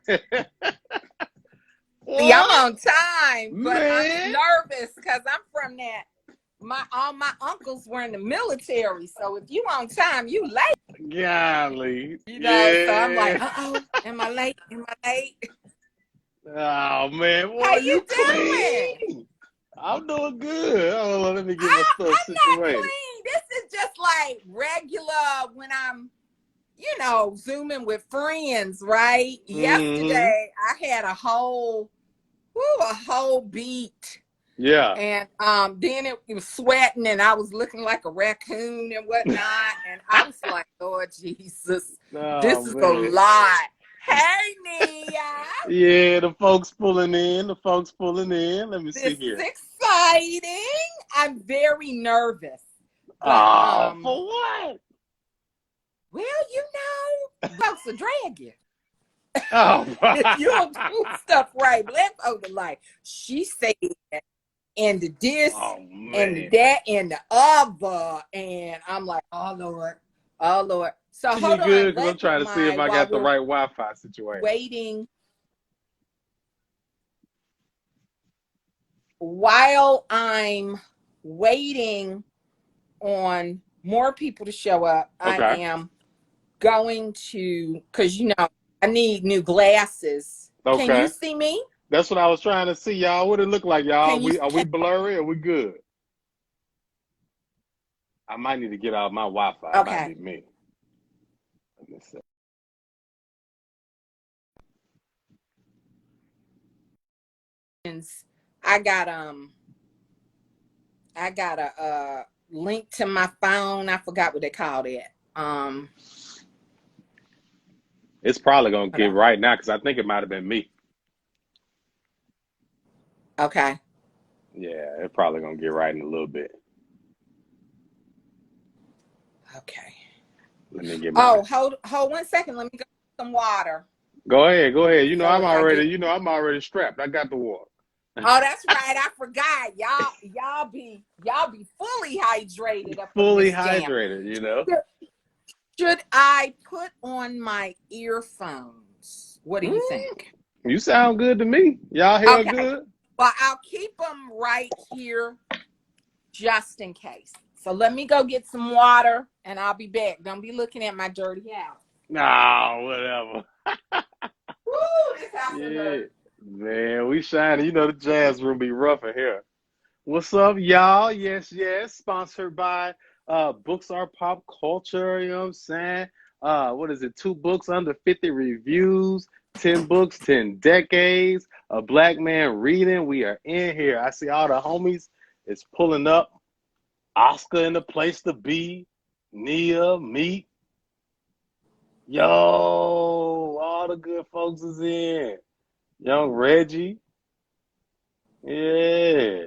See, I'm What? on time, but I'm Man. nervous because I'm from that. All my uncles were in the military, so if you on time, you late. Golly. So I'm like, Yeah. am I late? Am I late? Oh man, How boy, you you doing? clean. I'm doing good. Oh, let me get my stuff I'm not situated. clean. This is just like regular when I'm, zooming with friends, right? Mm-hmm. Yesterday I had a whole beat. Yeah. And then it was sweating and I was looking like a raccoon and whatnot. And I was like, Lord Jesus, Oh this is a man. lot. Hey, Nia. Yeah, the folks pulling in. The folks pulling in. Let me see This is here. exciting. I'm very nervous. But Oh, for what? well, folks will drag you. Oh, If you don't do stuff right, black folks are like, she said and the this oh and the man. that and the other. And I'm like, oh Lord, oh Lord. So You hold on, good? Because I'm trying to see if I while got the we're right Wi-Fi situation. waiting, while I'm waiting on more people to show up, I Okay. am going to, because I need new glasses. Can you Okay. see me? That's what I was trying to see, y'all. What it look like, y'all? Can you Are we can blurry or we good? I might need to get out my Wi-Fi. It might okay. be me. Let me see. I got a link to my phone. I forgot what they called it. It's probably gonna Hold get on. right now because I think it might have been me. Okay. Yeah, it's probably gonna get right in a little bit. Okay. Let me get my. Oh, hold 1 second. Let me go get some water. Go ahead, go ahead. So if I get I'm already strapped. I got the water. Oh, that's right. I forgot. Y'all be fully hydrated up in Fully this jam. hydrated. Should I put on my earphones? What do you Mm, think? you sound good to me. Y'all hear Okay. good? Well, I'll keep them right here just in case. So let me go get some water and I'll be back. Don't be looking at my dirty house. Nah, whatever. Woo, this house is Yeah, dirty. man, we shining. The jazz room be rough in here. What's up, y'all? Yes, yes. Sponsored by Books Are Pop Culture, you know what I'm saying? What is it? 2 books under 50 reviews, 10 books, 10 decades, a black man reading. We are in here. I see all the homies is pulling up. Oscar in the place to be. Nia, Meek. Yo, all the good folks is in. Young Reggie. Yeah.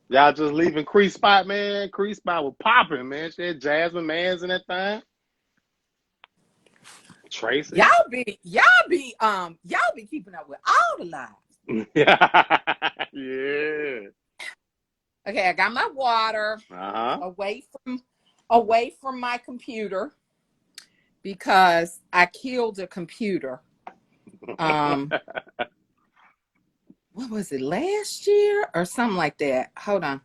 Y'all just leaving Crease Spot, man. Crease Spot was popping, man. She had Jasmine Mans in that thing. Tracy. Y'all be keeping up with all the lives. Yeah. Okay, I got my water Uh-huh. away from my computer because I killed a computer. What was it, last year or something like that? Hold on.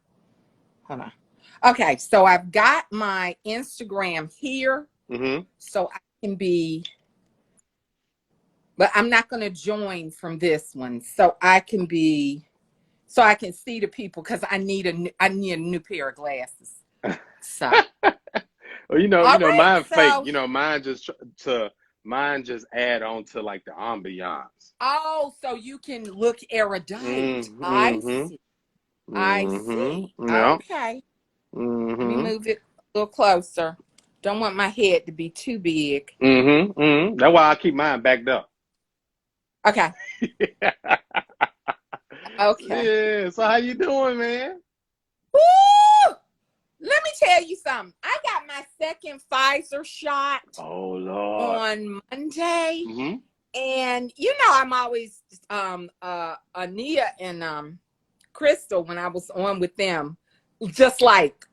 Okay, so I've got my Instagram here, Mm-hmm. so I can be, but I'm not going to join from this one, so I can see the people because I need a new pair of glasses. So, Well, all right, mine fake. so Mine just add on to like the ambiance. so you can look erudite. I Mm-hmm. see. I see. Mm-hmm. Yeah. Okay. Let me Mm-hmm. move it a little closer. Don't want my head to be too big. Mm-hmm. Mm-hmm. That's why I keep mine backed up. Okay. Okay. Yeah. So how you doing, man? Woo! Let me tell you something. I got my second Pfizer shot Oh Lord. on Monday. Mm-hmm. And I'm always Ania and Crystal when I was on with them, just like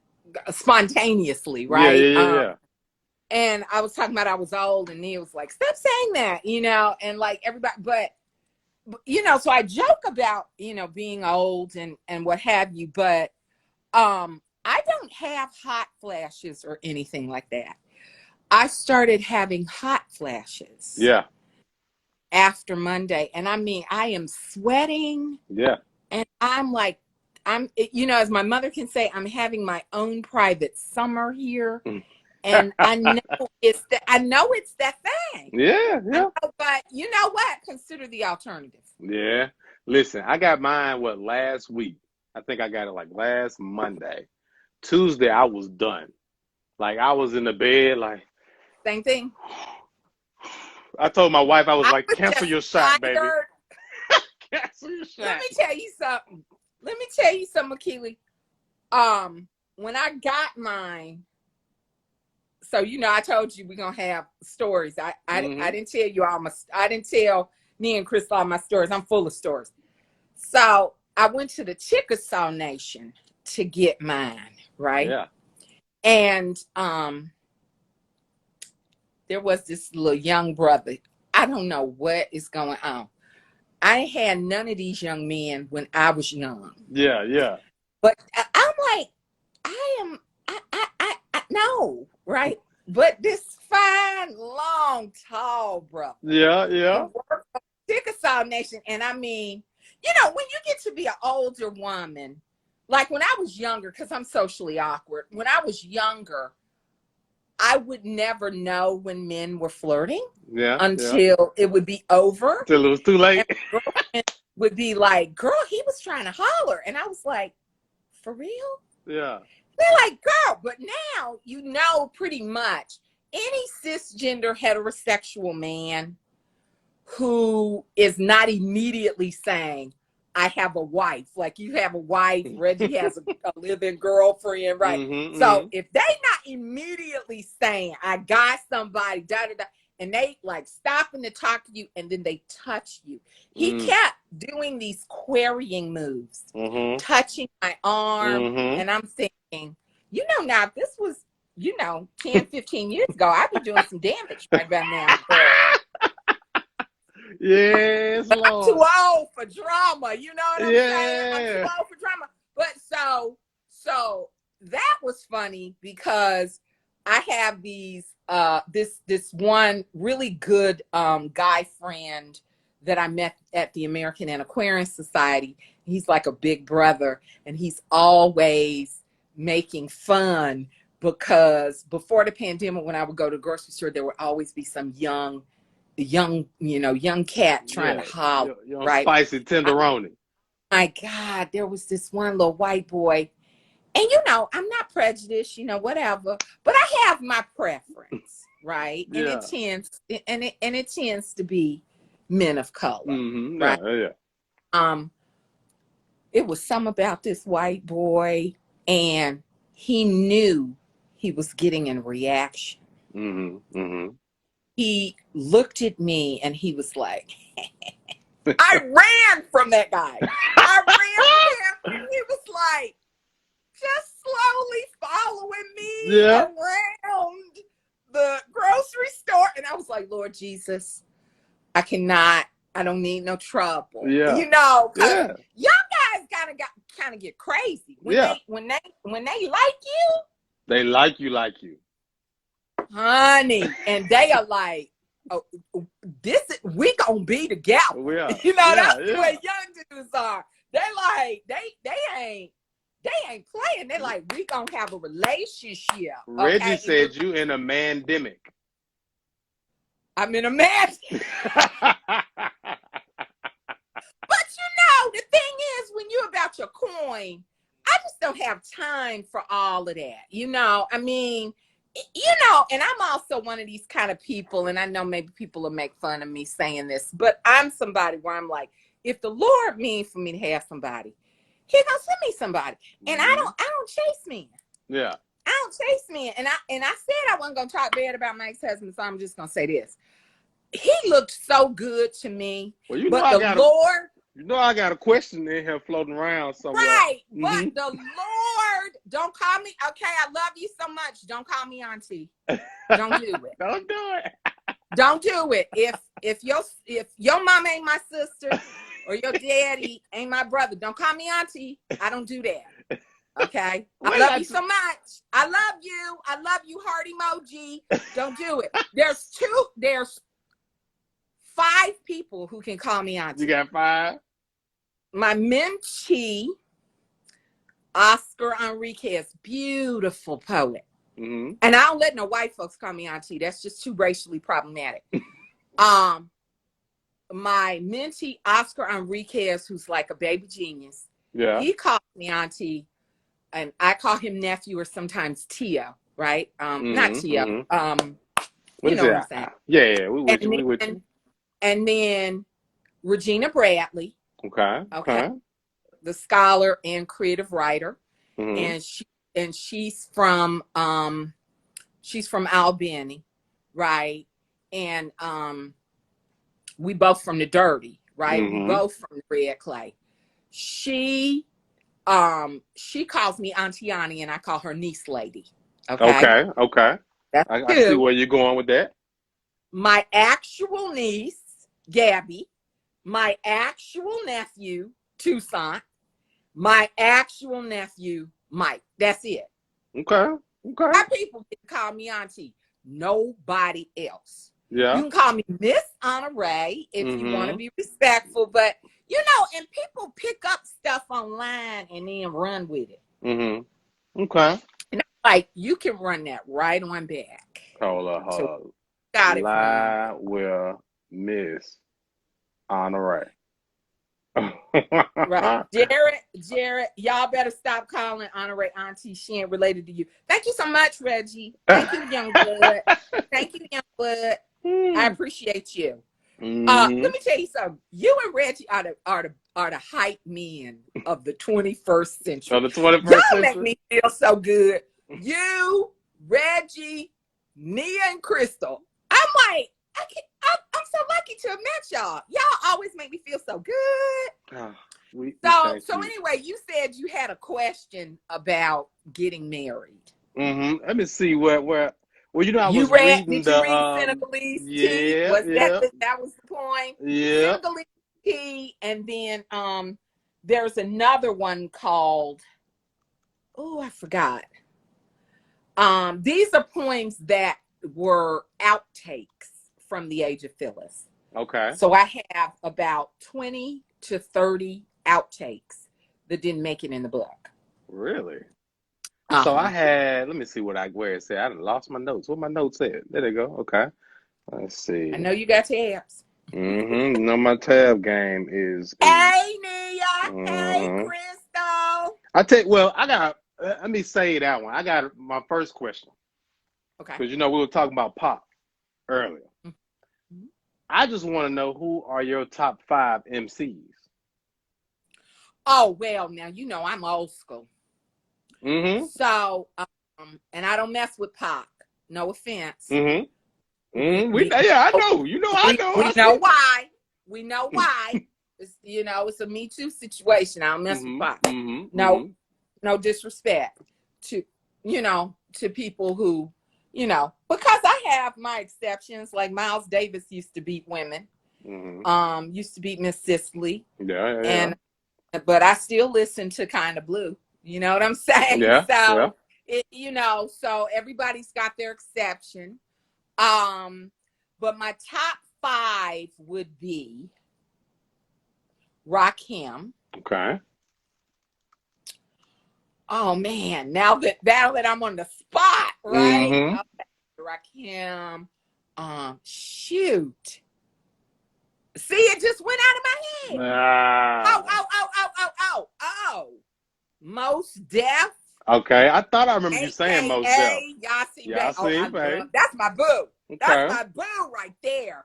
spontaneously, Yeah, right? yeah, yeah, yeah. And I was talking about I was old, and Nia was like, "Stop saying that," and like everybody, but so I joke about being old and what have you, but I don't have hot flashes or anything like that. I started having hot flashes. Yeah. After Monday, and I mean, I am sweating. Yeah. And I'm like, as my mother can say, I'm having my own private summer here. And I know it's that thing. Yeah, yeah. But you know what? Consider the alternative. Yeah. Listen, I got mine, last week? I think I got it like last Monday. Tuesday, I was done. Like, I was in the bed, like. Same thing. I told my wife, I was like, cancel just your shot, baby. tired. Cancel your shot. Let me tell you something, Akili. When I got mine, so I told you we're gonna have stories. I didn't tell you I didn't tell me and Chris all my stories. I'm full of stories. So I went to the Chickasaw Nation to get mine, right? Yeah. And there was this little young brother. I don't know what is going on. I had none of these young men when I was young. Yeah, yeah. But I'm like, no, right? But this fine, long, tall brother. Yeah, yeah. Chickasaw Nation. And I mean, when you get to be an older woman, like when I was younger, because I'm socially awkward, when I was younger, I would never know when men were flirting until it would be over. Until it was too late. And would be like, girl, he was trying to holler. And I was like, for real? Yeah. They're like, girl, but now pretty much any cisgender heterosexual man who is not immediately saying, I have a wife, like you have a wife, Reggie has a living girlfriend, right? Mm-hmm, so if they not immediately saying, I got somebody, da da da, and they like stopping to talk to you and then they touch you. He kept doing these querying moves, touching my arm, and I'm thinking, now if this was, 10, 15 years ago, I'd be doing some damage right by now. Yes, but I'm too old for drama, you know what I'm saying? I'm too old for drama. But so that was funny because I have these this one really good guy friend that I met at the American Antiquarian Society. He's like a big brother, and he's always making fun because before the pandemic, when I would go to the grocery store, there would always be some young cat trying to holler, right? Spicy tenderoni. My God, there was this one little white boy, and I'm not prejudiced, whatever, but I have my preference, right? And it tends to be men of color, right? Yeah. It was something about this white boy, and he knew he was getting a reaction. He looked at me and he was like, I ran from that guy. I ran from him. He was like, just slowly following me around the grocery store. And I was like, Lord Jesus, I don't need no trouble. Yeah. Because young guys kind of get crazy. When they like you. They like you. Honey, and they are like, oh, we gonna be together. That's the way young dudes are. They like they ain't playing. They like, we gonna have a relationship. Reggie said you in a mandemic. I'm in a man. But the thing is, when you're about your coin, I just don't have time for all of that. I mean, and I'm also one of these kind of people, and I know maybe people will make fun of me saying this, but I'm somebody where I'm like, if the Lord means for me to have somebody, He gonna send me somebody. And I don't chase men. Yeah. I don't chase men. And I said I wasn't gonna talk bad about my ex-husband, so I'm just gonna say this. He looked so good to me. Well, but the Lord You know, I got a question in here floating around somewhere. Right. But the Lord, don't call me. Okay, I love you so much. Don't call me auntie. Don't do it. Don't do it. Don't do it. If your mom ain't my sister or your daddy ain't my brother, don't call me auntie. I don't do that. Okay. I love you so much. I love you. I love you. Heart emoji. Don't do it. There's 5 people who can call me auntie. You got 5? My mentee, Oscar Enriquez, beautiful poet. Mm-hmm. And I don't let no white folks call me auntie. That's just too racially problematic. My mentee, Oscar Enriquez, who's like a baby genius. Yeah. He calls me auntie, and I call him nephew or sometimes Tio, right? Not Tio. Mm-hmm. You know what I'm saying? Yeah, we with you. And then Regina Bradley. Okay. The scholar and creative writer. Mm-hmm. And she's from Albany, right? And we both from the dirty, right? Mm-hmm. We both from the red clay. She calls me Auntie Annie and I call her niece lady. Okay. That's I see where you're going with that. My actual niece, Gabby, my actual nephew, Toussaint, my actual nephew, Mike. That's it. Okay. My people can call me auntie. Nobody else. Yeah. You can call me Miss Honorée if you want to be respectful, but you know, and people pick up stuff online and then run with it. Mm-hmm. Okay. And I'm like, you can run that right on back. Hold up. So, got it. Lie with Miss Honorée. Right. Jared, y'all better stop calling Honorée auntie. She ain't related to you. Thank you so much, Reggie. Thank you, young blood. Thank you, young blood. I appreciate you. Let me tell you something. You and Reggie are the hype men of the 21st century. Of the 21st Y'all century. make me feel so good. You, Reggie, Nia, and Crystal. I'm like, I'm so lucky to have met y'all. Y'all always make me feel so good. So anyway, you said you had a question about getting married. Mm-hmm. Let me see where. Well, you know, Did you read Senegalese tea? That was the point? Yeah. Senegalese tea, and then there's another one called, I forgot. These are poems that were outtakes from the Age of Phillis. Okay. So I have about 20 to 30 outtakes that didn't make it in the book. Really? So I had, let me see where it said. I lost my notes. What my notes said? There they go. Okay. Let's see. I know you got tabs. Mm-hmm. No, my tab game is. Hey, Nia. Hey, Crystal. Let me say that one. I got my first question. Okay. Because, you know, we were talking about pop earlier. Mm-hmm. I just want to know, who are your top 5 MCs? Oh, well, now, you know, I'm old school. Mm-hmm. So, and I don't mess with Pac. No offense. Mm-hmm. I know. You know, I know. We know why. We know why. It's, you know, it's a Me Too situation. I don't mess with Pac. No disrespect to, you know, to people who, you know, because I have my exceptions. Like Miles Davis used to beat women. Used to beat Miss Cicely. Yeah. But I still listen to Kind of Blue. You know what I'm saying? Yeah. So, you know, so everybody's got their exception. But my top 5 would be Rakim. Okay. Oh man, now that I'm on the spot, right? Okay. Rakim. Shoot. See, it just went out of my head. Oh. Mos Def. Okay, I thought I remember you saying Mos Def. Yasin Bey. That's my boo. Okay. That's my boo right there.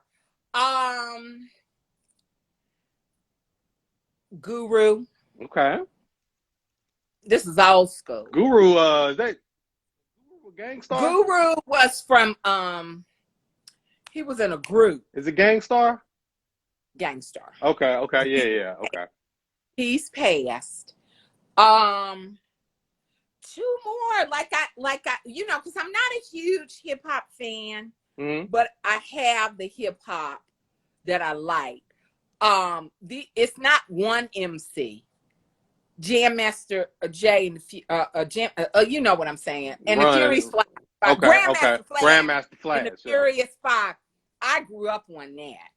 Guru. Okay. This is old school. Guru, is that Gang Starr? Guru was from he was in a group. Is it Gang Starr? gangster. Okay. Yeah. Okay. He's passed. Two more, because I'm not a huge hip hop fan, but I have the hip hop that I like. It's not one MC. Jam Master Jay and you know what I'm saying, and the Furious Five, Grandmaster Flash, Grandmaster Flash, and the Furious Five. I grew up on that,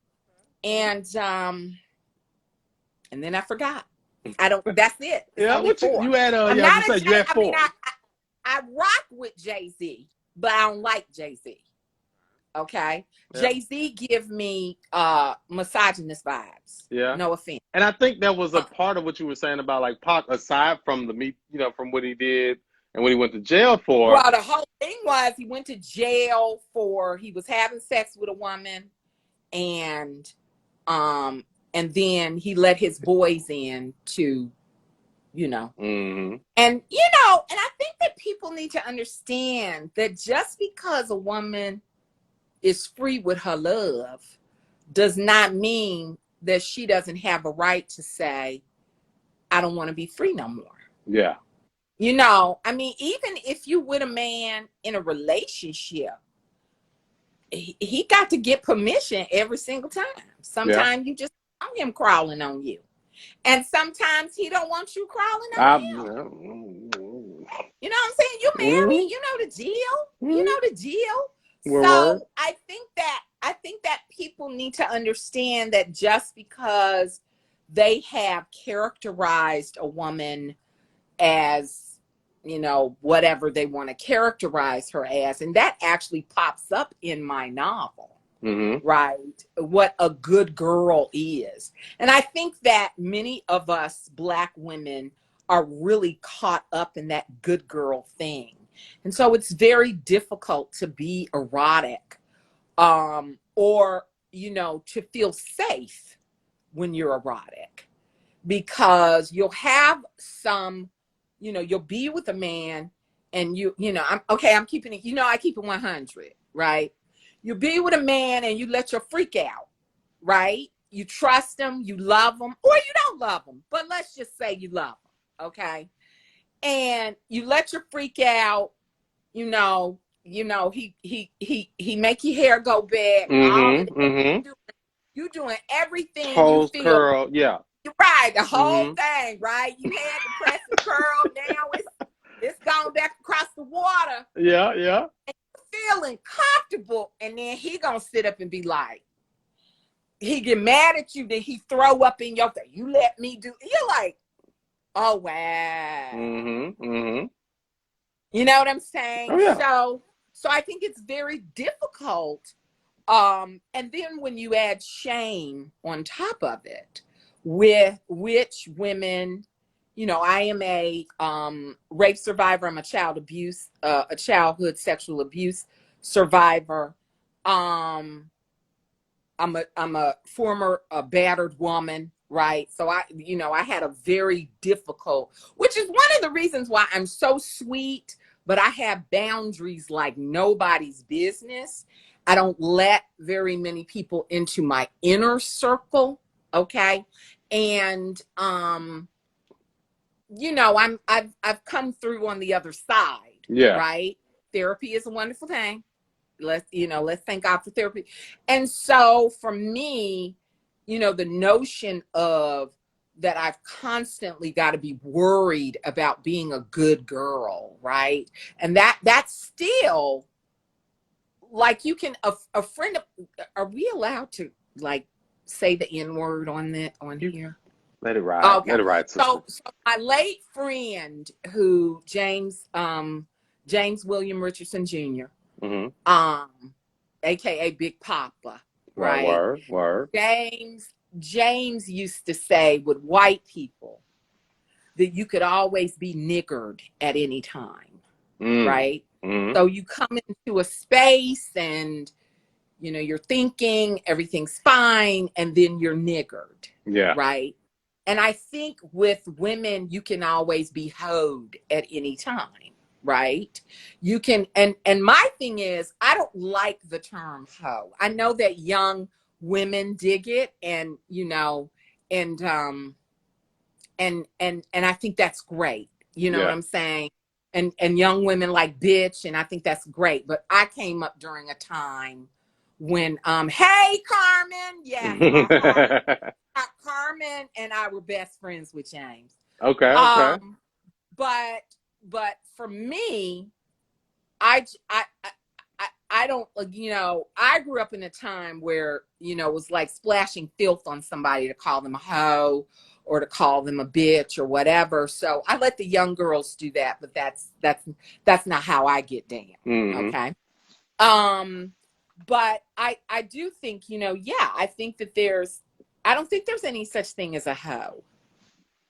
and then I forgot. I don't. That's it. It's only four. You had I'm yeah, not you a said you had Jay. four. I rock with Jay-Z, but I don't like Jay-Z. Okay. Yeah. Jay-Z give me misogynist vibes. Yeah. No offense. And I think that was a part of what you were saying about like Pac, aside from from what he did and what he went to jail for. Well, the whole thing was he went to jail he was having sex with a woman, and then he let his boys in to, Mm-hmm. And I think that people need to understand that just because a woman is free with her love does not mean that she doesn't have a right to say, I don't want to be free no more. Yeah. I mean, even if you with a man in a relationship, he got to get permission every single time. Sometimes you just want him crawling on you. And sometimes he don't want you crawling on him. You know what I'm saying? You married, you know the deal. You know the deal. So I think that people need to understand that just because they have characterized a woman as, whatever they want to characterize her as, and that actually pops up in my novel. Mm-hmm. Right? What a good girl is. And I think that many of us Black women are really caught up in that good girl thing. And so it's very difficult to be erotic, or, to feel safe when you're erotic, because you'll have some, you'll be with a man and I'm keeping it, I keep it 100, right? You be with a man and you let your freak out, right? You trust him, you love him, or you don't love him, but let's just say you love him, okay? And you let your freak out, he make your hair go back, all of that. You doing everything. Toes you feel curl, yeah. You're right, the whole thing, right? You had to press the curl, now it's gone back across the water. Yeah. And feeling comfortable, and then he gonna sit up and be like, he get mad at you, then he throw up in your face. You let me do. You're like, oh wow. You know what I'm saying? Oh, yeah. So I think it's very difficult. And then when you add shame on top of it, with which women, I am a rape survivor. I'm a childhood sexual abuse survivor. I'm a former battered woman, right? So I had a very difficult, which is one of the reasons why I'm so sweet, but I have boundaries like nobody's business. I don't let very many people into my inner circle, okay? And I've come through on the other side, right? Therapy is a wonderful thing. Let's thank God for therapy. And so for me, the notion of that I've constantly got to be worried about being a good girl, right? And that's still like, you can a friend of, are we allowed to like say the N-word on here? Let it ride. Okay. Let it ride, sister. So my late friend, who James William Richardson Jr., aka Big Papa, right? Word. James used to say with white people that you could always be niggered at any time, right? So you come into a space and you're thinking everything's fine, and then you're niggered, right? And I think with women, you can always be hoed at any time, right? You can, and my thing is, I don't like the term hoe. I know that young women dig it, and and I think that's great. You know what I'm saying? And young women like bitch, and I think that's great. But I came up during a time when hey Carmen, yes, Carmen and I were best friends with James. Okay. But for me, I don't, I grew up in a time where, it was like splashing filth on somebody to call them a hoe or to call them a bitch or whatever. So I let the young girls do that, but that's not how I get down. Okay. But I do think, I think that I don't think there's any such thing as a hoe.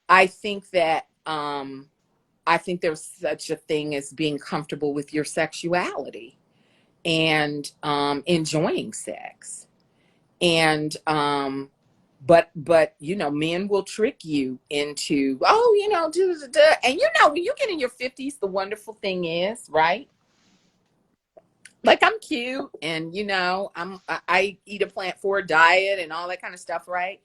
I think that, I think there's such a thing as being comfortable with your sexuality and enjoying sex. And but men will trick you into, and when you get in your 50s, the wonderful thing is, right? Like, I'm cute, and I eat a plant-forward diet and all that kind of stuff, right?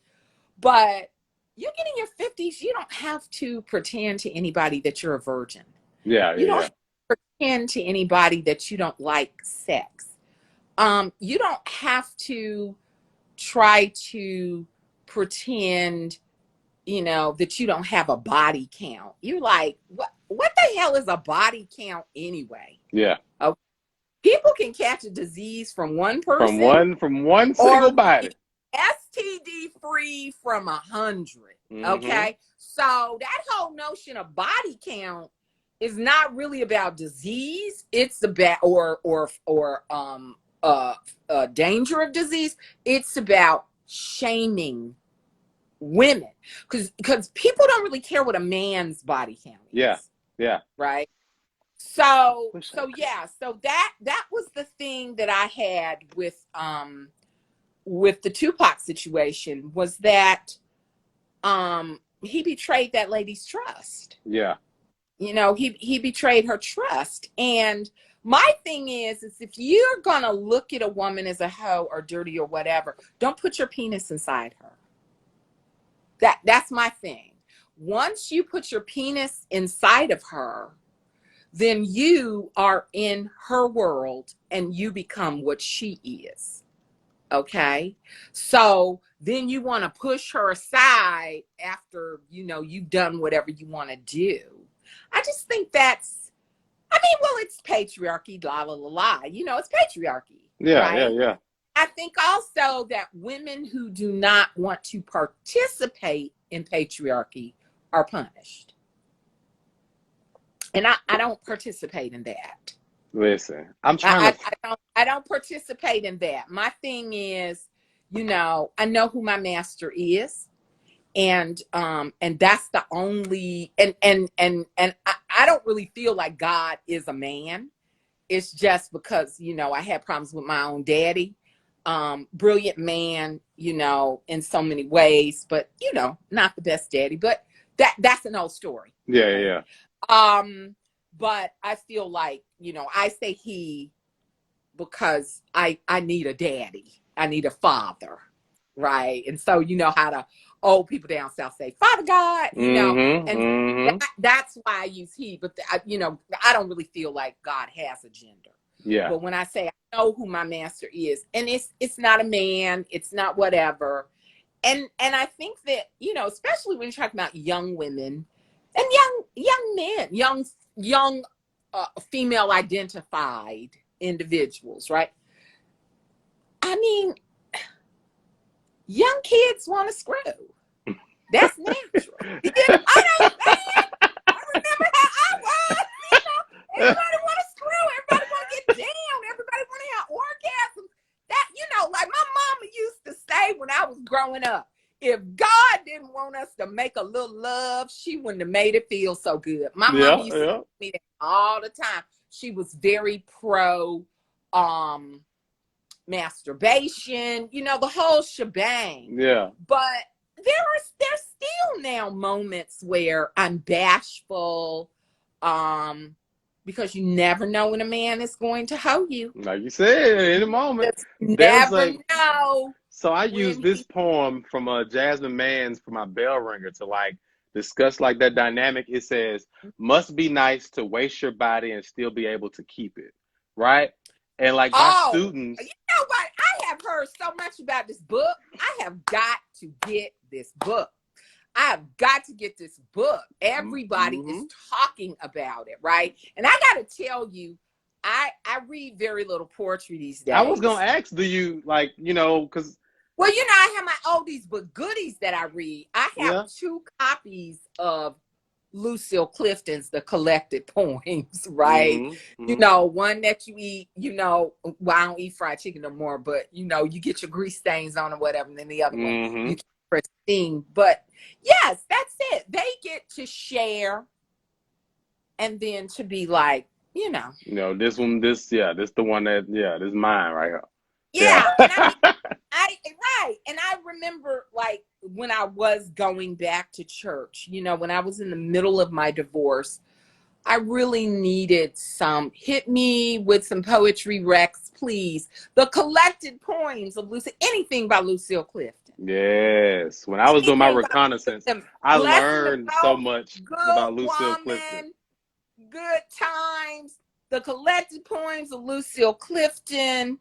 But you get in your 50s, you don't have to pretend to anybody that you're a virgin. You don't have to pretend to anybody that you don't like sex. You don't have to try to pretend, that you don't have a body count. You're like, what the hell is a body count anyway? Yeah. Okay. People can catch a disease from one person. From one single body. STD free from 100. Okay. So that whole notion of body count is not really about disease. It's about, or danger of disease. It's about shaming women, because people don't really care what a man's body count is. Yeah. Right. So that was the thing that I had with the Tupac situation, was that he betrayed that lady's trust. Yeah. He betrayed her trust. And my thing is if you're gonna look at a woman as a hoe or dirty or whatever, don't put your penis inside her. That's my thing. Once you put your penis inside of her, then you are in her world and you become what she is. Okay. So then you want to push her aside after, you've done whatever you want to do. I just think it's patriarchy, la, la, la, la. It's patriarchy. Yeah, right? yeah. I think also that women who do not want to participate in patriarchy are punished. And I don't participate in that. Listen, I don't participate in that. My thing is, I know who my master is, and that's the only, and I don't really feel like God is a man. It's just because, I had problems with my own daddy. Brilliant man, in so many ways, but not the best daddy, but that's an old story. Yeah. But I feel like, I say he because I need a daddy. I need a father. Right. And so, how the old people down south say, Father God, that's why I use he. But, I don't really feel like God has a gender. Yeah. But when I say I know who my master is, and it's not a man, it's not whatever. And I think that, especially when you're talking about young women and young men, young female identified individuals, right? I mean, young kids want to screw. That's natural. I remember how I was. Everybody want to screw. Everybody want to get down. Everybody want to have orgasms. That, like my mama used to say when I was growing up, if God didn't want us to make a little love, she wouldn't have made it feel so good. My mama used to tell me that all the time. She was very pro masturbation, the whole shebang. Yeah. But there's still now moments where I'm bashful, because you never know when a man is going to hoe you. Like you said, in a moment. Never know So I use when this he poem from Jasmine Mann's for my bell ringer to like discuss like that dynamic. It says, "Must be nice to waste your body and still be able to keep it," right? And like my oh, you students, know what? I have heard so much about this book. I have got to get this book. I have got to get this book. Everybody mm-hmm. is talking about it, right? And I got to tell you, I read very little poetry these I was days. gonna ask, do you like, because Well, you know, I have my oldies but goodies that I read. I have yeah, 2 copies of Lucille Clifton's The Collected Poems, right? mm-hmm, You mm-hmm, know, one that you eat, well, I don't eat fried chicken no more, but you get your grease stains on or whatever, and then the other one mm-hmm. you keep pristine. But yes, that's it. They get to share and then to be like, This one, this the one that, this is mine right here. yeah. And I mean, Yeah. right. And I remember like when I was going back to church, when I was in the middle of my divorce, I really needed some hit me with some poetry, Rex, please. The Collected Poems of anything by Lucille Clifton. Yes. When I was doing my Anything by reconnaissance, Clifton. I Blessing the learned so Boat, much Good about Lucille Clifton. Woman, Good Times, The Collected Poems of Lucille Clifton.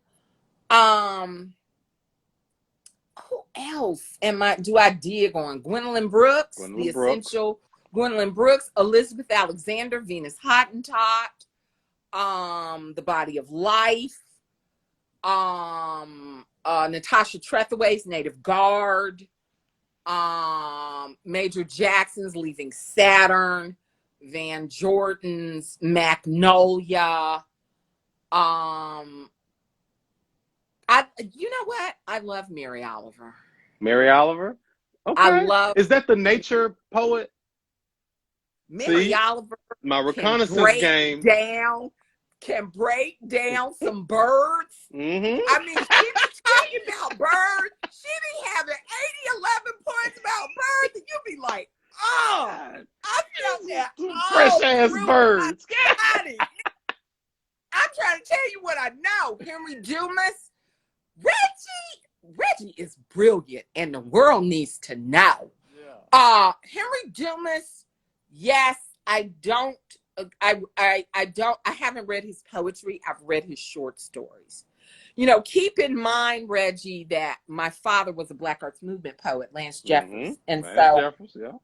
Who else do I dig on? Gwendolyn Brooks, The Gwendolyn Brooks. Essential Gwendolyn Brooks, Elizabeth Alexander, Venus Hottentot, The Body of Life, Natasha Trethewey's Native Guard, Major Jackson's Leaving Saturn, Van Jordan's Magnolia. You know what? I love Mary Oliver. Mary Oliver? I Okay. love Is that the nature poet? Mary See, Oliver. my Can reconnaissance break game. down, some birds. Mm-hmm. I mean, she be talking about birds. She be having 80, 11 points about birds, and you be like, oh, I felt that Fresh all ass through my birds. body. I'm trying to tell you what I know. Henry Dumas, Reggie is brilliant, and the world needs to know. Yeah. Henry Dumas, yes, I don't. I haven't read his poetry. I've read his short stories. Keep in mind, Reggie, that my father was a Black Arts Movement poet, Lance Mm-hmm. Jeffers. And Lance so, Jeffers, yeah.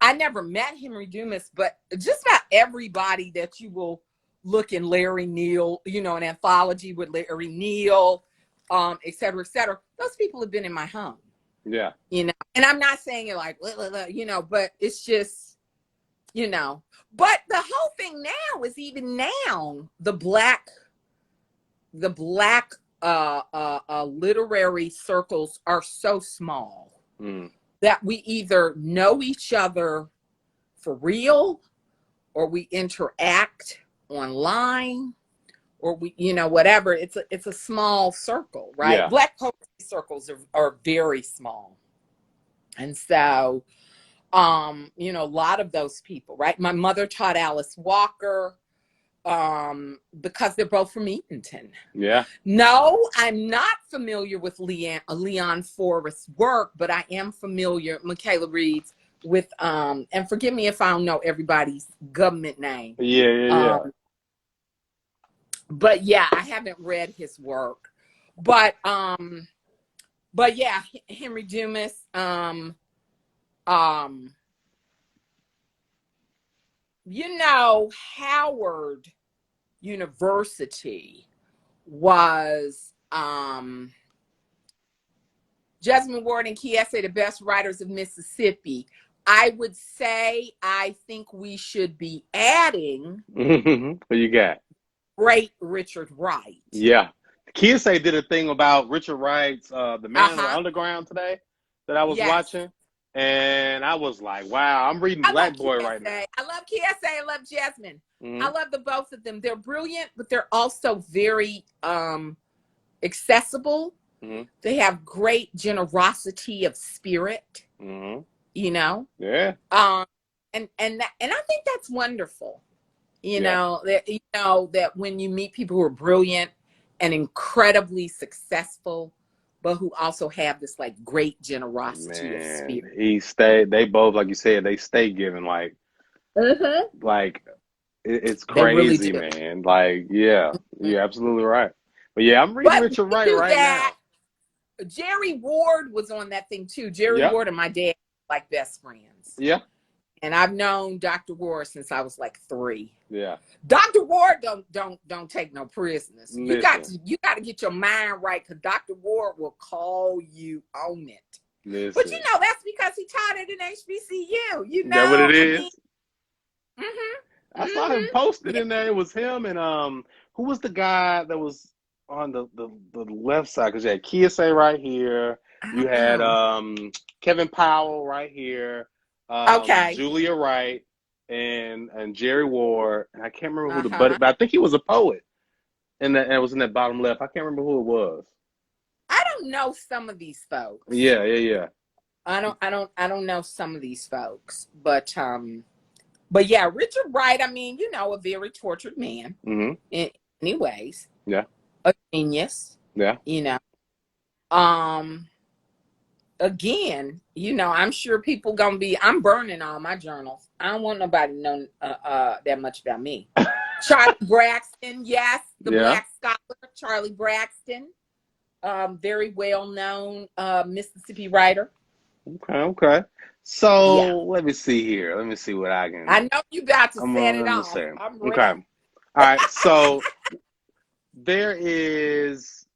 I never met Henry Dumas, but just about everybody that you will look in Larry Neal, an anthology with Larry Neal, et cetera, those people have been in my home. Yeah. And I'm not saying it like, but it's just, but the whole thing now is even now, the black literary circles are so small that we either know each other for real or we interact online or we, whatever. It's a small circle, right? Yeah. Black poetry circles are very small. And so, a lot of those people, right? My mother taught Alice Walker, because they're both from Eatonton. Yeah. No, I'm not familiar with Leon Forrest's work, but I am familiar, Michaela Reed's, with, and forgive me if I don't know everybody's government name. Yeah. But yeah, I haven't read his work. But yeah, Henry Dumas, Howard University was Jasmine Ward and Kiese, the best writers of Mississippi. I would say I think we should be adding What you got? great Richard Wright. Yeah. Kiese did a thing about Richard Wright's The Man of the Underground today that I was watching. And I was like, wow, I'm reading Black Boy right now. I love Kiese. I love Jasmine. I love the both of them. They're brilliant, but they're also very accessible. They have great generosity of spirit. Yeah. And I think that's wonderful. That when you meet people who are brilliant and incredibly successful, but who also have this like great generosity of Man, spirit. they both, like you said, they stay giving like it's They really crazy, do. man. Like, yeah, Mhm. you're absolutely right. But yeah, I'm reading But Richard we Wright do right that. now. Jerry Ward was on that thing too. Jerry Yeah, Ward and my dad like best friends. yeah, And I've known Dr. Ward since I was like 3. yeah. Dr. Ward don't take no prisoners. You got Listen, to get your mind right, because Dr. Ward will call you on it. But listen. that's because he taught it in HBCU. That what it I mean, is? I saw him posted yeah. in there. It was him and who was the guy that was on the left side? Because you had Kiese right here. I You don't had know. Kevin Powell right here. Okay. Julia Wright and Jerry Ward. And I can't remember who the Uh-huh. but I think he was a poet. And that it was in that bottom left. I can't remember who it was. I don't know some of these folks. Yeah, yeah, yeah. I don't know some of these folks, but yeah, Richard Wright, I mean, a very tortured man Mm-hmm. in many ways, Yeah, a genius, yeah. um again, I'm sure people I'm burning all my journals. I don't want nobody to know that much about me. Charlie Braxton, yes, the Yeah. Black scholar, Charlie Braxton, very well known Mississippi writer. Okay, okay. Yeah. So let me see here. Let me see what I I can. know you about to I'm set it let me off. say. I'm Okay. ready. All right. So there is.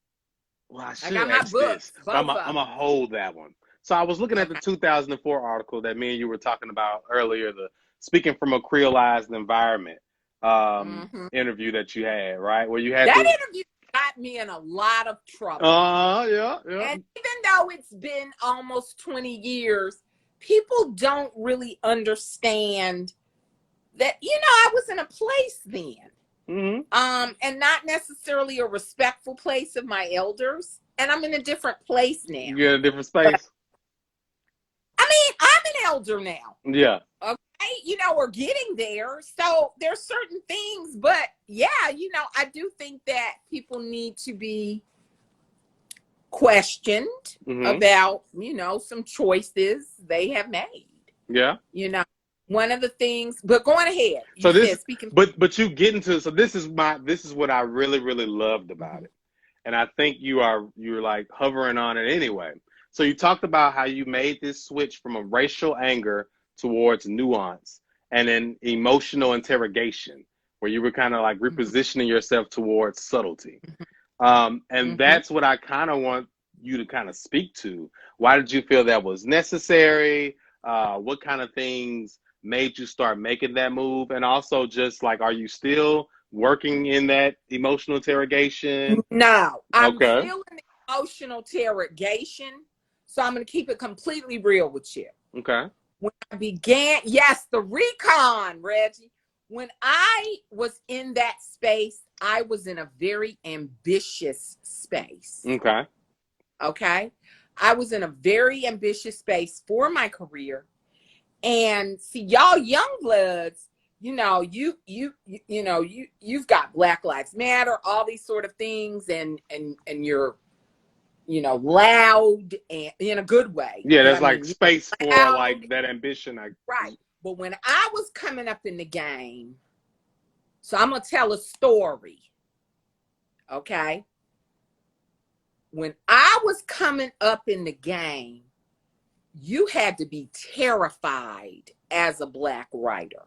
Well, I I should got my ask this, books, but both I'm of gonna them. hold that one. So I was looking at the Okay. 2004 article that me and you were talking about earlier, the speaking from a creolized environment Hmm. interview that you had, right? Where you had That to. interview got me in a lot of trouble. Yeah, yeah. And even though it's been almost 20 years, people don't really understand that, I was in a place then. Mm-hmm. And not necessarily a respectful place of my elders. And I'm in a different place now. You in a different But space. I mean, I'm an elder now. Yeah. Okay. We're getting there. So there's certain things, but yeah, I do think that people need to be questioned Mm-hmm. about, some choices they have made. Yeah. You know, one of the things, but going ahead, you So said this, speaking. but you get into so this is what I really really loved about Mhm. it, and I think you're like hovering on it anyway. So you talked about how you made this switch from a racial anger towards nuance and an emotional interrogation, where you were kind of like Mhm. repositioning yourself towards subtlety. And Mhm. that's what I kind of want you to kind of speak to. Why did you feel that was necessary? What kind of things made you start making that move? And also, just like, are you still working in that emotional interrogation? No, I'm Okay. still in the emotional interrogation. So I'm going to keep it completely real with you. Okay. When I began, yes, the recon, Reggie. When I was in that space, I was in a very ambitious space. Okay. Okay. I was in a very ambitious space for my career. And see, y'all young bloods, you've got Black Lives Matter, all these sort of things, and you're, loud and in a good way. Yeah, But there's I like mean, space for loud, like that ambition. right. But when I was coming up in the game, so I'm gonna tell a story. Okay. When I was coming up in the game, you had to be terrified as a Black writer.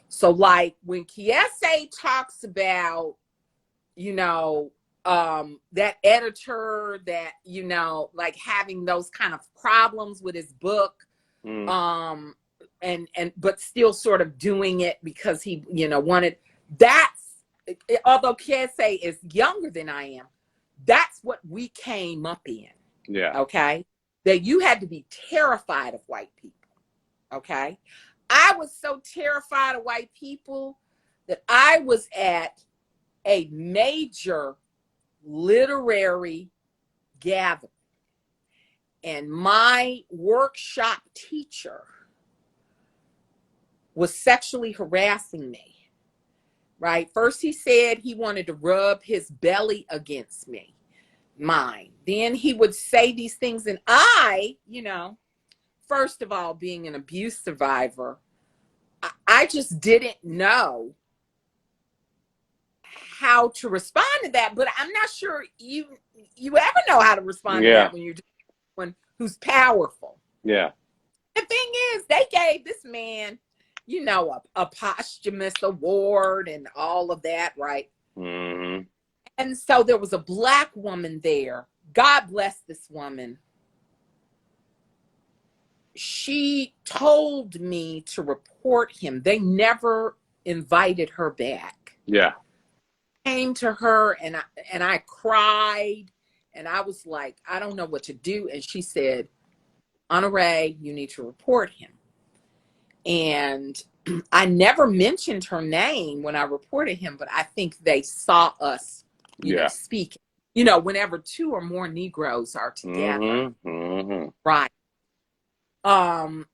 So like when Kiese talks about, that editor that, like having those kind of problems with his book, Mm, um, and but still sort of doing it because he, wanted, that's, although Kiese is younger than I am, that's what we came up in. yeah. Okay. That you had to be terrified of white people. Okay. I was so terrified of white people that I was at a major literary gathering, and my workshop teacher was sexually harassing me right? First he said he wanted to rub his belly against mine. Then he would say these things, and I, first of all, being an abuse survivor, I just didn't know how to respond to that. But I'm not sure you ever know how to respond to that when you're someone who's powerful. Yeah. The thing is, they gave this man, a posthumous award and all of that, right? Mm-hmm. And so there was a Black woman there. God bless this woman. She told me to report him. They never invited her back. Yeah. Came to her and I cried, and I was like, I don't know what to do. And she said, Honorée, you need to report him. And I never mentioned her name when I reported him, but I think they saw us, speak. Whenever two or more Negroes are together, right? And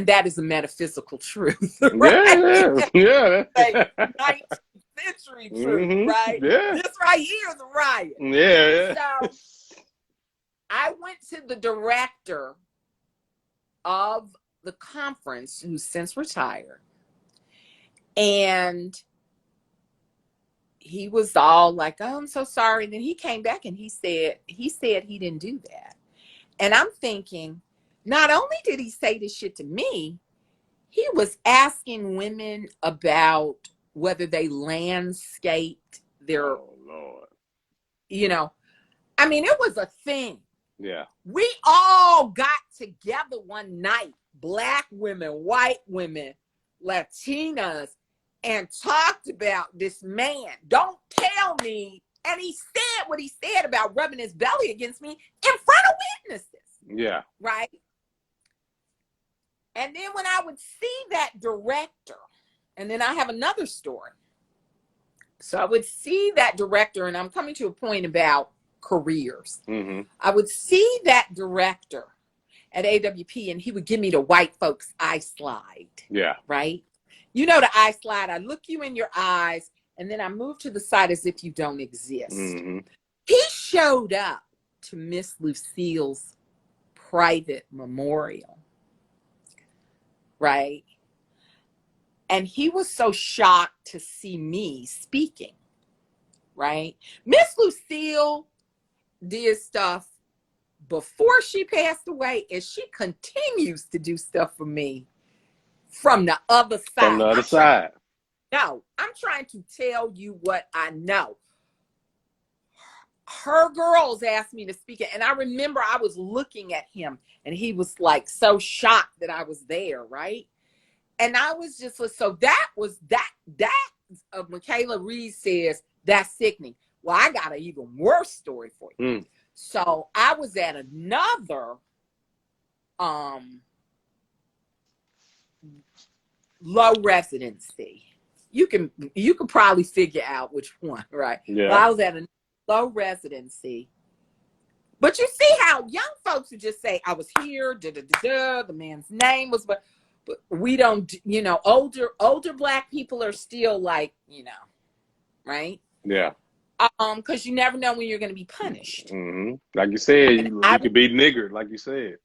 that is a metaphysical truth, right? Yeah. Like 19th century truth, right? Yeah. This right here is a riot. Yeah. So I went to the director of the conference, who's since retired, and he was all like, oh, I'm so sorry. And then he came back and he said he didn't do that. And I'm thinking, not only did he say this shit to me, he was asking women about whether they landscaped their, Lord. I mean, it was a thing. Yeah. We all got together one night, Black women, white women, Latinas, and talked about this man. Don't tell me. And he said what he said about rubbing his belly against me in front of witnesses. Yeah. Right? And then when I would see that director, and then I have another story. So I would see that director, and I'm coming to a point about careers. Mm-hmm. I would see that director at AWP, and he would give me the white folks eye slide. Yeah. Right? The eye slide. I look you in your eyes, and then I move to the side as if you don't exist. Mm-hmm. He showed up to Miss Lucille's private memorial. Right? And he was so shocked to see me speaking. Right? Miss Lucille did stuff before she passed away, and she continues to do stuff for me from the other side. From the other side. No, I'm trying to tell you what I know. Her girls asked me to speak it, and I remember I was looking at him, and he was like so shocked that I was there, right? And I was just, so that was that Michaela Reed says, that's sickening. Well, I got an even worse story for you. Mm. So I was at another low residency. You can probably figure out which one, right? Yeah. Well, I was at a low residency. But you see how young folks would just say, I was here, the man's name was, but we don't, older Black people are still like, right? Yeah. Because you never know when you're going to be punished. Mm-hmm. Like you said, you could be niggered, like you said.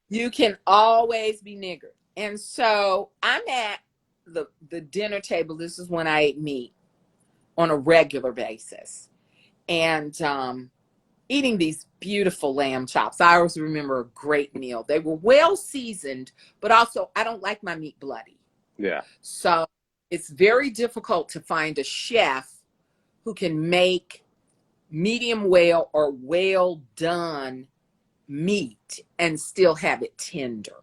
You can always be niggered. And so I'm at the dinner table. This is when I ate meat on a regular basis. And eating these beautiful lamb chops. I always remember a great meal. They were well seasoned, but also I don't like my meat bloody. Yeah. So it's very difficult to find a chef who can make medium well or well done meat and still have it tender.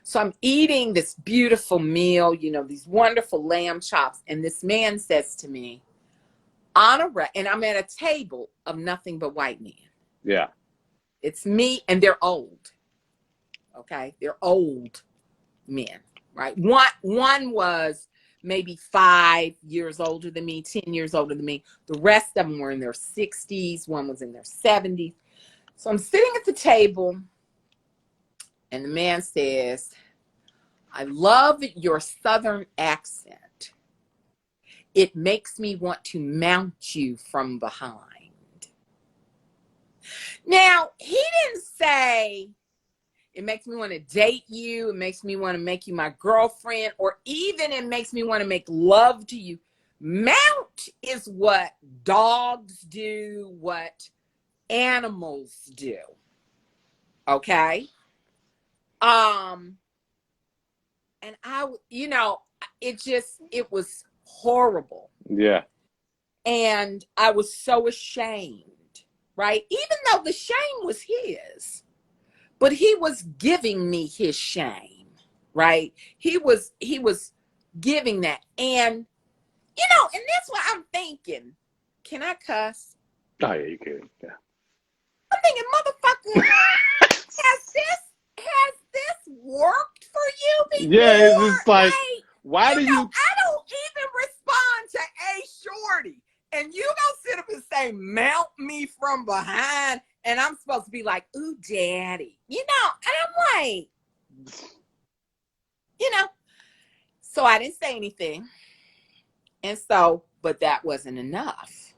So I'm eating this beautiful meal, these wonderful lamb chops. And this man says to me, Honorée, and I'm at a table of nothing but white men. Yeah. It's me, and they're old. Okay. They're old men, right? One was maybe 5 years older than me, 10 years older than me. The rest of them were in their 60s. One was in their 70s. So I'm sitting at the table, and the man says, I love your Southern accent. it makes me want to mount you from behind. Now, he didn't say it makes me want to date you, it makes me want to make you my girlfriend, or even it makes me want to make love to you. Mount is what dogs do, what animals do. Okay? And it was horrible. Yeah. And I was so ashamed, right? Even though the shame was his, but he was giving me his shame, right? He was giving that. And, and that's what I'm thinking. Can I cuss? Oh, yeah, you can. Yeah. I'm thinking, motherfucker, has this worked for you before? Yeah, it's just like why do you? I don't even respond to A Shorty, and you gonna sit up and say, "Mount me from behind," and I'm supposed to be like, "Ooh, daddy," and I'm like, So I didn't say anything, but that wasn't enough.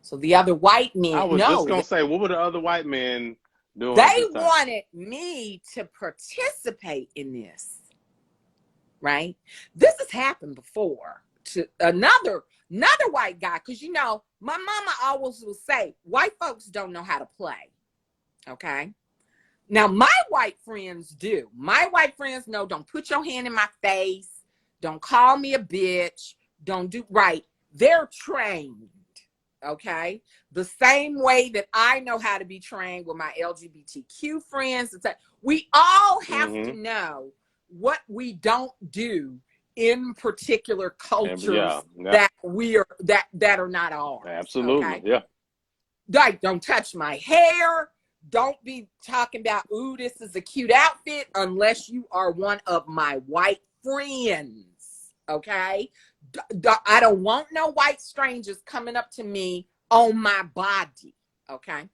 So the other white men, I was just gonna say, what were the other white men doing? They wanted me to participate in this, right? This has happened before to another white guy, because my mama always will say, white folks don't know how to play. Okay. Now my white friends do. My white friends know, don't put your hand in my face, don't call me a bitch, don't do right. They're trained. Okay. The same way that I know how to be trained with my LGBTQ friends. We all have to know what we don't do in particular cultures that are not ours. Absolutely. Okay? Yeah. Like, don't touch my hair. Don't be talking about, ooh, this is a cute outfit, unless you are one of my white friends. Okay. I don't want no white strangers coming up to me on my body. Okay.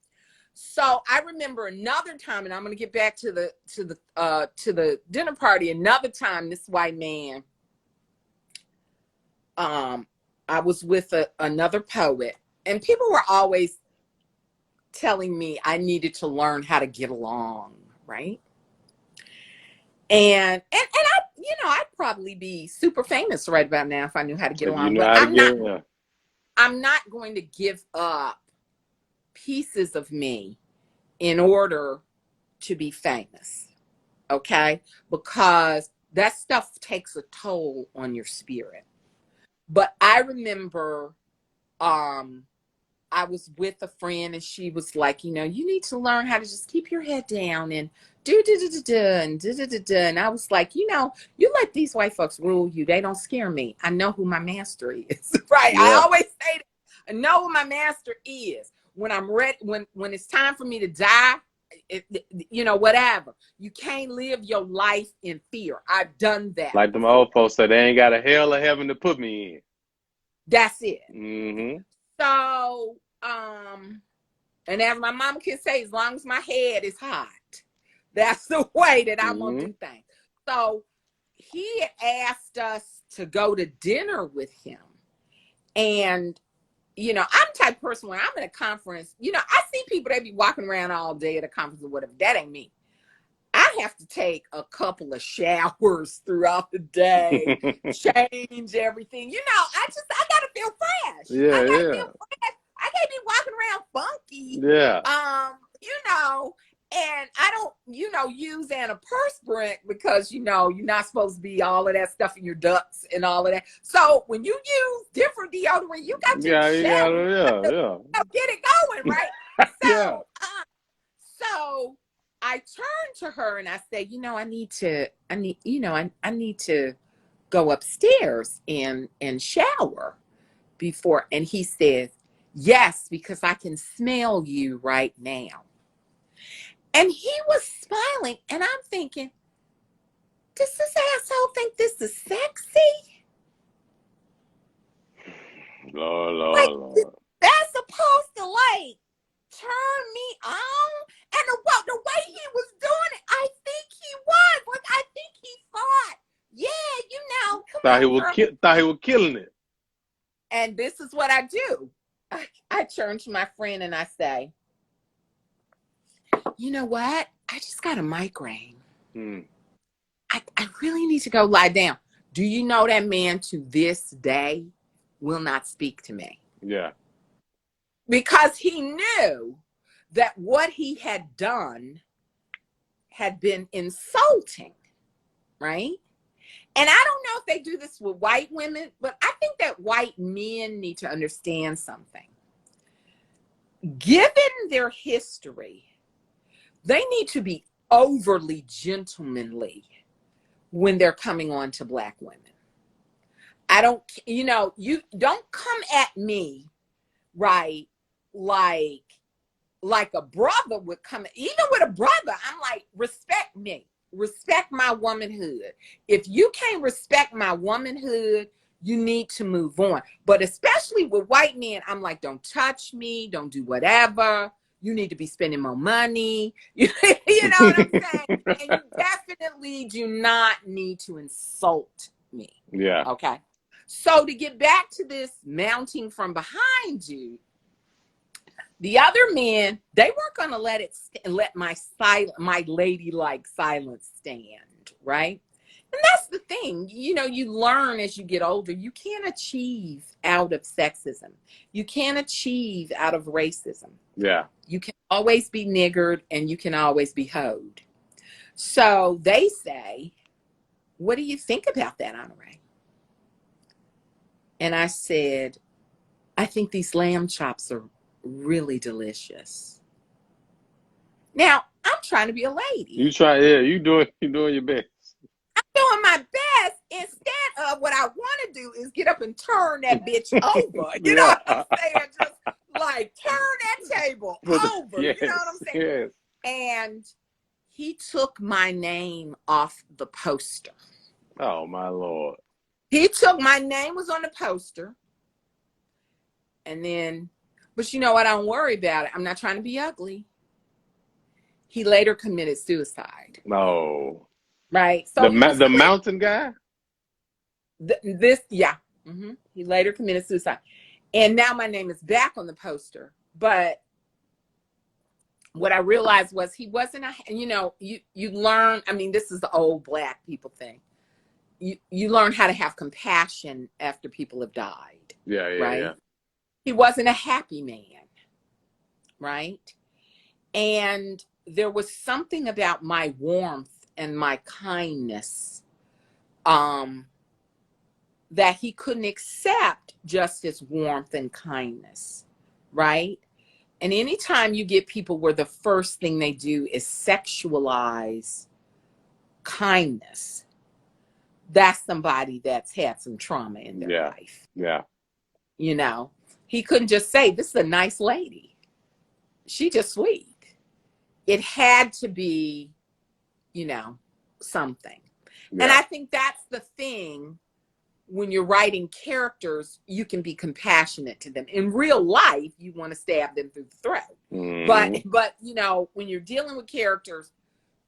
So I remember another time, and I'm going to get back to the dinner party. Another time, this white man, I was with another poet, and people were always telling me I needed to learn how to get along. Right. And I'd probably be super famous right about now if I knew how to get along. But I'm not going to give up pieces of me in order to be famous. Okay? Because that stuff takes a toll on your spirit. But I remember I was with a friend, and she was like, you need to learn how to just keep your head down and and I was like, you let these white folks rule you. They don't scare me. I know who my master is. Right. Yeah. I always say that. I know who my master is. When I'm ready, when it's time for me to die, whatever. You can't live your life in fear. I've done that. Like them old folks said, they ain't got a hell of heaven to put me in. That's it. Mm-hmm. So, and as my mama can say, as long as my head is hot, that's the way that I'm going to do things. So he had asked us to go to dinner with him. And, I'm the type of person, when I'm at a conference, I see people, they be walking around all day at a conference or whatever. That ain't me. I have to take a couple of showers throughout the day, change everything. I got to feel fresh. Yeah, I got to feel fresh. I can't be walking around funky. Yeah. And I don't, use antiperspirant because, you're not supposed to be all of that stuff in your ducts and all of that. So when you use different deodorant, you got to get it going, right? So, so I turned to her and I said, I need to go upstairs and shower before. And he says, yes, because I can smell you right now. And he was smiling, and I'm thinking, does this asshole think this is sexy? Lord. That's supposed to turn me on. And the way he was doing it, I think he was. I think he thought, yeah, thought he was killing it. And this is what I do. I turn to my friend and I say, you know what? I just got a migraine. I really need to go lie down. Do you know that man to this day will not speak to me? Yeah. Because he knew that what he had done had been insulting, right? And I don't know if they do this with white women, but I think that white men need to understand something. Given their history, they need to be overly gentlemanly when they're coming on to Black women. You don't come at me, right, like a brother would come. Even with a brother, I'm like, respect me. Respect my womanhood. If you can't respect my womanhood, you need to move on. But especially with white men, I'm like, don't touch me. Don't do whatever. You need to be spending more money. You know what I'm saying? And you definitely do not need to insult me. Yeah. Okay. So to get back to this mounting from behind you, the other men, they weren't going to let my ladylike silence stand, right? And that's the thing. You learn as you get older. You can't achieve out of sexism. You can't achieve out of racism. Yeah. You can always be niggered and you can always be hoed. So they say, what do you think about that, Honorée? And I said, I think these lamb chops are really delicious. Now, I'm trying to be a lady. You doing your best. I'm doing my best. Instead of what I want to do is get up and turn that bitch over. You know what I'm saying? Just like turn that table over. Yes, you know what I'm saying? Yes. And he took my name off the poster. Oh my Lord. My name was on the poster. And then, but you know what? I don't worry about it. I'm not trying to be ugly. He later committed suicide. No. Right? So the mountain guy? He later committed suicide. And now my name is back on the poster. But what I realized was he wasn't you learn, this is the old Black people thing. You learn how to have compassion after people have died. Yeah. Right? Yeah. He wasn't a happy man. Right? And there was something about my warmth and my kindness that he couldn't accept just as warmth and kindness, right? And anytime you get people where the first thing they do is sexualize kindness, that's somebody that's had some trauma in their life. Yeah. He couldn't just say, this is a nice lady. She just sweet. It had to be, something. Yeah. And I think that's the thing. When you're writing characters, you can be compassionate to them. In real life, you want to stab them through the throat. Mm. But when you're dealing with characters,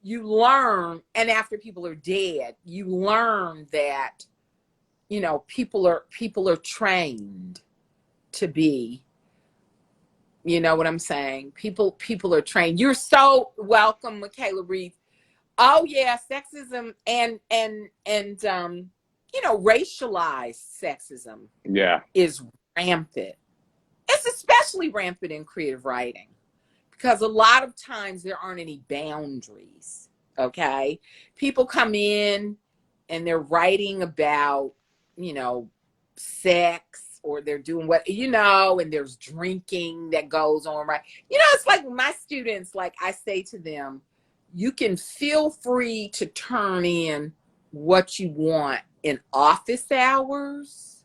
you learn, and after people are dead, you learn that, people are trained to be, you know what I'm saying? People are trained. You're so welcome, Michaela Reed. Oh yeah, sexism and racialized sexism is rampant. It's especially rampant in creative writing because a lot of times there aren't any boundaries, okay? People come in and they're writing about, sex, or they're doing and there's drinking that goes on, right? It's like my students, like I say to them, you can feel free to turn in what you want in office hours,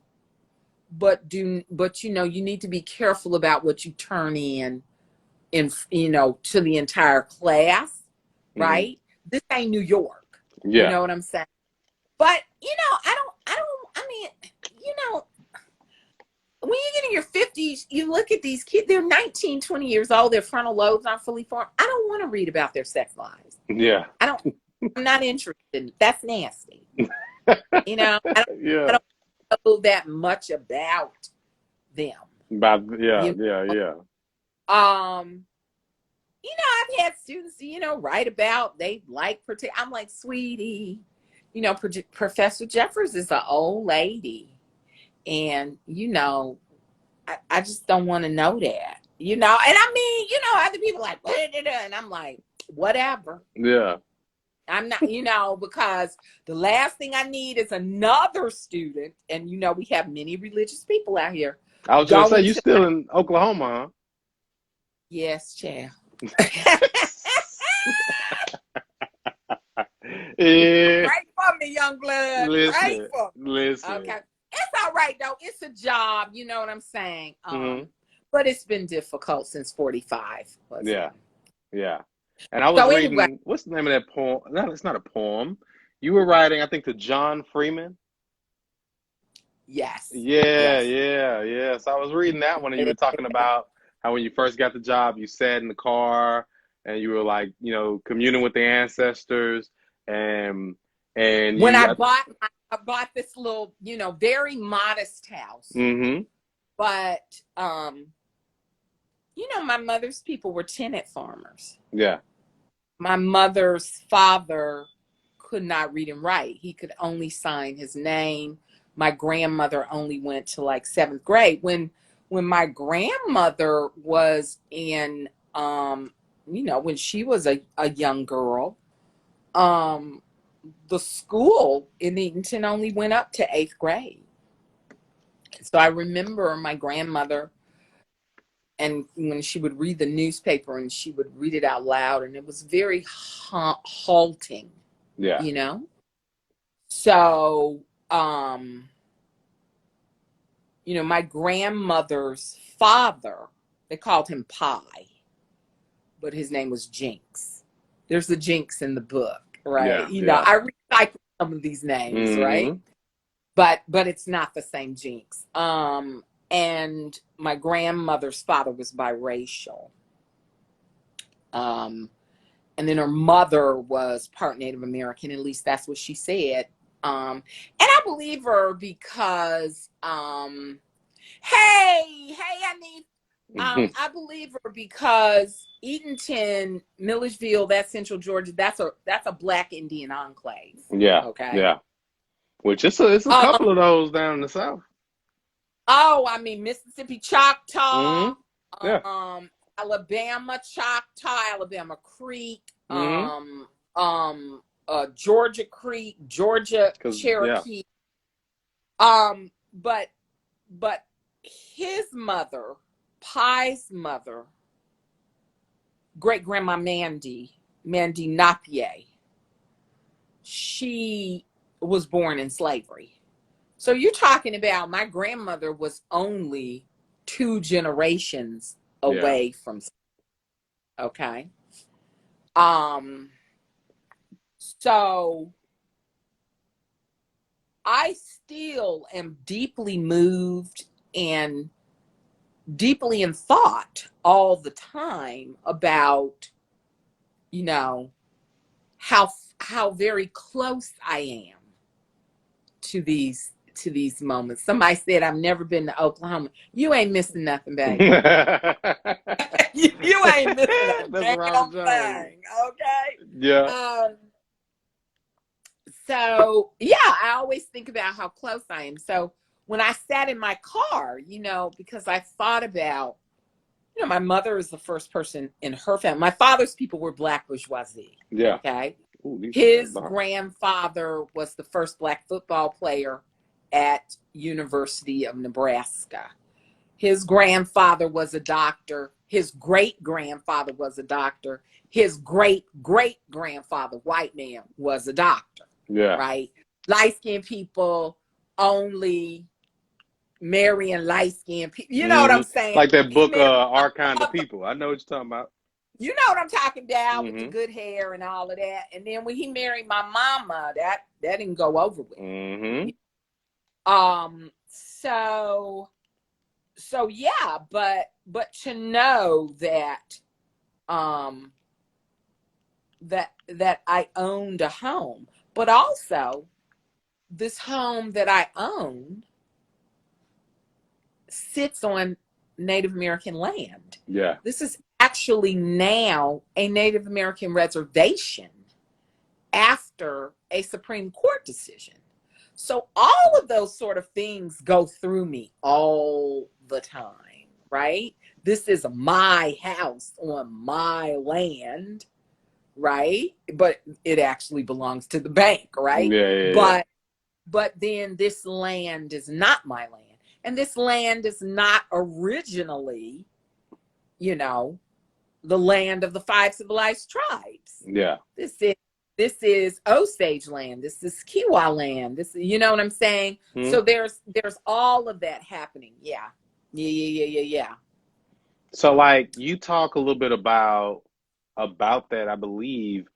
but you need to be careful about what you turn in to the entire class, right? Mm-hmm. This ain't New York. Yeah. You know what I'm saying? But when you get in your 50s, you look at these kids, they're 19, 20 years old, their frontal lobes aren't fully formed. I don't want to read about their sex lives. Yeah. I'm not interested. That's nasty. I don't know that much about them. Yeah, You yeah, yeah. I've had students, write about they like I'm like, sweetie, Professor Jeffers is an old lady, and I just don't want to know that, and I mean, other people like, and I'm like, whatever. Yeah. I'm not, because the last thing I need is another student, and we have many religious people out here I was gonna say, going you to. still in Oklahoma, Yes, child. huh? Yeah. Pray for me, young blood. Pray Listen, for me. listen. Okay. It's all right, though. It's a job. You know what I'm saying? Hmm. But it's been difficult since 45. Was it? Yeah, yeah. And I was So anyway, reading, what's the name of that poem? No, it's not a poem. You were writing, I think, to John Freeman. yes. Yeah, Yes. yeah, yeah. So I was reading that one, and you were talking about how when you first got the job, you sat in the car and you were like, communing with the ancestors, and When you. I bought this little, very modest house, Mm-hmm. but my mother's people were tenant farmers. Yeah. My mother's father could not read and write. He could only sign his name. My grandmother only went to like 7th grade. When my grandmother was in when she was a young girl, the school in Eatonton only went up to 8th grade. So I remember my grandmother, and when she would read the newspaper and she would read it out loud, and it was very halting, Yeah. So, my grandmother's father, they called him Pie, but his name was Jinx. There's the Jinx in the book, right? Yeah. Yeah. I recycle some of these names, right? Mm-hmm. But it's not the same Jinx. And my grandmother's father was biracial. And then her mother was part Native American, at least that's what she said. And I believe her because, I believe her because Eatonton, Milledgeville, that's Central Georgia, that's a Black Indian enclave. Yeah. Okay. Yeah. Which it's a Um, couple of those down in the South. I mean, Mississippi Choctaw, Mm-hmm. Yeah. Alabama Choctaw, Alabama Creek, Mm-hmm. Georgia Creek, Georgia Yeah. Cherokee. But his mother, Pie's mother, great grandma Mandy Napier, she was born in slavery. So you're talking about my grandmother was only 2 generations Yeah. away from, okay. So I still am deeply moved and deeply in thought all the time about, how very close I am to these moments. Somebody said I've never been to Oklahoma. You ain't missing nothing, baby. You ain't missing a That's damn Robert Jones. thing, okay? Yeah. So yeah, I always think about how close I am. So when I sat in my car, because I thought about, my mother is the first person in her family. My father's people were Black bourgeoisie. Yeah. Okay. Ooh, His grandfather was the first Black football player at University of Nebraska. His grandfather was a doctor. His great-grandfather was a doctor. His great-great-grandfather, white man, was a doctor. Yeah. Right? Light-skinned people only marrying light-skinned people. You know what I'm saying? Like that book, Our Kind of People. I know what you're talking about. You know what I'm talking about, with the good hair and all of that. And then when he married my mama, that didn't go over with. Mm-hmm. So yeah, but to know that that I owned a home, but also this home that I owned, sits on Native American land. Yeah. This is actually now a Native American reservation after a Supreme Court decision. So all of those sort of things go through me all the time, right? This is my house on my land, right? But it actually belongs to the bank, right? But then this land is not my land. And this land is not originally, you know, the land of the 5 civilized tribes. Yeah. This is Osage land. This is Kiowa land. This, you know what I'm saying? Mm-hmm. So there's all of that happening. Yeah. So like you talk a little bit about that, I believe,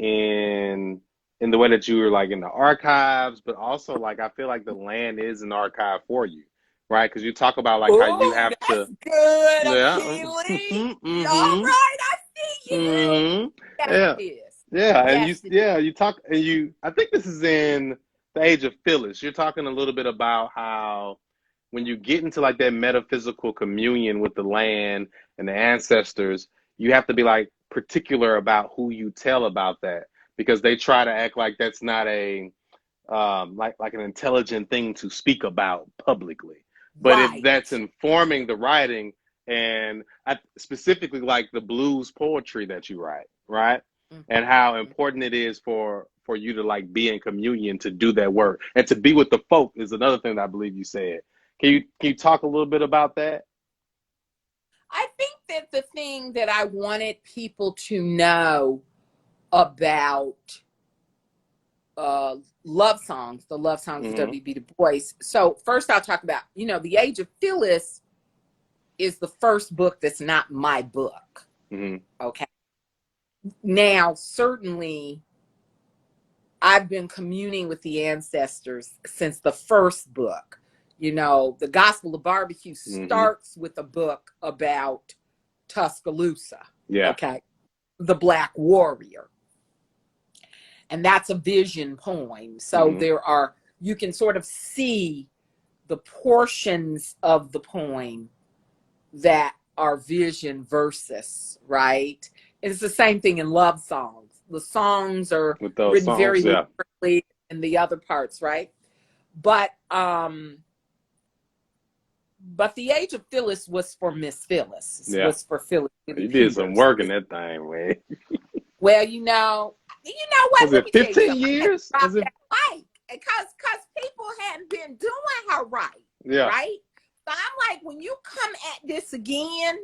in the way that you were like in the archives, but also like I feel like the land is an archive for you, right? Because you talk about like how you have that's to. Good, yeah. Achilles. All right, I see you. Mm-hmm. Yes, it is. Yeah, and yes, you talk, and you, I think this is in the Age of Phillis. You're talking a little bit about how when you get into like that metaphysical communion with the land and the ancestors, you have to be like particular about who you tell about that, because they try to act like that's not a like an intelligent thing to speak about publicly. But right. if that's informing the writing, and specifically like the blues poetry that you write, right? And how important it is for you to like be in communion, to do that work and to be with the folk is another thing that I believe you said. Can you talk a little bit about that? I think that the thing that I wanted people to know about love songs, the love songs of W.B. Du Bois. So first I'll talk about, the Age of Phillis is the first book that's not my book. Okay. Now, certainly, I've been communing with the ancestors since the first book. The Gospel of Barbecue starts with a book about Tuscaloosa. Yeah. Okay. The Black Warrior. And that's a vision poem. So you can sort of see the portions of the poem that are vision verses, right? It's the same thing in love songs. The songs are written very literally in the other parts, right? But the Age of Phillis was for Miss Phillis. Yeah. Was for Phillis. You did some work in that thing, man. Well, you know what? Was it 15 years? Was it like because people hadn't been doing her right. Yeah. Right? So I'm like, when you come at this again,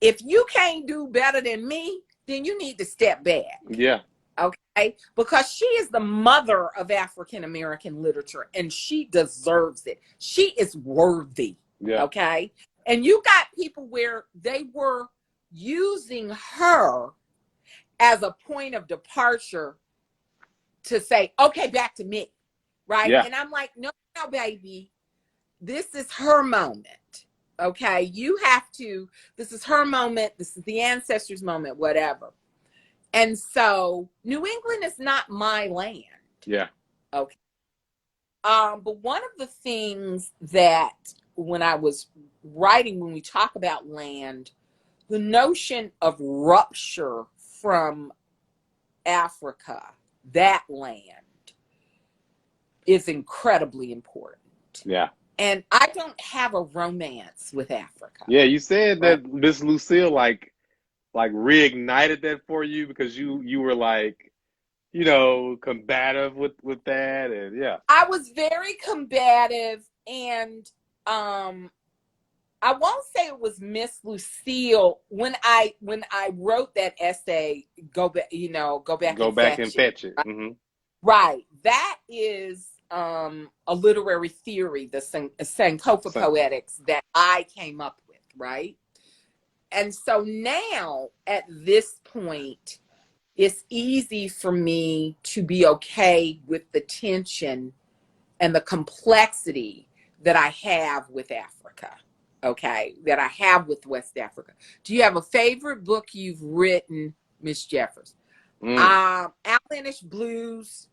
if you can't do better than me, then you need to step back. Yeah. Okay? Because she is the mother of African American literature, and she deserves it. She is worthy. Yeah. Okay? And you got people where they were using her as a point of departure to say, okay, back to me. Right? Yeah. And I'm like, no, baby. This is her moment. Okay? You have to, this is her moment. This is the ancestors' moment, whatever. And so New England is not my land. Yeah. Okay. But one of the things that when I was writing, when we talk about land, the notion of rupture from Africa, that land, is incredibly important. Yeah. And I don't have a romance with Africa. Yeah, you said that Miss Lucille like reignited that for you because you were like, combative with that, and yeah. I was very combative, and I won't say it was Miss Lucille when I wrote that essay. Go back and fetch it. Right? Right. That is a literary theory, the Sankofa poetics that I came up with, right? And so now at this point, it's easy for me to be okay with the tension and the complexity that I have with Africa, okay, that I have with West Africa. Do you have a favorite book you've written, Miss Jeffers? Outlandish Blues.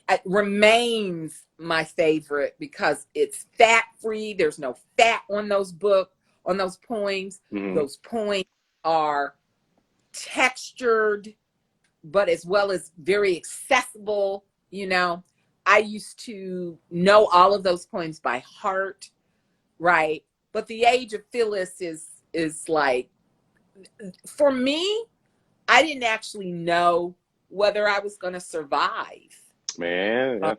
it remains my favorite because it's fat free. There's no fat on those poems. Mm-hmm. Those poems are textured, but as well as very accessible. You know, I used to know all of those poems by heart, right? But the Age of Phillis is like, for me, I didn't actually know whether I was going to survive. Man, yeah.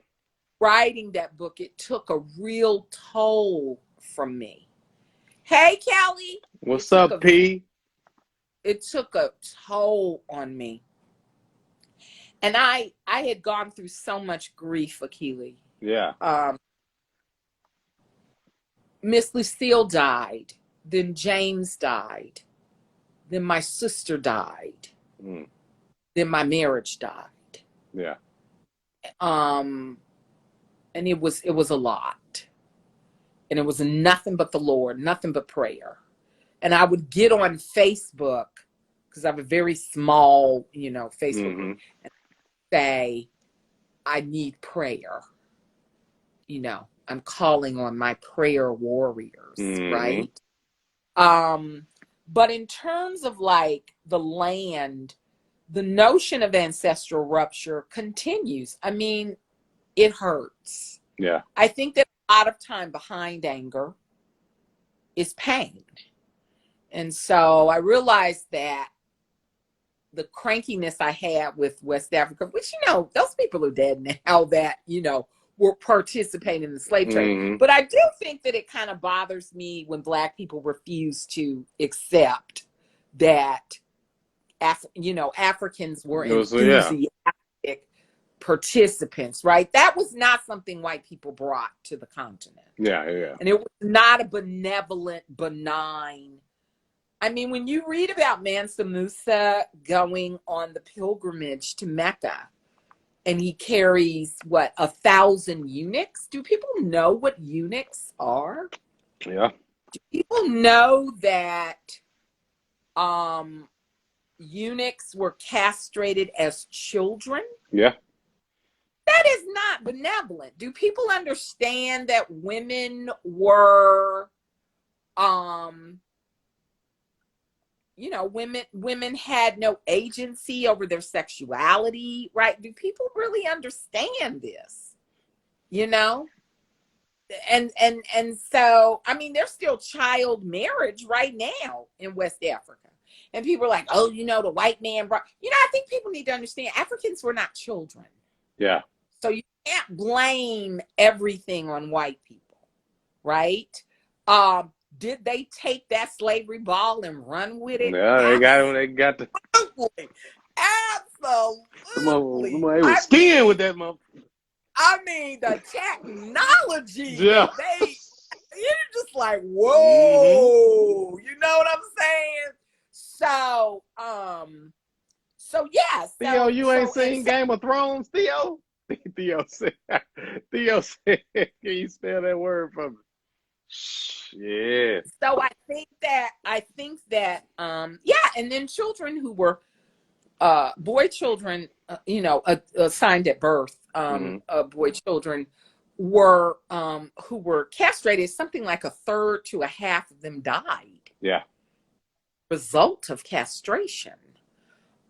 Writing that book, it took a real toll from me. Hey, Kelly. What's up, P? It took a toll on me. And I had gone through so much grief, Akili. Yeah. Miss Lucille died. Then James died. Then my sister died. Mm. Then my marriage died. Yeah. And it was a lot. And it was nothing but the Lord, nothing but prayer. And I would get on Facebook, because I have a very small, Facebook group, and say, I need prayer. I'm calling on my prayer warriors, right? But in terms of like the land, the notion of ancestral rupture continues. I mean, it hurts. Yeah. I think that a lot of time behind anger is pain. And so I realized that the crankiness I had with West Africa, which, those people are dead now that, were participating in the slave trade. But I do think that it kind of bothers me when Black people refuse to accept that, Africans were enthusiastic participants, right? That was not something white people brought to the continent. Yeah. And it was not a benevolent, benign. I mean, when you read about Mansa Musa going on the pilgrimage to Mecca, and he carries 1,000 eunuchs. Do people know what eunuchs are? Yeah. Do people know that eunuchs were castrated as children? Yeah. That is not benevolent. Do people understand that women were, women had no agency over their sexuality, right? Do people really understand this? And so, I mean, there's still child marriage right now in West Africa. And people are like, oh, the white man brought, I think people need to understand Africans were not children. Yeah. So you can't blame everything on white people, right? Did they take that slavery ball and run with it? Yeah, they got the Absolutely. They was skiing with that motherfucker. I mean, the technology. Yeah. You're just like, whoa. You know what I'm saying? So yeah. Theo, you ain't seen Game of Thrones, Theo? Theo said, can you spell that word for me? Yeah. So I think that and then children who were boy children, assigned at birth, boy children were who were castrated. Something like a third to a half of them died. Yeah. Result of castration.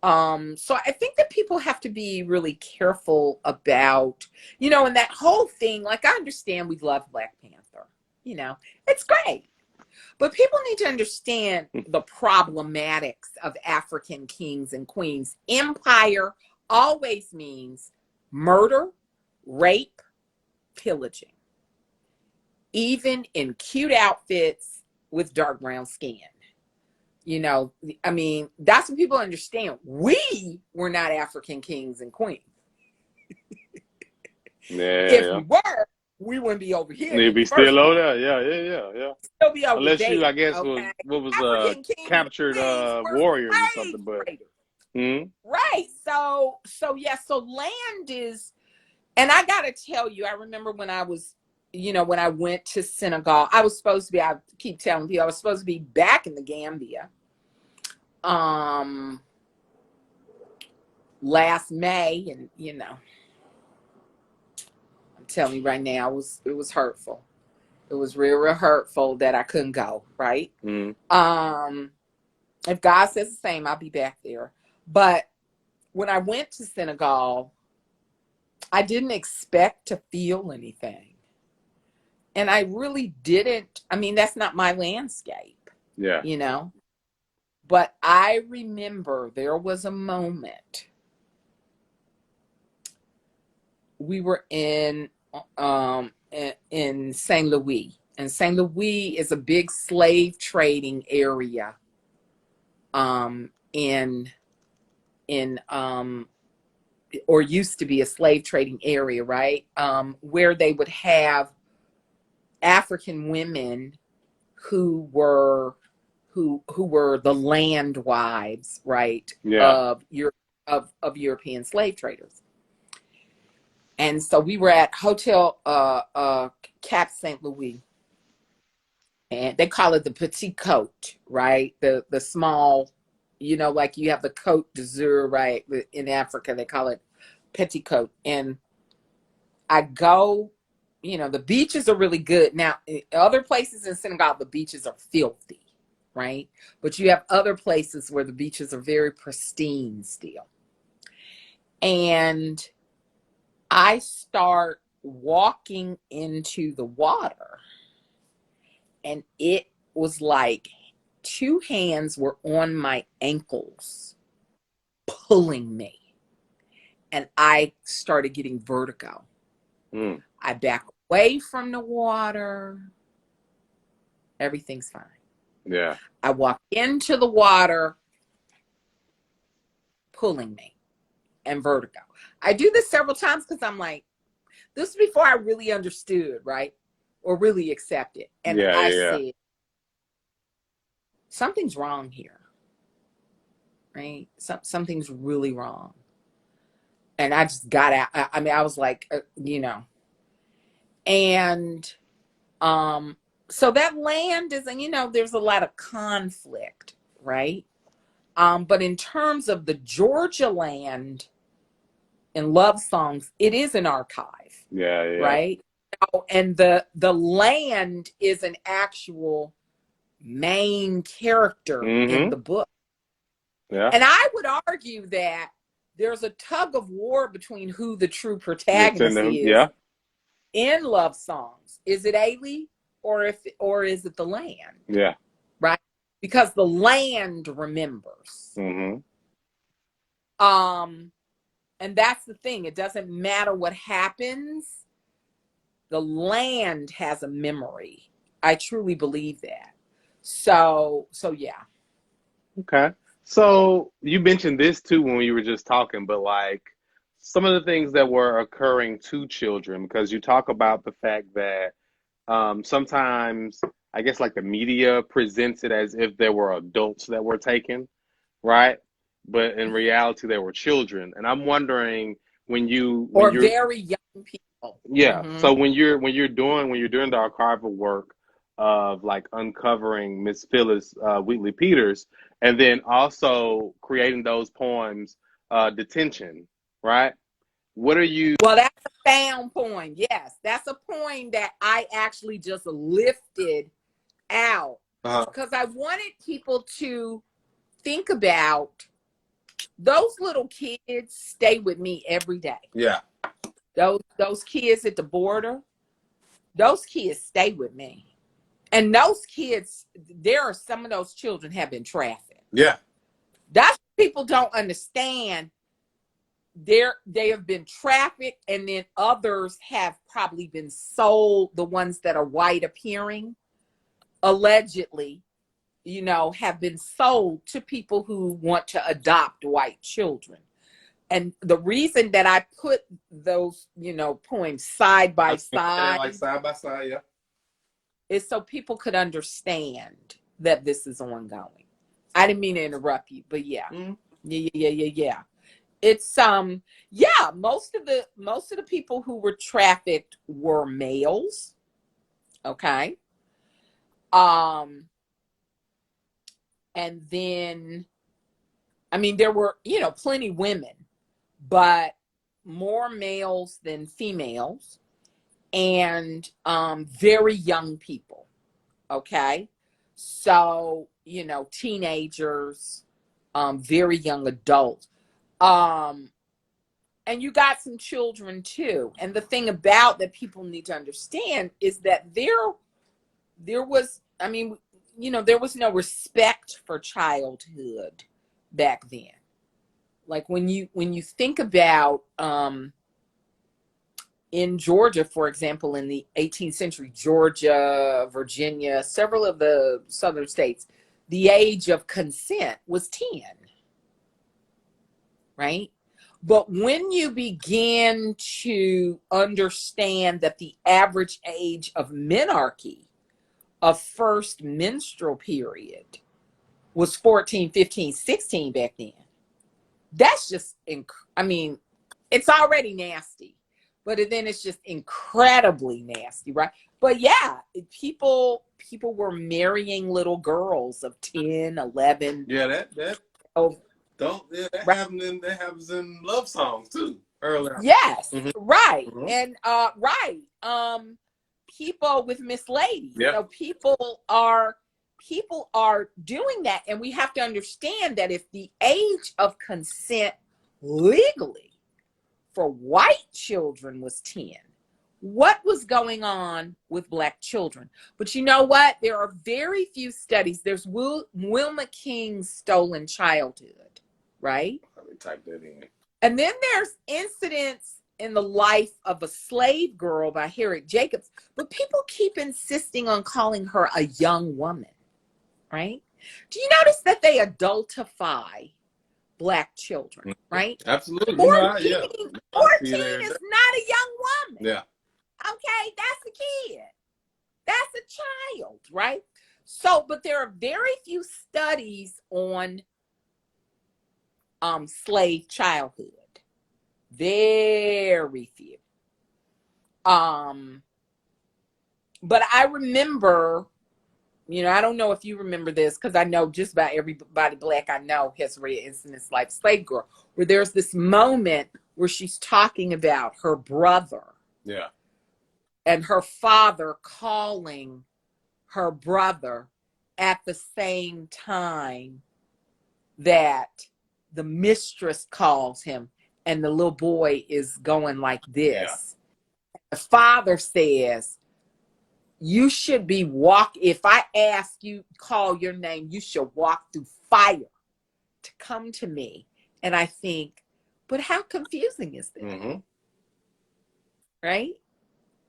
So I think that people have to be really careful about, and that whole thing. Like, I understand we love Black Panther. It's great. But people need to understand the problematics of African kings and queens. Empire always means murder, rape, pillaging. Even in cute outfits with dark brown skin. I mean, that's what people understand. We were not African kings and queens. If we were, we wouldn't be over here. They'd be still over there. Yeah. Still be over Unless there, you, I guess, okay? was captured warriors or something, but right. So land is, and I gotta tell you, I remember when I was, when I went to Senegal, I was supposed to be, I keep telling people, I was supposed to be back in the Gambia last May, and telling you right now, it was hurtful. It was real, real hurtful that I couldn't go, right? If God says the same, I'll be back there. But when I went to Senegal, I didn't expect to feel anything. And I really didn't. I mean, that's not my landscape. Yeah. You know? But I remember there was a moment. We were in St. Louis. And St. Louis is a big slave trading area in or used to be a slave trading area, right? Where they would have African women who were the land wives, right? Yeah. Of European slave traders. And so we were at Hotel Cap St. Louis, and they call it the Petit Cote, right? The small, you know, like you have the Côte d'Azur, right? In Africa, they call it Petit Cote. And I go, you know, the beaches are really good. Now, in other places in Senegal, the beaches are filthy, right? But you have other places where the beaches are very pristine still. And I start walking into the water, and it was like two hands were on my ankles pulling me, and I started getting vertigo. I back away from the water. Everything's fine. Yeah. I walk into the water, pulling me, and vertigo. I do this several times because I'm like, this is before I really understood, right? Or really accepted. And I said, something's wrong here, right? Something's really wrong. And I just got out. I mean, I was like, you know, and so that land is, and you know, there's a lot of conflict, right? But in terms of the Georgia land and love songs, it is an archive. Yeah. Right. And the land is an actual main character in the book. Yeah. And I would argue that there's a tug of war between who the true protagonist is in love songs. Is it Ailey or is it the land? Yeah. Right? Because the land remembers. And that's the thing. It doesn't matter what happens. The land has a memory. I truly believe that. So yeah. Okay. So you mentioned this too when we were just talking, but like some of the things that were occurring to children, because you talk about the fact that sometimes I guess like the media presents it as if there were adults that were taken, right? But in reality, they were children. And I'm wondering when you're very young people. Yeah. So when you're doing the archival work of like uncovering Miss Phyllis Wheatley Peters, and then also creating those poems, Detention, right? What are you? Well, that's a found poem. Yes, that's a poem that I actually just lifted out because I wanted people to think about those little kids stay with me every day. Yeah. Those kids at the border, those kids stay with me. And those kids, there are some of those children have been trafficked. Yeah. That's what people don't understand. They have been trafficked, and then others have probably been sold, the ones that are white appearing, allegedly, you know, have been sold to people who want to adopt white children. And the reason that I put those, you know, poems side by side, like side by side, yeah, is so people could understand that this is ongoing. I didn't mean to interrupt you, but yeah. Yeah. It's most of the people who were trafficked were males. Okay. And then I mean there were, you know, plenty women, but more males than females. and very young people. Okay. So, you know, teenagers, very young adults. And you got some children too. And the thing about that people need to understand is that there was, I mean, you know, there was no respect for childhood back then. Like when you think about in Georgia, for example, in the 18th century, Georgia, Virginia, several of the southern states, the age of consent was 10, right? But when you begin to understand that the average age of menarche, of first menstrual period, was 14, 15, 16 back then, that's just, I mean, it's already nasty, but then it's just incredibly nasty, right? But yeah, people were marrying little girls of 10, 11. Yeah, that Oh, that right. happens in love songs too. Early. Yes, Mm-hmm. right. Mm-hmm. And right. People with Miss Lady. Yep. So people are doing that, and we have to understand that if the age of consent legally for white children was 10, what was going on with black children? But you know what? There are very few studies. There's Wilma King's Stolen Childhood, right? Let me type that in. And then there's Incidents in the Life of a Slave Girl by Harriet Jacobs. But people keep insisting on calling her a young woman, right? Do you notice that they adultify black children, right? Absolutely. 14, Yeah. 14 is not a young woman. Yeah. Okay, that's a kid. That's a child, right? So, but there are very few studies on slave childhood. Very few. But I remember, you know, I don't know if you remember this, because I know just about everybody black I know has read Incidents Like Slave Girl, where there's this moment where she's talking about her brother. Yeah. And her father calling her brother at the same time that the mistress calls him, and the little boy is going like this. Yeah. The father says, you should be if I ask you, call your name, you should walk through fire to come to me. And I think, but how confusing is this? Mm-hmm. Right?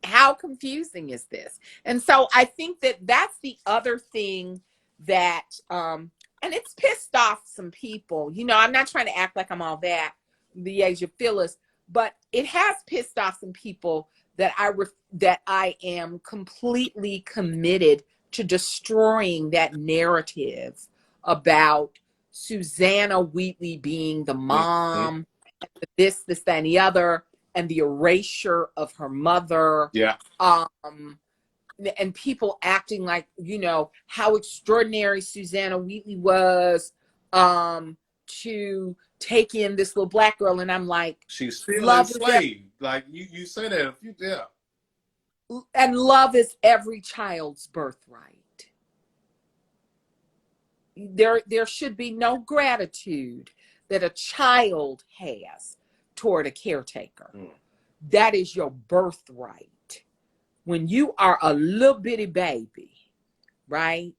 How confusing is this? And so I think that that's the other thing that, and it's pissed off some people. You know, I'm not trying to act like I'm all that, the Age of Phillis, but it has pissed off some people that I am completely committed to destroying that narrative about Susanna Wheatley being the mom, this, that, and the other, and the erasure of her mother. Yeah. And people acting like, you know, how extraordinary Susanna Wheatley was to take in this little black girl. And I'm like, she's still enslaved. Like you say that a few, yeah. And love is every child's birthright. There should be no gratitude that a child has toward a caretaker. That is your birthright. When you are a little bitty baby, right?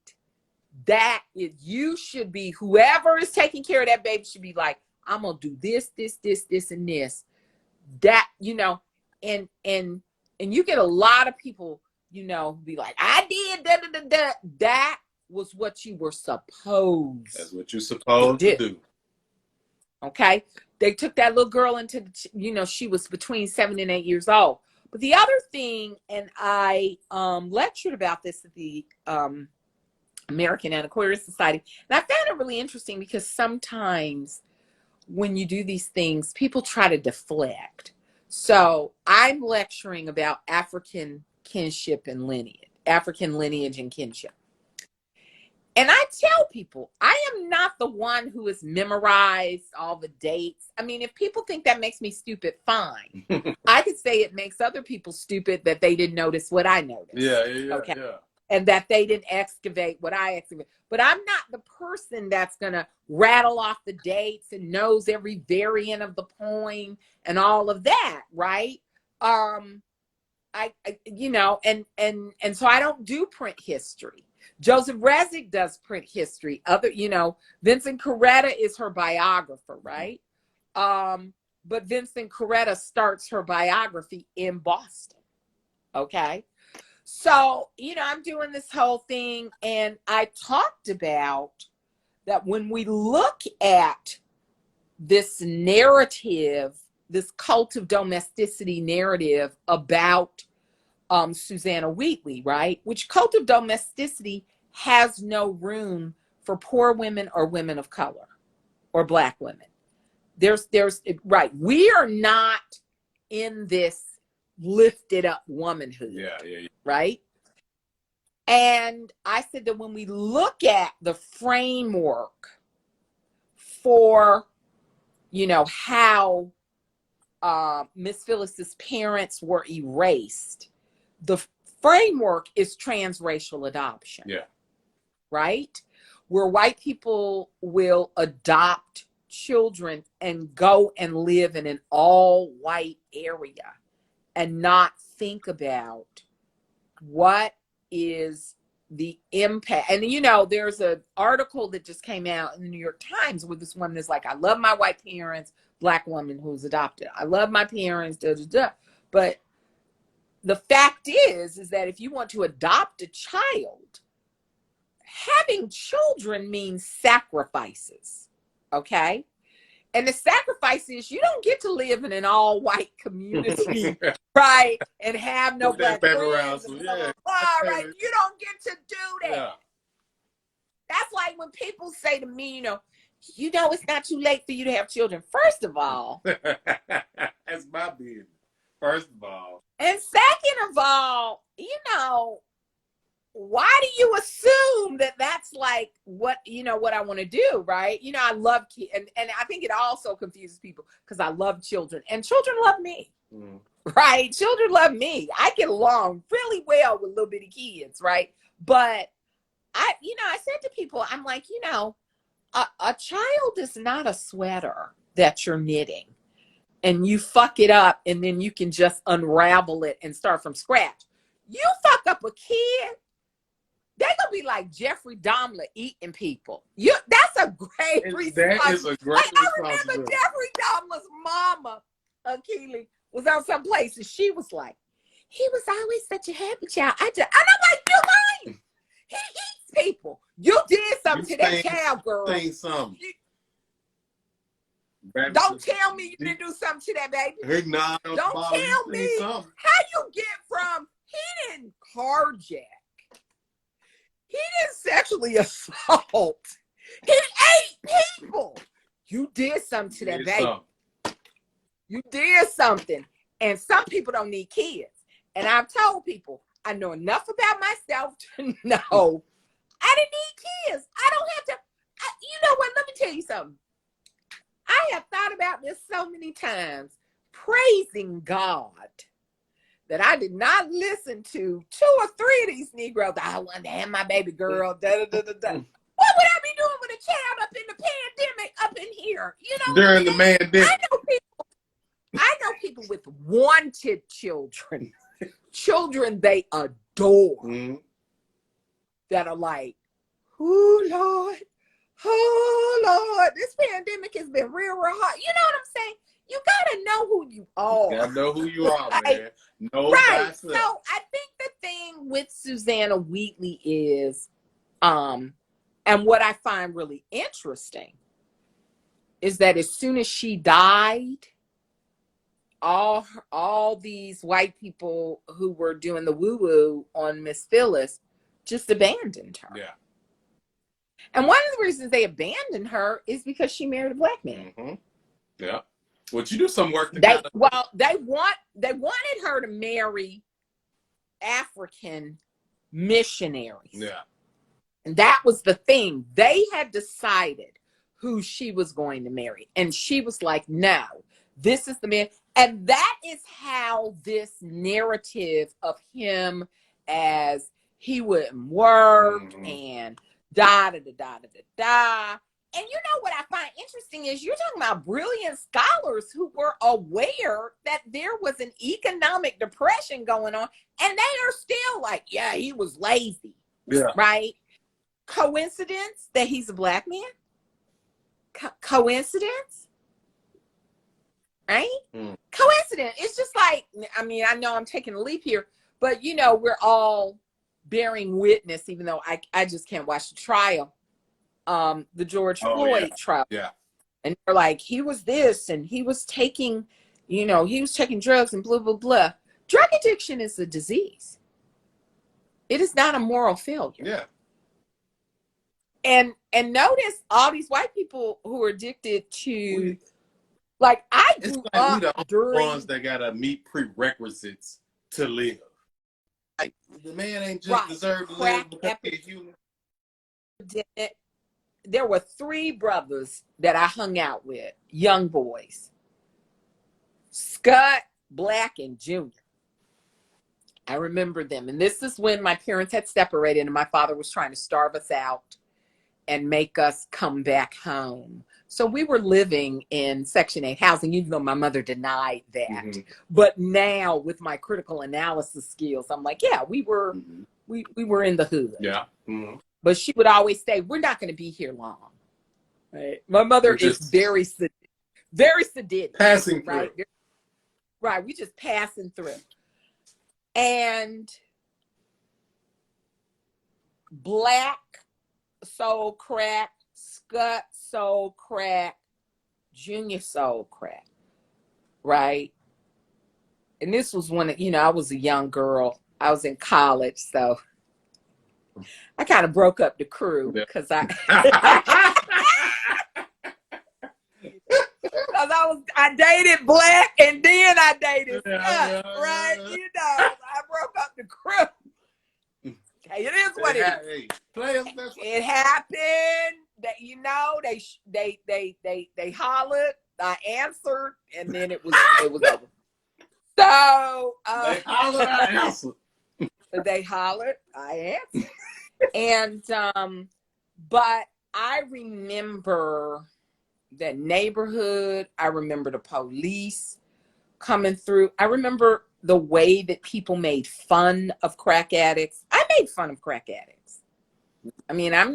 That is, you should be, whoever is taking care of that baby should be like, I'm gonna do this, this, this, this, and this. That, you know, and you get a lot of people, you know, be like, I did da da da da. That was what you were supposed. That's what you're supposed to do. Okay. They took that little girl into, you know, she was between 7 and 8 years old. But the other thing, and I lectured about this at the American Antiquarian Society, and I found it really interesting because sometimes when you do these things, people try to deflect. So I'm lecturing about African kinship and lineage, African lineage and kinship. And I tell people, I am not the one who has memorized all the dates. I mean, if people think that makes me stupid, fine. I could say it makes other people stupid that they didn't notice what I noticed. Yeah. And that they didn't excavate what I excavate. But I'm not the person that's going to rattle off the dates and knows every variant of the poem and all of that, right? And so I don't do print history. Joseph Resnick does print history. Vincent Coretta is her biographer, right? But Vincent Coretta starts her biography in Boston. Okay. So, I'm doing this whole thing, and I talked about that when we look at this narrative, this cult of domesticity narrative about Susanna Wheatley, right? Which cult of domesticity has no room for poor women or women of color or Black women. Right. We are not in this lifted up womanhood. Yeah. Right. And I said that when we look at the framework for, how Miss Phillis's parents were erased, the framework is transracial adoption. Yeah. Right? Where white people will adopt children and go and live in an all white area and not think about what is the impact. And there's an article that just came out in the New York Times where this woman is like, I love my white parents, Black woman who's adopted. I love my parents, But the fact is that if you want to adopt a child, having children means sacrifices. Okay? And the sacrifice is you don't get to live in an all-white community, right? And have no Black friends. Right? You don't get to do that. Yeah. That's like when people say to me, it's not too late for you to have children. First of all. That's my business. First of all. And second of all, why do you assume that that's like what I want to do, right? I love kids, and I think it also confuses people because I love children, and children love me, right? Children love me. I get along really well with little bitty kids, right? But I said to people, I'm like, a child is not a sweater that you're knitting, and you fuck it up, and then you can just unravel it and start from scratch. You fuck up a kid, they're gonna be like Jeffrey Dahmer eating people. That's a great responsibility. That is a great responsibility. I remember Jeffrey Dahmer's mama, Keely, was on some place, and she was like, he was always such a happy child. And I'm like, you're lying. He eats people. You did something to that child, girl. Say something. Don't tell me you didn't do something to that baby. Don't tell me how you get from he didn't carjack. He didn't sexually assault. He ate people. You did something to that baby. You did something. And some people don't need kids. And I've told people, I know enough about myself to know I didn't need kids. I don't have to. You know what? Let me tell you something. I have thought about this so many times, praising God that I did not listen to 2 or 3 of these Negroes. I want to have my baby girl. What would I be doing with a child up in the pandemic up in here? During the pandemic. I know people with wanted children, children they adore, that are like, oh Lord, this pandemic has been real hard. You know what I'm saying? You gotta know who you are. You gotta know who you are, man. Know right. thyself. So I think the thing with Susanna Wheatley is, and what I find really interesting is that as soon as she died, all these white people who were doing the woo-woo on Miss Phillis just abandoned her. Yeah. And one of the reasons they abandoned her is because she married a Black man. Mm-hmm. Yeah. Well, you do some work to they wanted her to marry African missionaries. Yeah. And that was the thing. They had decided who she was going to marry. And she was like, no, this is the man. And that is how this narrative of him as he wouldn't work and da da da da da da da. And you know what I find interesting is you're talking about brilliant scholars who were aware that there was an economic depression going on, and they are still like, yeah, he was lazy. Yeah. Right? Coincidence that he's a black man? Coincidence? Right? Coincidence. It's just like, I mean, I know I'm taking a leap here, but you know, we're all bearing witness, even though I just can't watch the trial. The George Floyd trial. Yeah. And they're like, he was this and he was taking, you know, he was taking drugs and blah, blah, blah. Drug addiction is a disease. It is not a moral failure. Yeah. And notice all these white people who are addicted to, like, I grew up we the during ones that gotta meet prerequisites to live. Like, the man ain't just deserve to live because he's human. There were 3 brothers that I hung out with, young boys. Scott, Black, and Junior. I remember them. And this is when my parents had separated and my father was trying to starve us out and make us come back home. So we were living in Section 8 housing, even though my mother denied that. But now with my critical analysis skills, I'm like, yeah, we were in the hood. Yeah. But she would always say, we're not going to be here long. Right? My mother is very sedated. Passing right? through. Right. We just passing through. And Black sold crack, Scott sold crack, Junior sold crack. Right. And this was when, you know, I was a young girl. I was in college, so I kind of broke up the crew because I dated Black and then I dated Scott, right? You know, I broke up the crew. Hey, it is what it is. It happened. That, you know, they hollered. I answered, and then it was over. So they hollered. I answered. They hollered. I answered. And but I remember that neighborhood. I remember the police coming through. I remember the way that people made fun of crack addicts. I made fun of crack addicts. I mean, I'm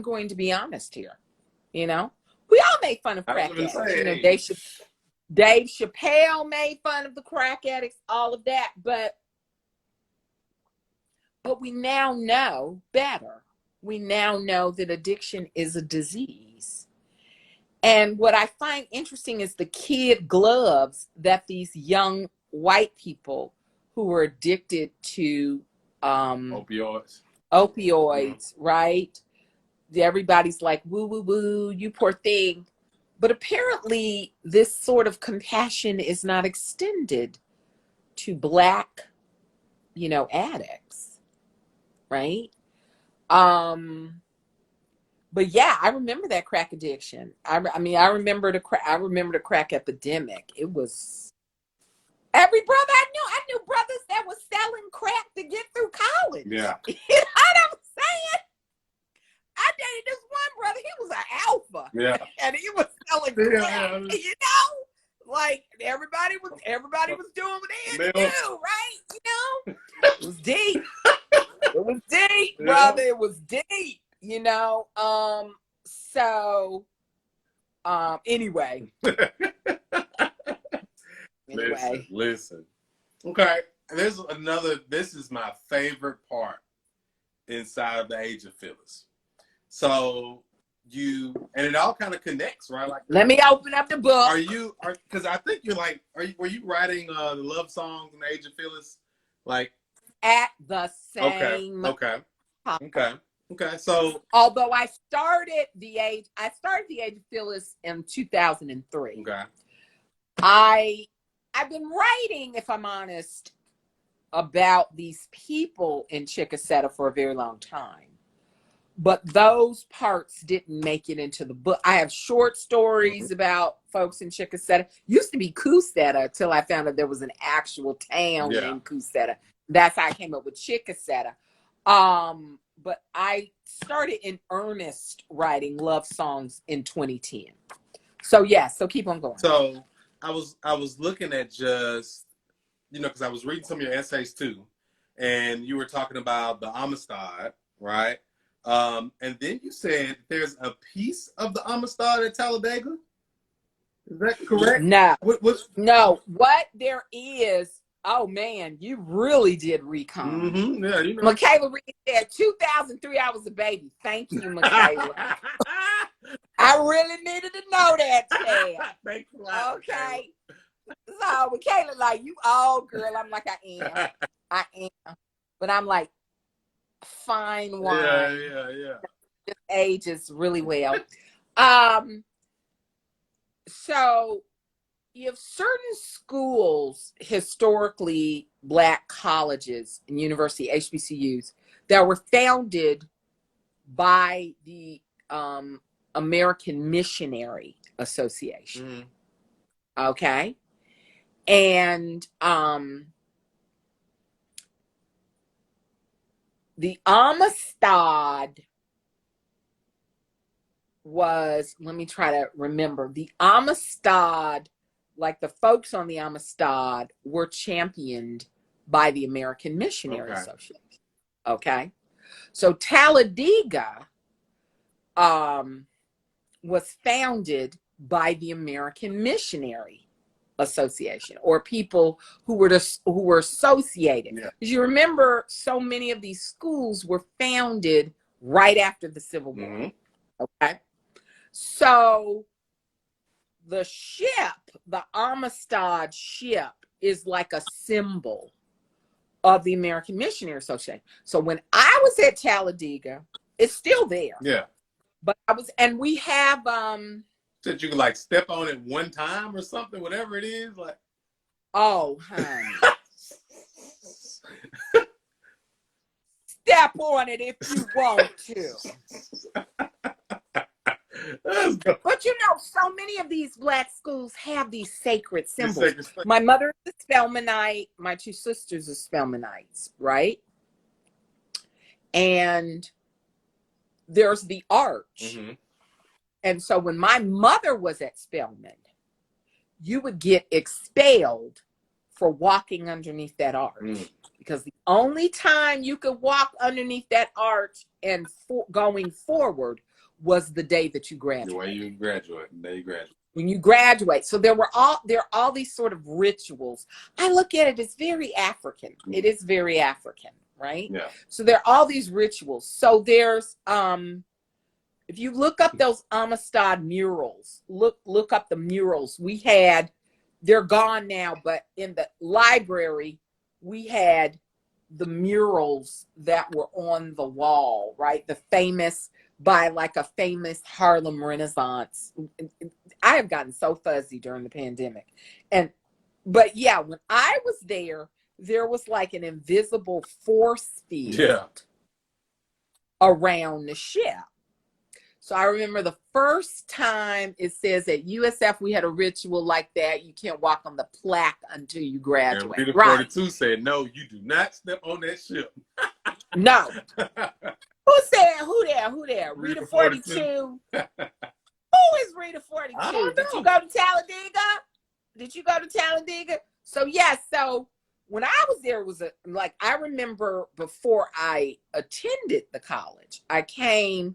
going to be honest here. You know, we all made fun of crack addicts. You know, Dave Chappelle made fun of the crack addicts, all of that. But we now know better. We now know that addiction is a disease. And what I find interesting is the kid gloves that these young white people who were addicted to opioids, right? Everybody's like, woo, woo, woo, you poor thing. But apparently this sort of compassion is not extended to Black, you know, addicts, right? But yeah, I remember that crack addiction. I remember the crack epidemic. It was every brother I knew brothers that was selling crack to get through college. Yeah. You know what I'm saying? I dated this one brother, he was an alpha. Yeah. And he was selling crack, you know? Like everybody was doing what they had to do, right? You know? It was deep. It was deep, brother. It was deep, you know. Anyway. Listen. Okay. This is my favorite part inside of the Age of Phillis. So and it all kind of connects, right? Like, let me open up the book. Because I think you're like, were you writing the love songs in the Age of Phillis? Like, at the same time. Okay. So although I started the Age of Phillis in 2003. Okay. I've been writing, if I'm honest, about these people in Chickasetta for a very long time. but those parts didn't make it into the book. I have short stories about folks in Chickasetta. Used to be Coosetta until I found out there was an actual town named Coosetta. That's how I came up with Chickasetta. But I started in earnest writing love songs in 2010. So so keep on going. So I was looking at just, because I was reading some of your essays too, and you were talking about the Amistad, right? And then you said there's a piece of the Amistad at Talladega. Is that correct? No. No. What there is, oh man, you really did recon. Mm-hmm. Yeah, you know. Michaela Reed said 2003, I was a baby. Thank you, Michaela. I really needed to know that, Chad. Thank you. Okay. So Michaela, like, you old girl. I'm like, I am. But I'm like, fine wine. Yeah. This ages really well. So you have certain schools, historically Black colleges and university HBCUs, that were founded by the American Missionary Association. Okay. And the Amistad was, let me try to remember, the Amistad, like the folks on the Amistad were championed by the American Missionary Association. Okay. So Talladega was founded by the American Missionary Association, or people who were associated. Because you remember, so many of these schools were founded right after the Civil War. Okay. So the ship, the Amistad ship, is like a symbol of the American Missionary Association. So when I was at Talladega, it's still there. Yeah. But and we have that you can like step on it one time or something, whatever it is, like. Oh, honey. Step on it if you want to. But so many of these Black schools have these sacred symbols. My mother is a Spelmanite. My two sisters are Spelmanites, right? And there's the arch. And so when my mother was at Spelman, you would get expelled for walking underneath that arch. Because the only time you could walk underneath that arch and going forward was the day that you graduated. When you graduate, When you graduate. So there are all these sort of rituals. I look at it as very African. It is very African, right? Yeah. So there are all these rituals. So there's if you look up those Amistad murals, look up the murals. We had, they're gone now, but in the library, we had the murals that were on the wall, right? The famous, by like a famous Harlem Renaissance. I have gotten so fuzzy during the pandemic. But yeah, when I was there was like an invisible force field around the ship. So I remember the first time it says at USF we had a ritual like that. You can't walk on the plaque until you graduate. And Rita 42 said, no, you do not step on that ship. No. Who said, who there? Rita 42. Who is Rita 42? Did you go to Talladega? So so when I was there, it was I remember before I attended the college, I came,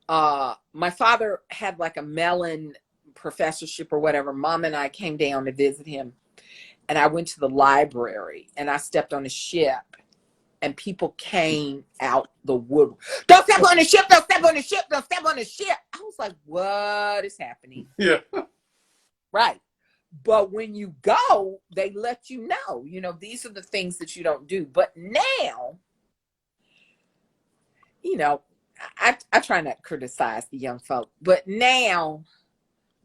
my father had like a Mellon professorship or whatever. Mom and I came down to visit him, and I went to the library and I stepped on a ship, and people came out the wood. Don't step on the ship, don't step on the ship, don't step on the ship. I was like, what is happening? Yeah. Right. But when you go, they let you know, these are the things that you don't do. But now, I try not to criticize the young folk, but now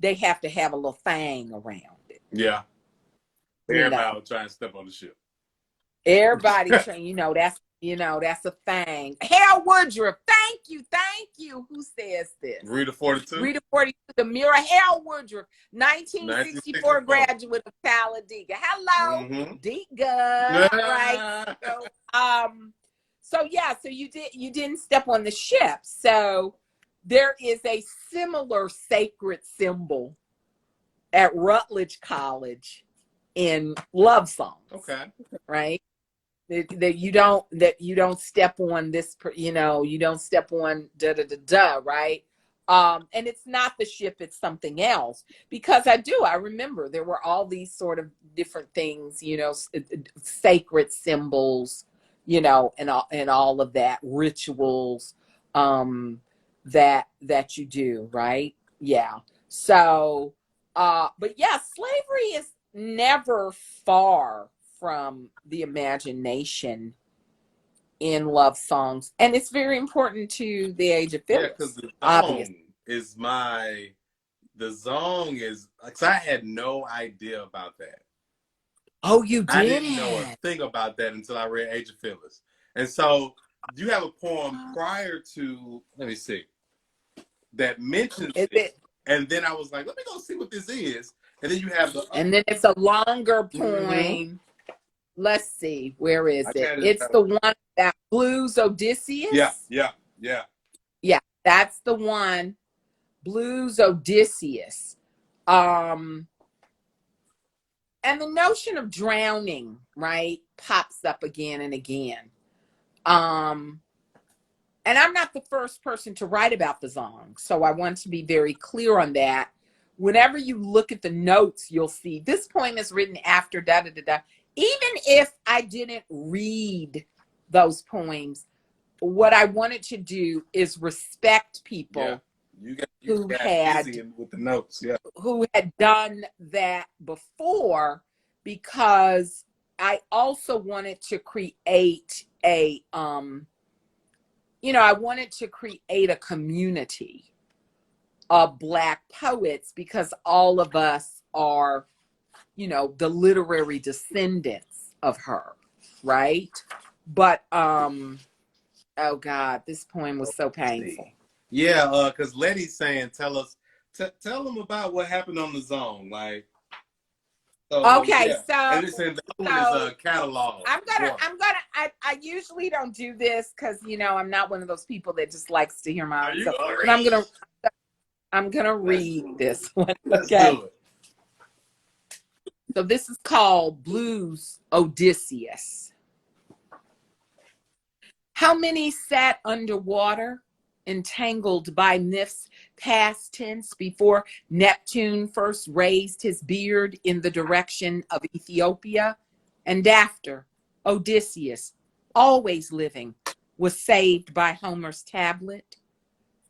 they have to have a little thing around it. Yeah. Everybody will try and step on the ship. Everybody trying, that's You know, that's a thing. Hal Woodruff, thank you. Who says this? Rita 42. Rita 42, the mirror. Hal Woodruff, 1964 1964. graduate of Talladega. Hello, Diga, right? So yeah, so you didn't step on the ship. So there is a similar sacred symbol at Rutledge College in love songs. Okay. Right? That you don't step on this, you know, you don't step on right? And it's not the ship, it's something else. Because I remember there were all these sort of different things, you know, sacred symbols, you know, and all of that, rituals that you do, right? Yeah. So but yeah, slavery is never far from the imagination in love songs, and it's very important to the Age of Phillis. Yeah, because the song is like, I had no idea about that. Oh, you did? I didn't know a thing about that until I read Age of Phillis. And so you have a poem prior to, let me see, that mentions it. And then I was like, let me go see what this is. And then you have and then it's a longer poem. Let's see, where is it? It's the one that Blues Odysseus. Yeah, that's the one. Blues Odysseus. And the notion of drowning, right, pops up again and again. And I'm not the first person to write about the song, so I want to be very clear on that. Whenever you look at the notes, you'll see this poem is written after da da da da. Even if I didn't read those poems, what I wanted to do is respect people who had with the notes, who had done that before, because I also wanted to create a I wanted to create a community of Black poets, because all of us are, you know, the literary descendants of her, right? But oh God, this poem was so painful. Yeah, because Letty's saying, tell them about what happened on the zone, like. So, okay, yeah. so and it's in the catalog. I usually don't do this because, you know, I'm not one of those people that just likes to hear my own stuff. But I'm gonna read this one. Let's do it. So this is called Blues Odysseus. How many sat underwater, entangled by myths past tense, before Neptune first raised his beard in the direction of Ethiopia, and after Odysseus, always living, was saved by Homer's tablet?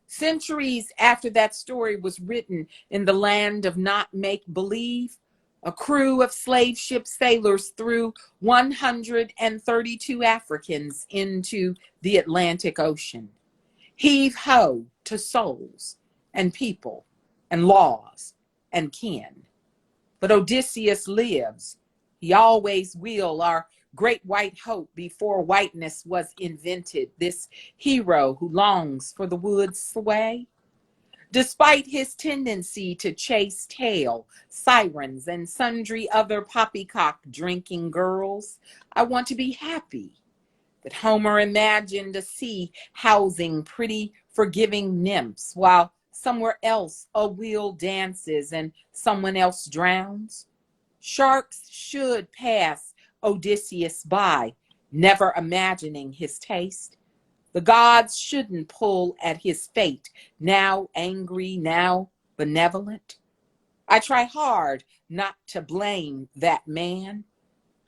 Centuries after that story was written in the land of not make-believe, a crew of slave ship sailors threw 132 Africans into the Atlantic Ocean. Heave ho to souls and people and laws and kin. But Odysseus lives. He always will, our great white hope before whiteness was invented, this hero who longs for the wood's sway. Despite his tendency to chase tail, sirens, and sundry other poppycock drinking girls, I want to be happy that Homer imagined a sea housing pretty forgiving nymphs, while somewhere else a wheel dances and someone else drowns. Sharks should pass Odysseus by, never imagining his taste. The gods shouldn't pull at his fate, now angry, now benevolent. I try hard not to blame that man.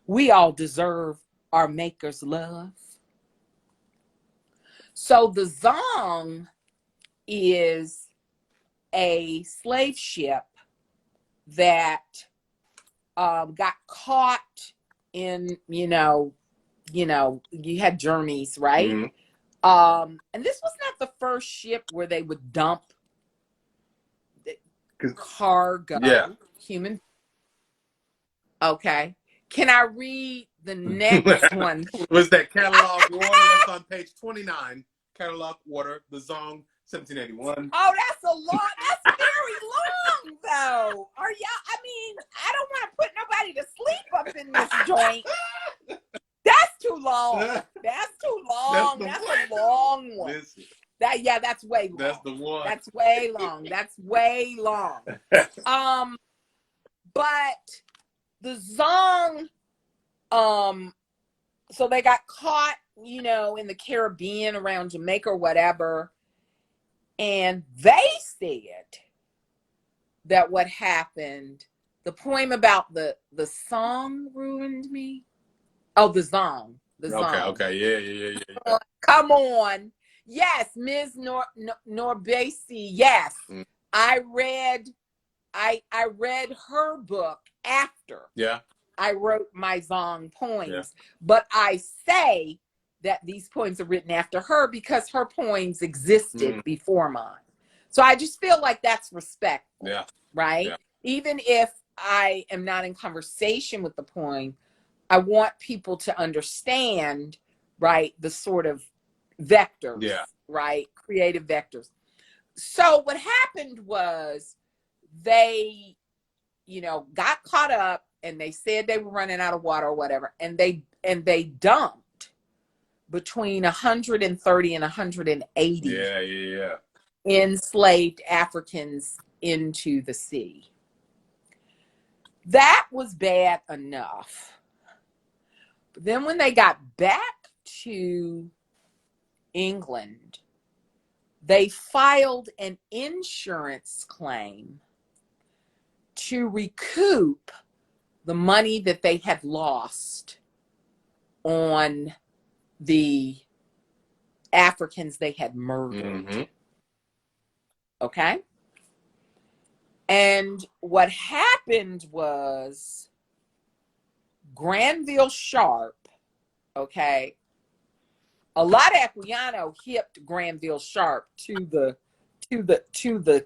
We all deserve our maker's love. So the Zong is a slave ship that got caught in, you had journeys, right? Mm-hmm. And this was not the first ship where they would dump cargo, human. Okay. Can I read the next one? Was that Catalog Water? That's on page 29. Catalog Water, the Zong, 1781. Oh, that's a lot. That's very long, though. Are y'all? I mean, I don't want to put nobody to sleep up in this joint. That's too long. That's too long. That's a long one. Listen. That's way long. That's the one. That's way long. That's way long. But the Zong, so they got caught, you know, in the Caribbean around Jamaica or whatever. And they said that what happened, the poem about the song ruined me. Oh, the Zong. The Zong. Okay. Yeah. Come on. Yes, Ms. Norbesi. Yes. I read her book after I wrote my Zong poems. Yeah. But I say that these poems are written after her because her poems existed before mine. So I just feel like that's respectful. Yeah. Right? Yeah. Even if I am not in conversation with the poem, I want people to understand, right, the sort of vectors, right, creative vectors. So what happened was they, you know, got caught up and they said they were running out of water or whatever, and they dumped between 130 and 180 enslaved Africans into the sea. That was bad enough. But then when they got back to England, they filed an insurance claim to recoup the money that they had lost on the Africans they had murdered. Okay? And what happened was Granville Sharp, okay, Olaudah Equiano hipped Granville Sharp to the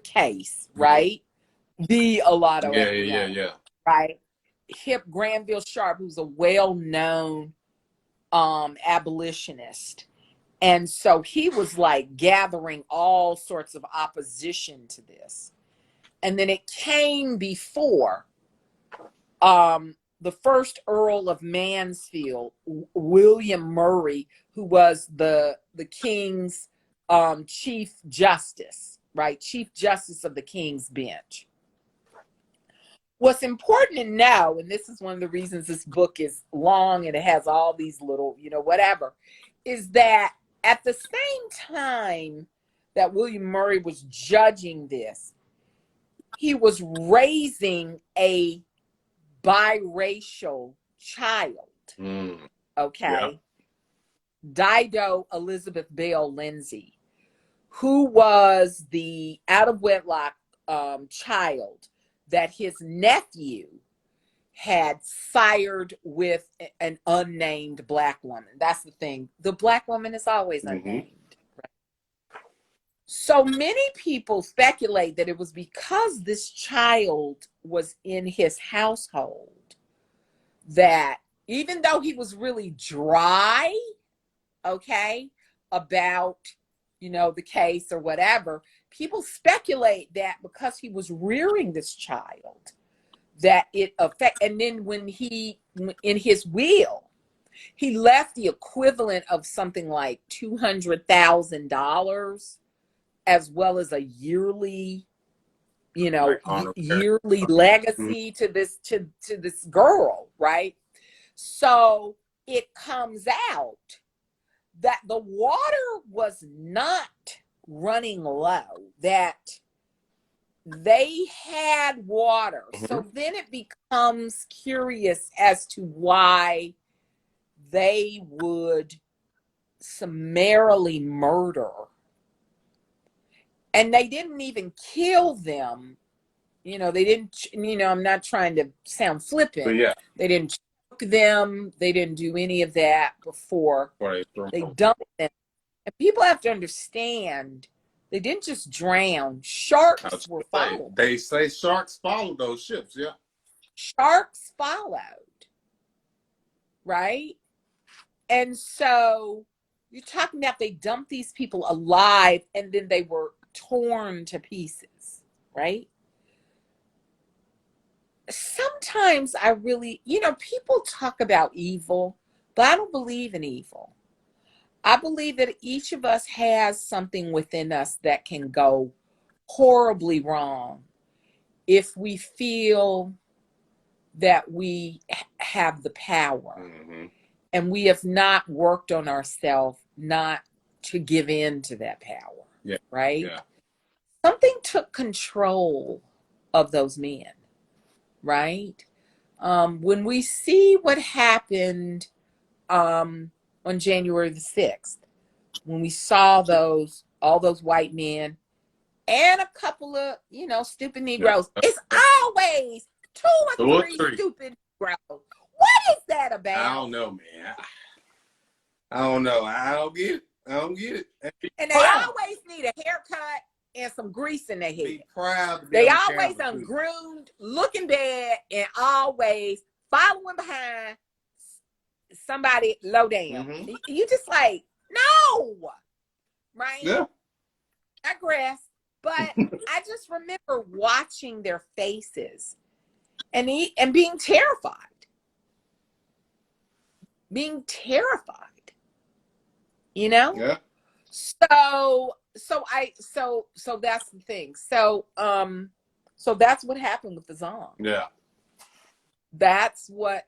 case, right? The Olaudah Equiano, right? Hipped Granville Sharp, who's a well-known abolitionist. And so he was like gathering all sorts of opposition to this. And then it came before the first Earl of Mansfield, William Murray, who was the King's Chief Justice, right? Chief Justice of the King's Bench. What's important to know, and this is one of the reasons this book is long and it has all these little, you know, whatever, is that at the same time that William Murray was judging this, he was raising a biracial child. Okay. Yeah. Dido Elizabeth Bell Lindsay, who was the out of wedlock child that his nephew had sired with an unnamed Black woman. That's the thing. The Black woman is always unnamed. Right? So many people speculate that it was because this child was in his household that even though he was really dry, okay, about, you know, the case or whatever, people speculate that because he was rearing this child, that it and then when he, in his will, he left the equivalent of something like $200,000 as well as a yearly, you know, yearly legacy to this girl, right? So it comes out that the water was not running low, that they had water. So then it becomes curious as to why they would summarily murder. And they didn't even kill them. You know, they didn't, you know, I'm not trying to sound flippant. But yeah. They didn't choke them. They didn't do any of that before they dumped them. And people have to understand, they didn't just drown. Sharks were followed. They say sharks followed those ships, yeah. Sharks followed. right? And so you're talking about they dumped these people alive and then they were torn to pieces, right? Sometimes I really, people talk about evil, but I don't believe in evil. I believe that each of us has something within us that can go horribly wrong if we feel that we have the power. Mm-hmm. And we have not worked on ourselves not to give in to that power. Yeah. Right? Yeah. Something took control of those men. Right? When we see what happened on January the 6th, when we saw all those white men and a couple of, stupid Negroes, it's always 2 or 3 stupid Negroes. What is that about? I don't know, man. I don't know. I don't get it. I don't get it. And they always need a haircut and some grease in their head. Be proud. They always ungroomed, looking bad, and always following behind somebody low down. Mm-hmm. You just like, no, right? Yeah. I digress. But I just remember watching their faces and being terrified. Being terrified. Yeah. So that's the thing. So that's what happened with the Zong. Yeah. That's what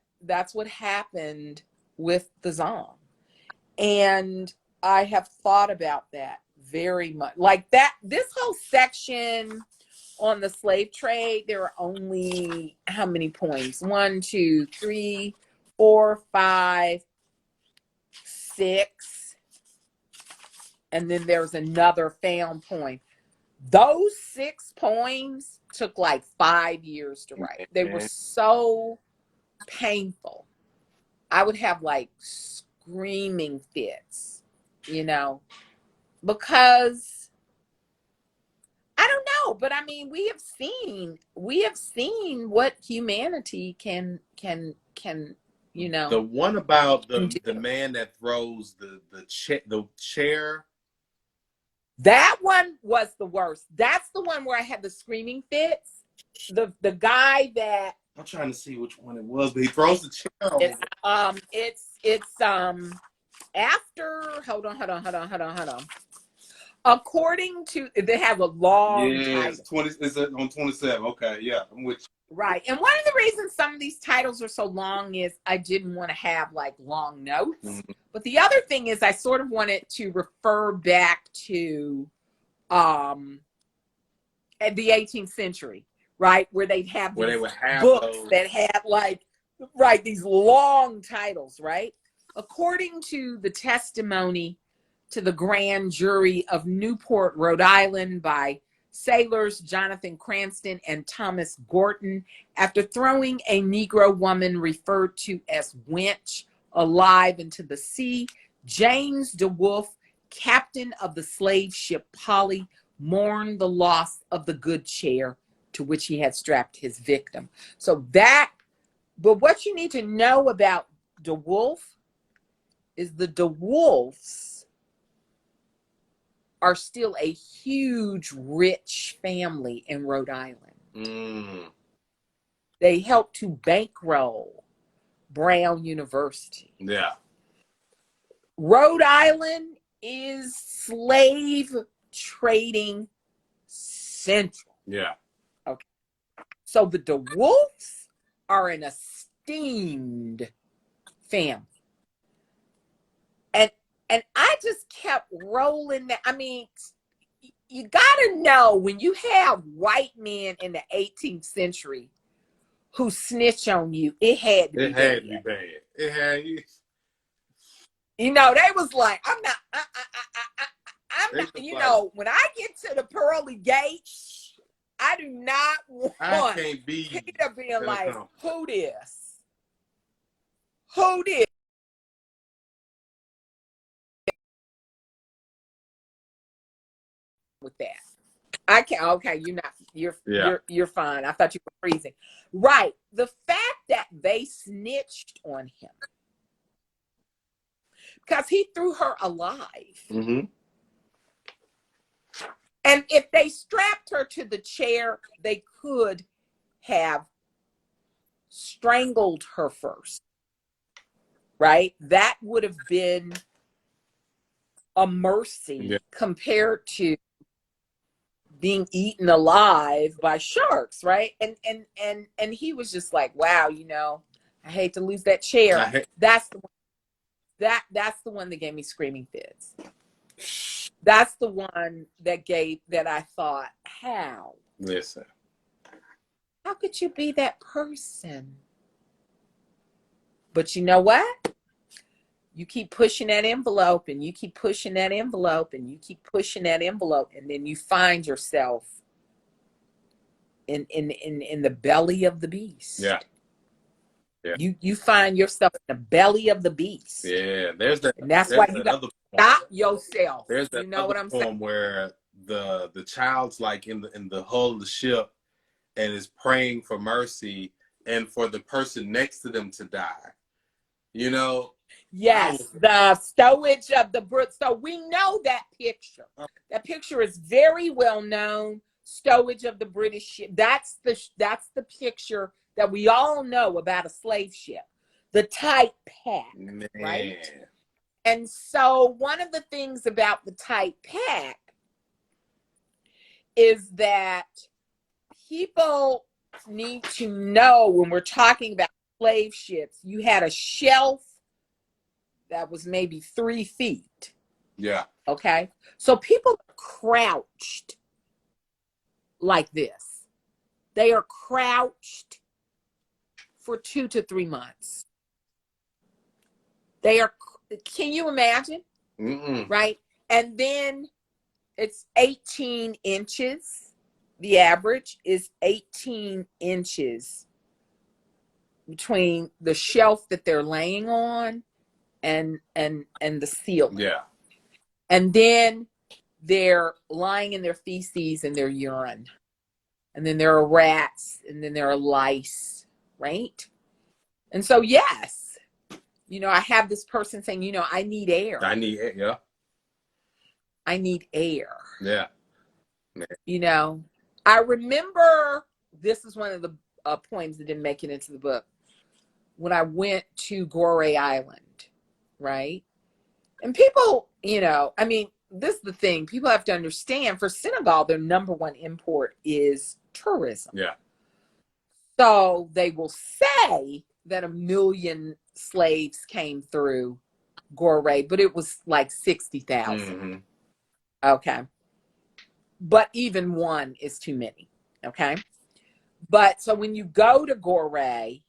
happened with the Zong. And I have thought about that very much. Like that, this whole section on the slave trade, there are only how many points? 1, 2, 3, 4, 5, 6. And then there's another found poem. Those 6 poems took like 5 years to write. They were so painful. I would have like screaming fits, because I don't know, but I mean, we have seen what humanity can The one about the man that throws the chair. That one was the worst. That's the one where I had the screaming fits. The guy that I'm trying to see which one it was, but he throws the chair over. It's after hold on. According to, they have a long title. 20 is on 27. Okay, yeah, I'm with you. Right. And one of the reasons some of these titles are so long is I didn't want to have like long notes. Mm-hmm. But the other thing is I sort of wanted to refer back to the 18th century, right? Where they'd have these books that had these long titles, right? According to the testimony to the grand jury of Newport, Rhode Island by sailors Jonathan Cranston and Thomas Gorton, after throwing a Negro woman referred to as wench alive into the sea, James DeWolf, captain of the slave ship Polly, mourned the loss of the good chair to which he had strapped his victim. But what you need to know about DeWolf is the DeWolfs are still a huge, rich family in Rhode Island. Mm. They helped to bankroll Brown University. Yeah. Rhode Island is slave trading central. Yeah. Okay. So the DeWolfs are an esteemed family. And I just kept rolling that. I mean, you got to know when you have white men in the 18th century who snitch on you, it had to be bad. It had you. They was like, I'm not, when I get to the pearly gates, I do not want Peter being like, who this? Who this? With that. I can't. Okay, you're fine. I thought you were freezing. Right. The fact that they snitched on him because he threw her alive. Mm-hmm. And if they strapped her to the chair, they could have strangled her first, right? That would have been a mercy compared to being eaten alive by sharks, right? And he was just like, wow, you know, I hate to lose that chair. That's the one that's the one that gave me screaming fits. That's the one that I thought, how? Listen. How could you be that person? But you know what? You keep pushing that envelope and you keep pushing that envelope and you keep pushing that envelope, and then you find yourself in the belly of the beast. Yeah. Yeah. You find yourself in the belly of the beast. Yeah. There's that. And that's why you got to stop yourself. There's that, you know what I'm saying? Where the child's like in the hull of the ship and is praying for mercy and for the person next to them to die. You know? Yes, the stowage of the Brit. So we know that picture. That picture is very well known. Stowage of the British ship. That's the picture that we all know about a slave ship. The tight pack, right? And so one of the things about the tight pack is that people need to know, when we're talking about slave ships, you had a shelf that was maybe 3 feet. Yeah. Okay. So people are crouched like this. They are crouched for 2 to 3 months. They are, can you imagine? Mm-mm. Right? And then it's 18 inches. The average is 18 inches between the shelf that they're laying on and the ceiling. Yeah. And then they're lying in their feces and their urine. And then there are rats, and then there are lice, right? And so, yes, you know, I have this person saying, you know, I need air. I need air, yeah. I need air. Yeah. You know, I remember, this is one of the poems that didn't make it into the book, when I went to Gorée Island, right? And people, you know, I mean, this is the thing. People have to understand, for Senegal, their number one import is tourism. Yeah. So they will say that 1 million slaves came through Gorée, but it was like 60,000. Mm-hmm. Okay. But even one is too many. Okay. But so when you go to Gorée,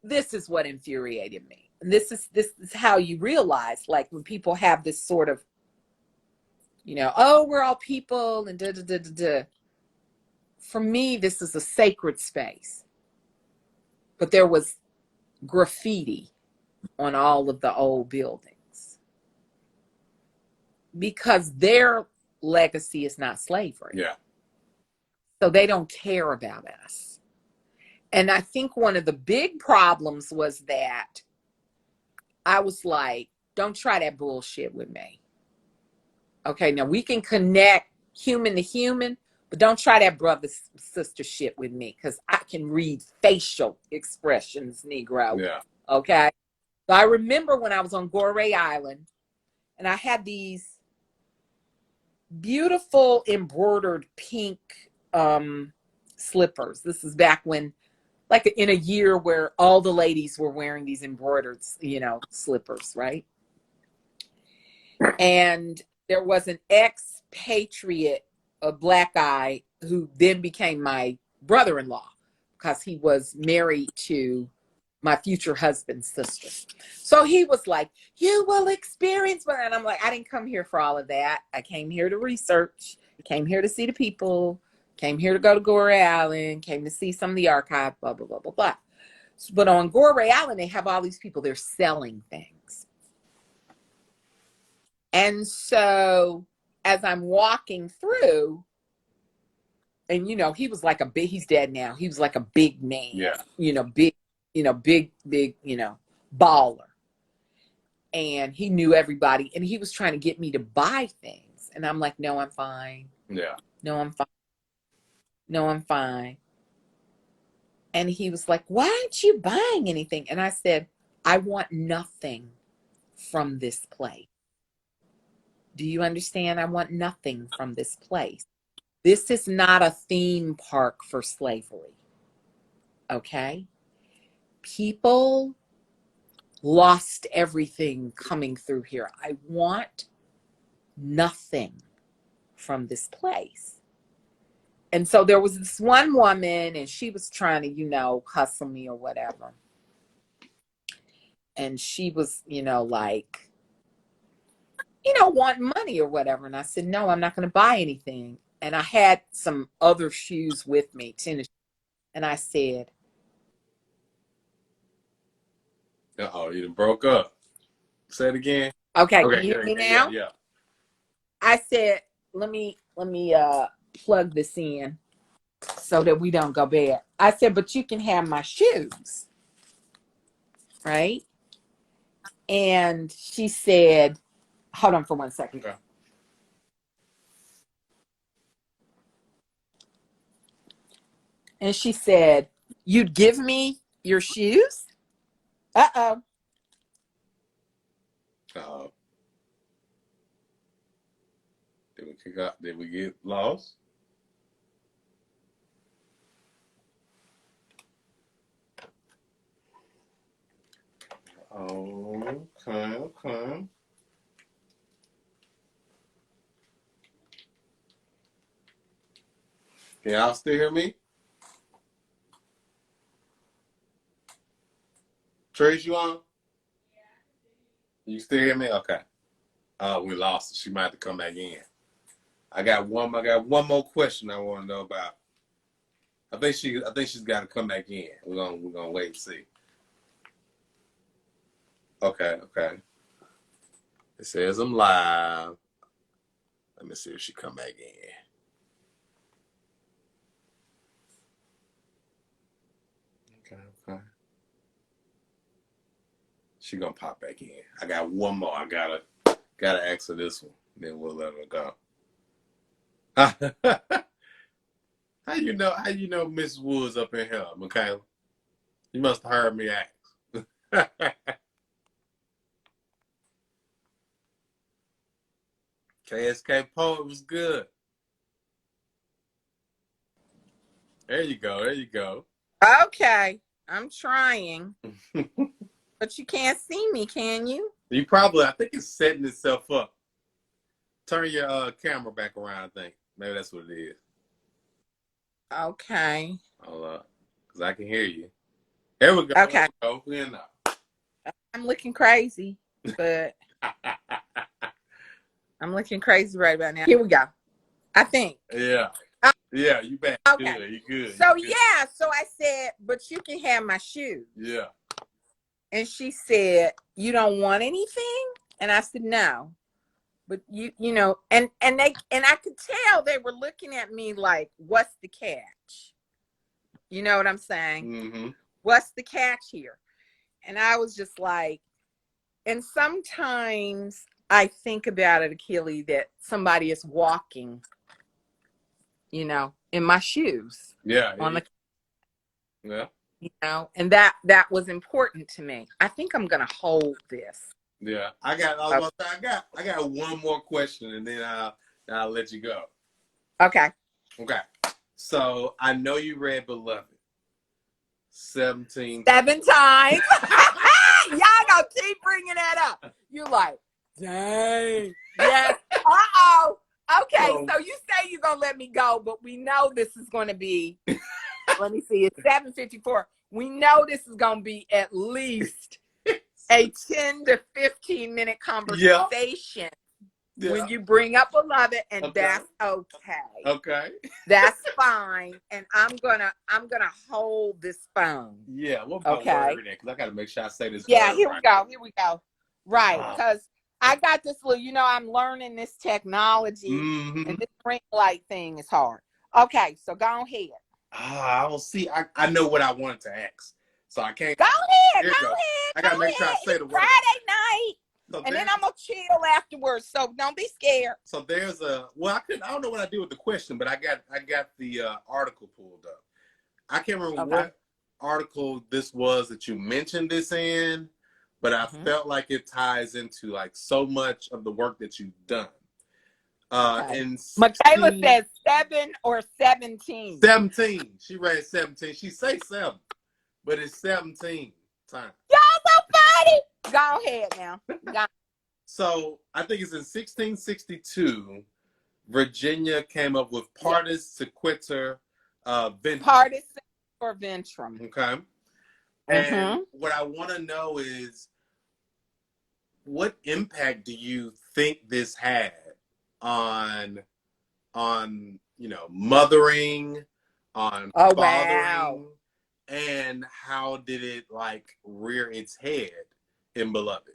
this is what infuriated me. And this is how you realize, like, when people have this sort of, you know, oh, we're all people and da da da da da. For me, this is a sacred space. But there was graffiti on all of the old buildings because their legacy is not slavery. Yeah. So they don't care about us. And I think one of the big problems was that I was like, don't try that bullshit with me. Okay, now we can connect human to human, but don't try that brother sister shit with me, because I can read facial expressions, Negro. Yeah. Okay. So I remember when I was on Gorée Island, and I had these beautiful embroidered pink slippers. This is back when, like, in a year where all the ladies were wearing these embroidered, you know, slippers, right? And there was an expatriate, a black guy, who then became my brother-in-law because he was married to my future husband's sister. So he was like, you will experience, and I'm like, I didn't come here for all of that. I came here to research, came here to see the people, came here to go to Gorée Island, came to see some of the archive, blah, blah, blah, blah, blah. But on Gorée Island, they have all these people, they're selling things. And so as I'm walking through, and, you know, he was like he's dead now. He was like a big man. Yeah. You know, big, you know, baller. And he knew everybody, and he was trying to get me to buy things. And I'm like, no, I'm fine. Yeah. No, I'm fine. No, I'm fine. And he was like, why aren't you buying anything? And I said, I want nothing from this place. Do you understand? I want nothing from this place. This is not a theme park for slavery. Okay? People lost everything coming through here. I want nothing from this place. And so there was this one woman, and she was trying to, hustle me or whatever. And she was, like, wanting money or whatever. And I said, no, I'm not going to buy anything. And I had some other shoes with me, tennis. And I said, Uh-oh, you done broke up. Say it again. okay, Okay, can you hear me yeah, now? yeah. I said, let me plug this in so that we don't go bad. I said, but you can have my shoes. Right? And she said, hold on for 1 second. Okay. And she said, you'd give me your shoes? Uh-oh. Uh-oh. Did we kick out? Did we get lost? Okay. Can y'all still hear me? Trace, you on? You still hear me? Okay. We lost her. She might have to come back in. I got one more question I want to know about. I think she's got to come back in. We're gonna wait and see. Okay. It says I'm live. Let me see if she come back in. Okay. She gonna pop back in. I got one more. I gotta ask her this one. Then we'll let her go. How you know Miss Woods up in here, Michaela? You must have heard me ask. KSK Poet was good. There you go. Okay. I'm trying. But you can't see me, can you? I think it's setting itself up. Turn your camera back around, I think. Maybe that's what it is. Okay. Hold up. Because I can hear you. There we go. Okay. We in now. I'm looking crazy, but I'm looking crazy right about now. Here we go. I think. Yeah. Yeah, you back. Okay. Good. You good. So so I said, but you can have my shoes. Yeah. And she said, you don't want anything? And I said, no. But and I could tell they were looking at me like, what's the catch? You know what I'm saying? Mm-hmm. What's the catch here? And I was just like, and sometimes I think about it, Achilles, that somebody is walking, in my shoes. Yeah. Yeah. And that was important to me. I think I'm gonna hold this. Yeah. I got one more question and then I'll let you go. Okay. So I know you read Beloved 17 7 times. Y'all gonna keep bringing that up. You're like, dang. Yes. Uh-oh. Okay, so you say you're gonna let me go, but we know this is gonna be, let me see, it's 7:54. We know this is gonna be at least a 10 to 15 minute conversation. Yeah. When you bring up Beloved, and that's okay. Okay. That's fine. And I'm gonna hold this phone. Yeah, what about word in it? Because I gotta make sure I say this. Yeah, here we go. Right. Because I got this little, I'm learning this technology, and this ring light thing is hard. Okay, so go ahead. I don't see. I know what I wanted to ask, so I can't. Go ahead. I gotta make sure I say it's the word. Friday night. So and then I'm gonna chill afterwards. So don't be scared. So there's I don't know what I did with the question, but I got the article pulled up. I can't remember what article this was that you mentioned this in, but I felt like it ties into like so much of the work that you've done. In Michaela says 7 or 17. 17. She read 17. She say 7, but it's 17 times. Y'all so funny. Go ahead now. So I think it's in 1662, Virginia came up with Partis Sequitur Ventrum. Partis Sequitur Ventrum. Okay. And what I want to know is, what impact do you think this had on mothering, on fathering, and how did it like rear its head in Beloved?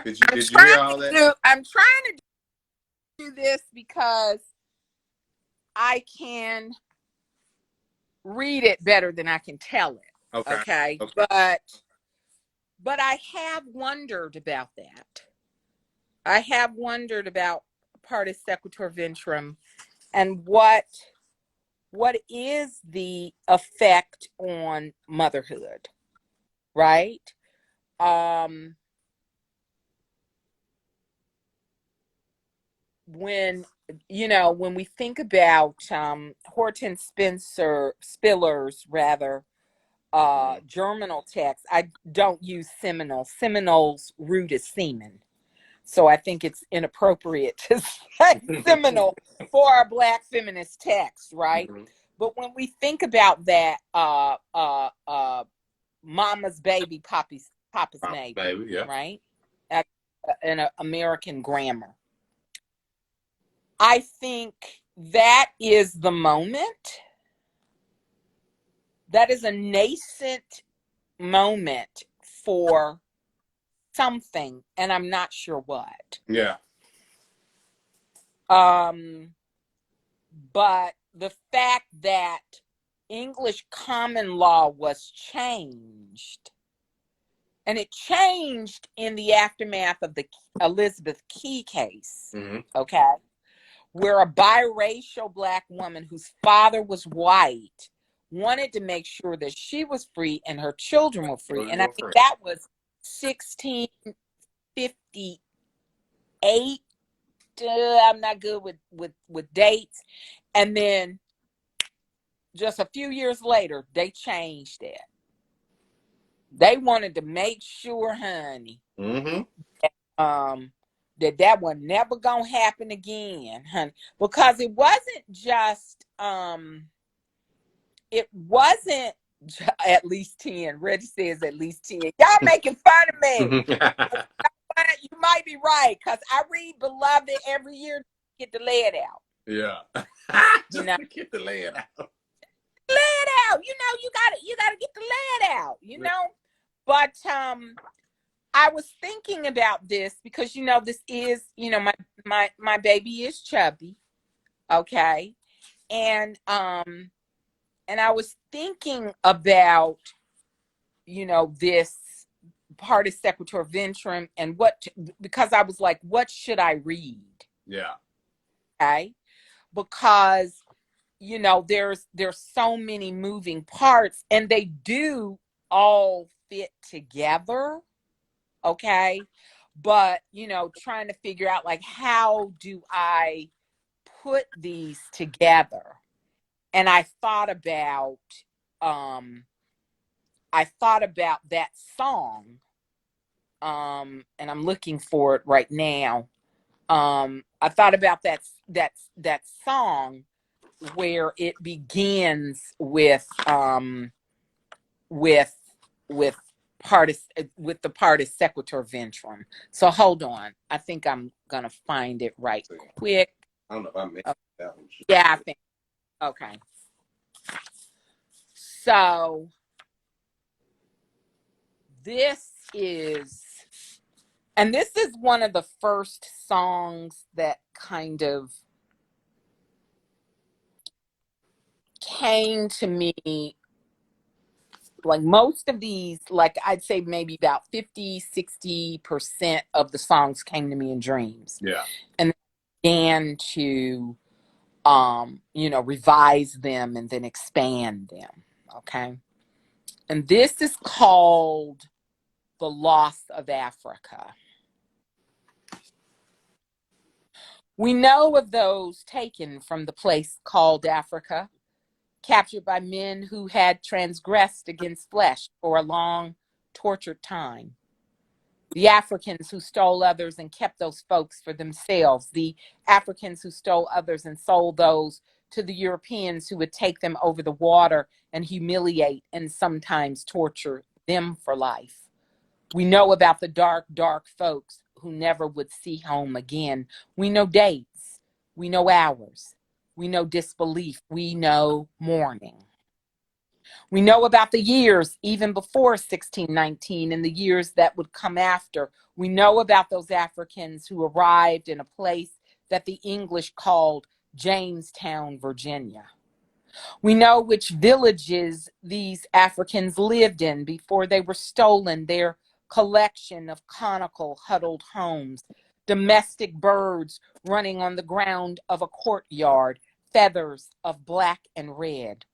Did you hear all that? I'm trying to do this because I can read it better than I can tell it. Okay. But I have wondered about that. I have wondered about Partis Sequitur Ventrum and what is the effect on motherhood, right? When we think about Hortense Spiller's germinal text, I don't use seminal. Seminal's root is semen. So I think it's inappropriate to say seminal for our Black feminist text, right? But when we think about that, mama's baby, papa's maybe, right? In American grammar. I think that is the moment. That is a nascent moment for something, and I'm not sure what. Yeah. But the fact that English common law was changed, and it changed in the aftermath of the Elizabeth Key case, okay, where a biracial Black woman whose father was white wanted to make sure that she was free and her children were free. And I think that was 1658. I'm not good with dates. And then just a few years later, they changed it. They wanted to make sure, honey, that was never gonna happen again, honey, because it wasn't just at least 10. Reggie says at least 10. Y'all making fun of me. You might be right, because I read Beloved every year to get the lead out. Yeah. Just to get the lead out. Lead out. You gotta get the lead out, But I was thinking about this because this is, my baby is chubby. Okay. And I was thinking about, this Partis Sequitur Ventrum and because I was like, what should I read? Yeah. Okay. Because, there's so many moving parts and they do all fit together. Okay. But, trying to figure out like, how do I put these together? And I thought about that song. And I'm looking for it right now. I thought about that song where it begins with the Partis Sequitur Ventrum. So hold on. I think I'm gonna find it right quick. I don't know if I made that one. Yeah, I think. Okay. So this is one of the first songs that kind of came to me like most of these, like I'd say maybe about 50-60% of the songs came to me in dreams. Yeah. And began to revise them and then expand them. Okay. And this is called The Loss of Africa. We know of those taken from the place called Africa, captured by men who had transgressed against flesh for a long, tortured time. The Africans who stole others and kept those folks for themselves. The Africans who stole others and sold those to the Europeans who would take them over the water and humiliate and sometimes torture them for life. We know about the dark, dark folks who never would see home again. We know dates. We know hours. We know disbelief. We know mourning. We know about the years even before 1619 and the years that would come after. We know about those Africans who arrived in a place that the English called Jamestown, Virginia. We know which villages these Africans lived in before they were stolen, their collection of conical huddled homes, domestic birds running on the ground of a courtyard, feathers of black and red.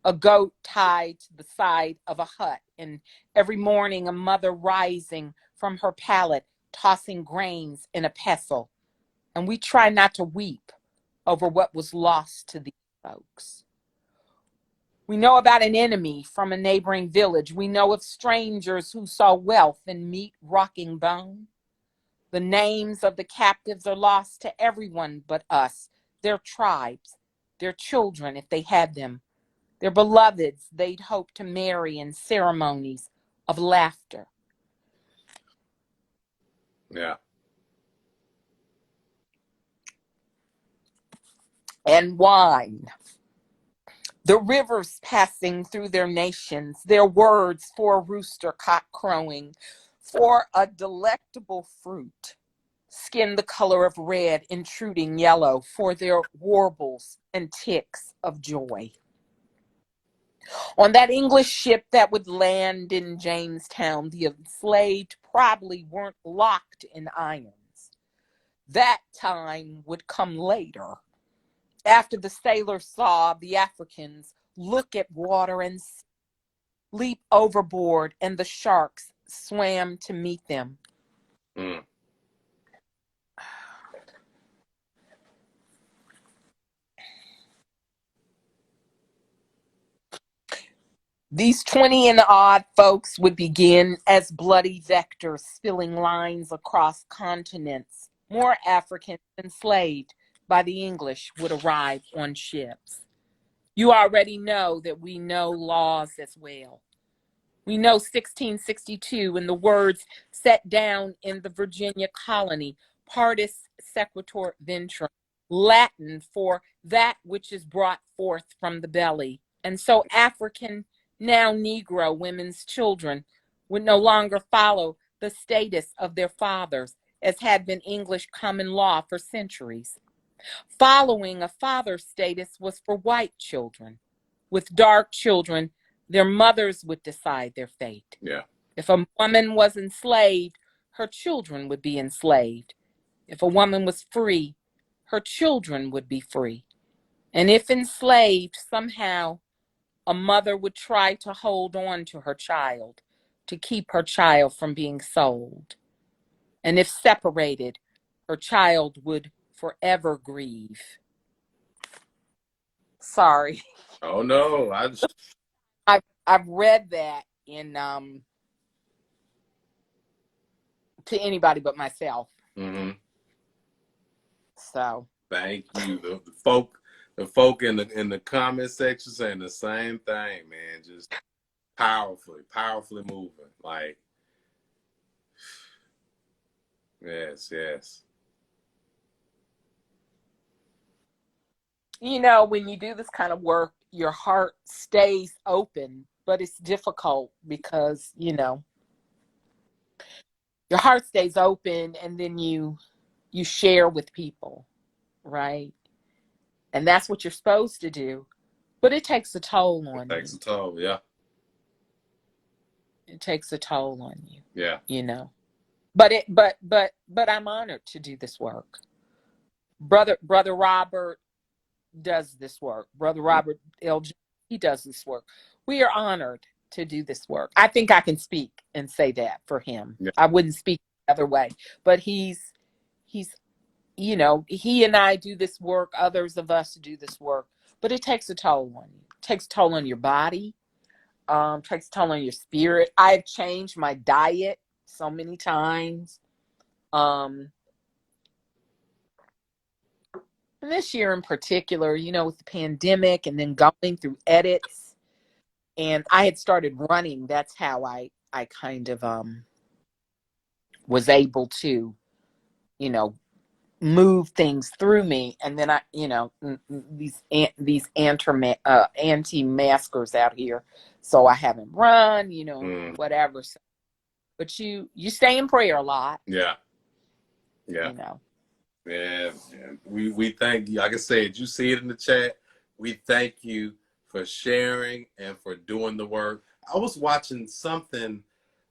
A goat tied to the side of a hut, and every morning a mother rising from her pallet, tossing grains in a pestle. And we try not to weep over what was lost to these folks. We know about an enemy from a neighboring village. We know of strangers who saw wealth in meat rocking bone. The names of the captives are lost to everyone but us, their tribes, their children if they had them, their beloveds they'd hoped to marry in ceremonies of laughter. Yeah. And wine. The rivers passing through their nations, their words for a rooster cock crowing, for a delectable fruit, skin the color of red, intruding yellow, for their warbles and ticks of joy. On that English ship that would land in Jamestown, the enslaved probably weren't locked in irons. That time would come later, after the sailors saw the Africans look at water and leap overboard, and the sharks swam to meet them. Mm. These 20 and odd folks would begin as bloody vectors, spilling lines across continents. More Africans enslaved by the English would arrive on ships. You already know that we know laws as well. We know 1662 and the words set down in the Virginia colony, partis sequitur ventrum, Latin for that which is brought forth from the belly. And so African, now Negro women's children would no longer follow the status of their fathers, as had been English common law for centuries. Following a father's status was for white children. With dark children, their mothers would decide their fate. Yeah. If a woman was enslaved, her children would be enslaved. If a woman was free, her children would be free. And if enslaved, somehow a mother would try to hold on to her child, to keep her child from being sold. And if separated, her child would forever grieve. Sorry. Oh no, I've read that in to anybody but myself. Mm-hmm. So Thank you. The folk in the comment section saying the same thing, man. Just powerfully moving. Like, yes. you know, when you do this kind of work, your heart stays open, but it's difficult because, you know, your heart stays open and then you share with people, right? And that's what you're supposed to do. But it takes a toll on Takes you. a toll, yeah. It takes a toll on you. Yeah. You know. But I'm honored to do this work. Brother Robert does this work. Brother Robert LG, he does this work. We are honored to do this work. I think I can speak and say that for him. Yeah. I wouldn't speak the other way. But he's you know, he and I do this work, others of us do this work, but it takes a toll on you. It takes a toll on your body, takes a toll on your spirit. I've changed my diet so many times. And this year in particular, you know, with the pandemic and then going through edits, and I had started running. That's how I kind of was able to, you know, move things through me. And then I, you know, these anti-maskers out here, so I haven't run, you know, whatever. So, but you stay in prayer a lot. Yeah. You know. Yeah. We thank you. Like I said, you see it in the chat. We thank you for sharing and for doing the work. I was watching something,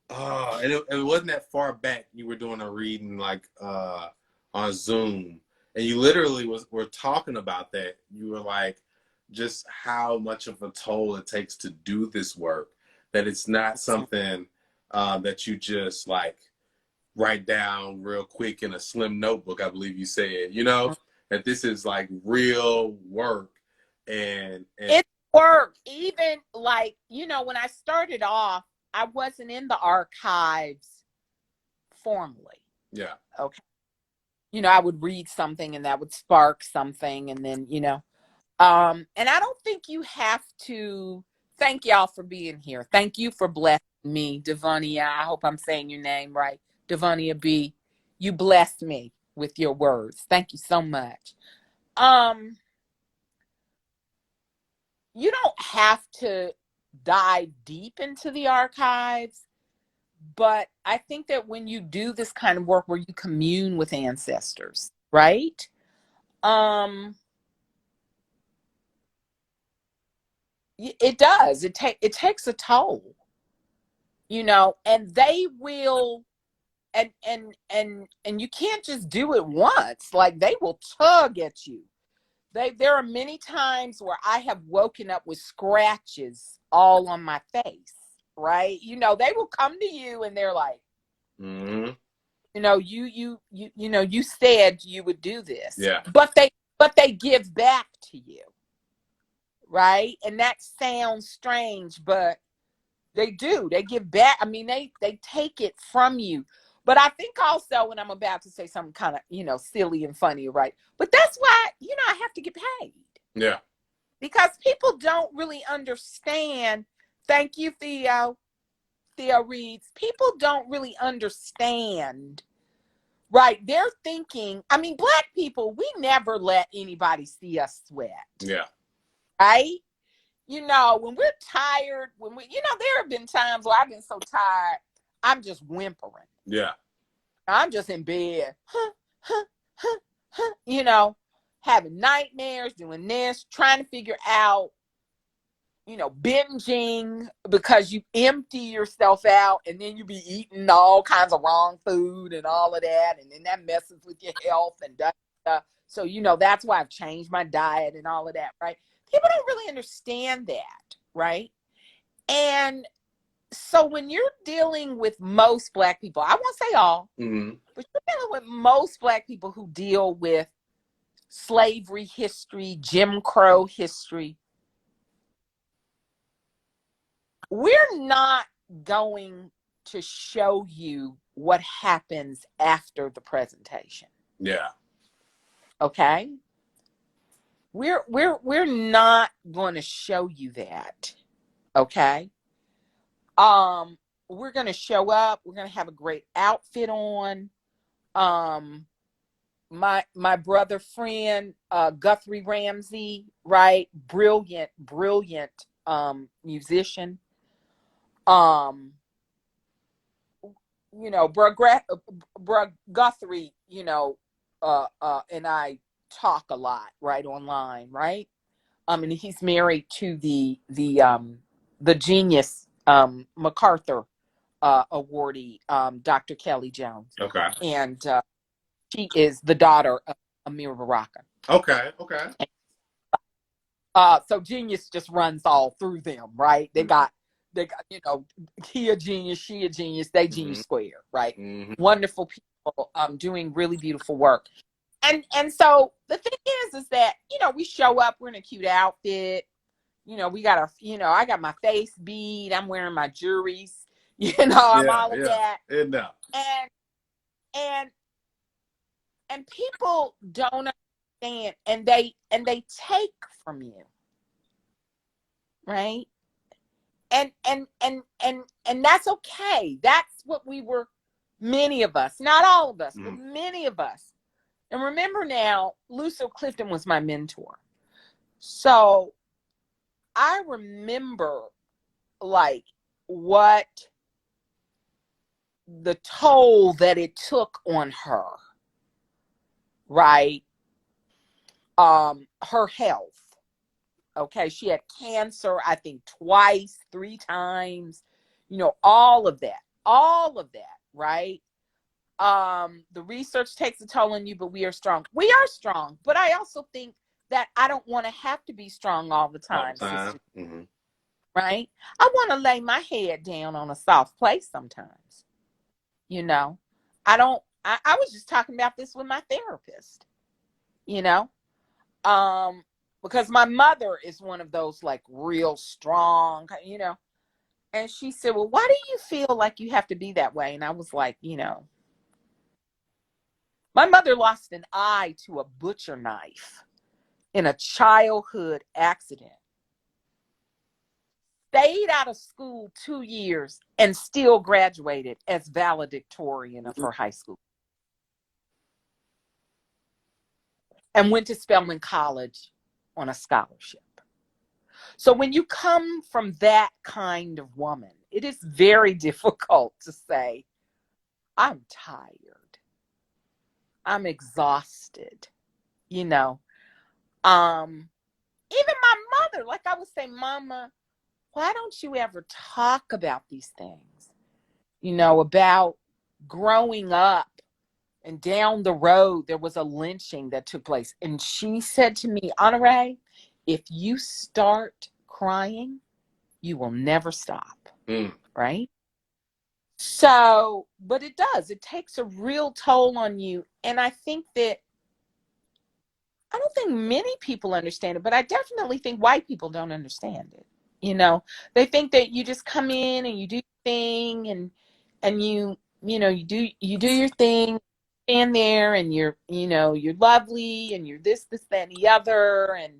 and it wasn't that far back. You were doing a reading like on Zoom, and you literally were talking about that. You were like, just how much of a toll it takes to do this work. That it's not something that you just like write down real quick in a slim notebook. I believe you said, you know, that this is like real work, and it's work. Even like, you know, when I started off, I wasn't in the archives formally. Yeah. Okay. You know, I would read something and that would spark something, and then, you know, and I don't think you have to. Thank y'all for being here. Thank you for blessing me, Devonia. I hope I'm saying your name right. Devonia B. You blessed me with your words. Thank you so much. You don't have to dive deep into the archives, but I think that when you do this kind of work where you commune with ancestors, right? It does. It takes a toll, you know, and they will, and you can't just do it once. Like, they will tug at you. There are many times where I have woken up with scratches all on my face, right? You know, they will come to you and they're like, you know, you know, you said you would do this. Yeah. But they give back to you. Right? And that sounds strange, but they do. They give back. I mean, they take it from you. But I think also, when I'm about to say something kind of, you know, silly and funny, right? But that's why, you know, I have to get paid. Yeah. Because people don't really understand. Thank you, Theo. Theo reads. People don't really understand. Right. They're thinking, I mean, Black people, we never let anybody see us sweat. Yeah. Right? You know, when we're tired, you know, there have been times where I've been so tired, I'm just whimpering. Yeah. I'm just in bed, you know, having nightmares, doing this, trying to figure out, you know, binging because you empty yourself out and then you be eating all kinds of wrong food and all of that. And then that messes with your health and stuff. So, you know, that's why I've changed my diet and all of that, right? People don't really understand that, right? And so when you're dealing with most Black people, I won't say all, but you're dealing with most Black people who deal with slavery history, Jim Crow history, we're not going to show you what happens after the presentation. Yeah. Okay? We're not going to show you that. Okay? We're going to show up, we're going to have a great outfit on. My brother friend Guthrie Ramsey, right? Brilliant musician. You know, Bruh Guthrie, you know, and I talk a lot, right, online, right? And he's married to the genius MacArthur awardee, Dr. Kelly Jones. Okay. And she is the daughter of Amir Baraka. Okay. So genius just runs all through them, right? They got, he a genius, she a genius, they genius square, right? Wonderful people, doing really beautiful work. And so the thing is that, we show up, we're in a cute outfit, we got I got my face bead, I'm wearing my jewelries, I'm all of that. And people don't understand, and they take from you. Right. And that's okay. That's what we were, many of us, not all of us, but many of us. And remember now, Lucille Clifton was my mentor. So I remember like what the toll that it took on her, right? Her health. Okay, she had cancer, I think twice, 3 times, all of that, right? The research takes a toll on you, but we are strong. We are strong, but I also think that I don't want to have to be strong all the time. Right? I want to lay my head down on a soft place sometimes. I was just talking about this with my therapist, because my mother is one of those like real strong, and she said, well, why do you feel like you have to be that way? And I was like, my mother lost an eye to a butcher knife in a childhood accident, stayed out of school 2 years, and still graduated as valedictorian of her high school, and went to Spelman College on a scholarship. So when you come from that kind of woman, it is very difficult to say, I'm tired, I'm exhausted, Even my mother, like I would say, Mama, why don't you ever talk about these things? About growing up, and down the road, there was a lynching that took place. And she said to me, Honorée, if you start crying, you will never stop. Right? So, but it does. It takes a real toll on you. And I think that, I don't think many people understand it, but I definitely think white people don't understand it. They think that you just come in and you do your thing, and you do your thing, stand there, and you're lovely, and you're this, that, and the other, and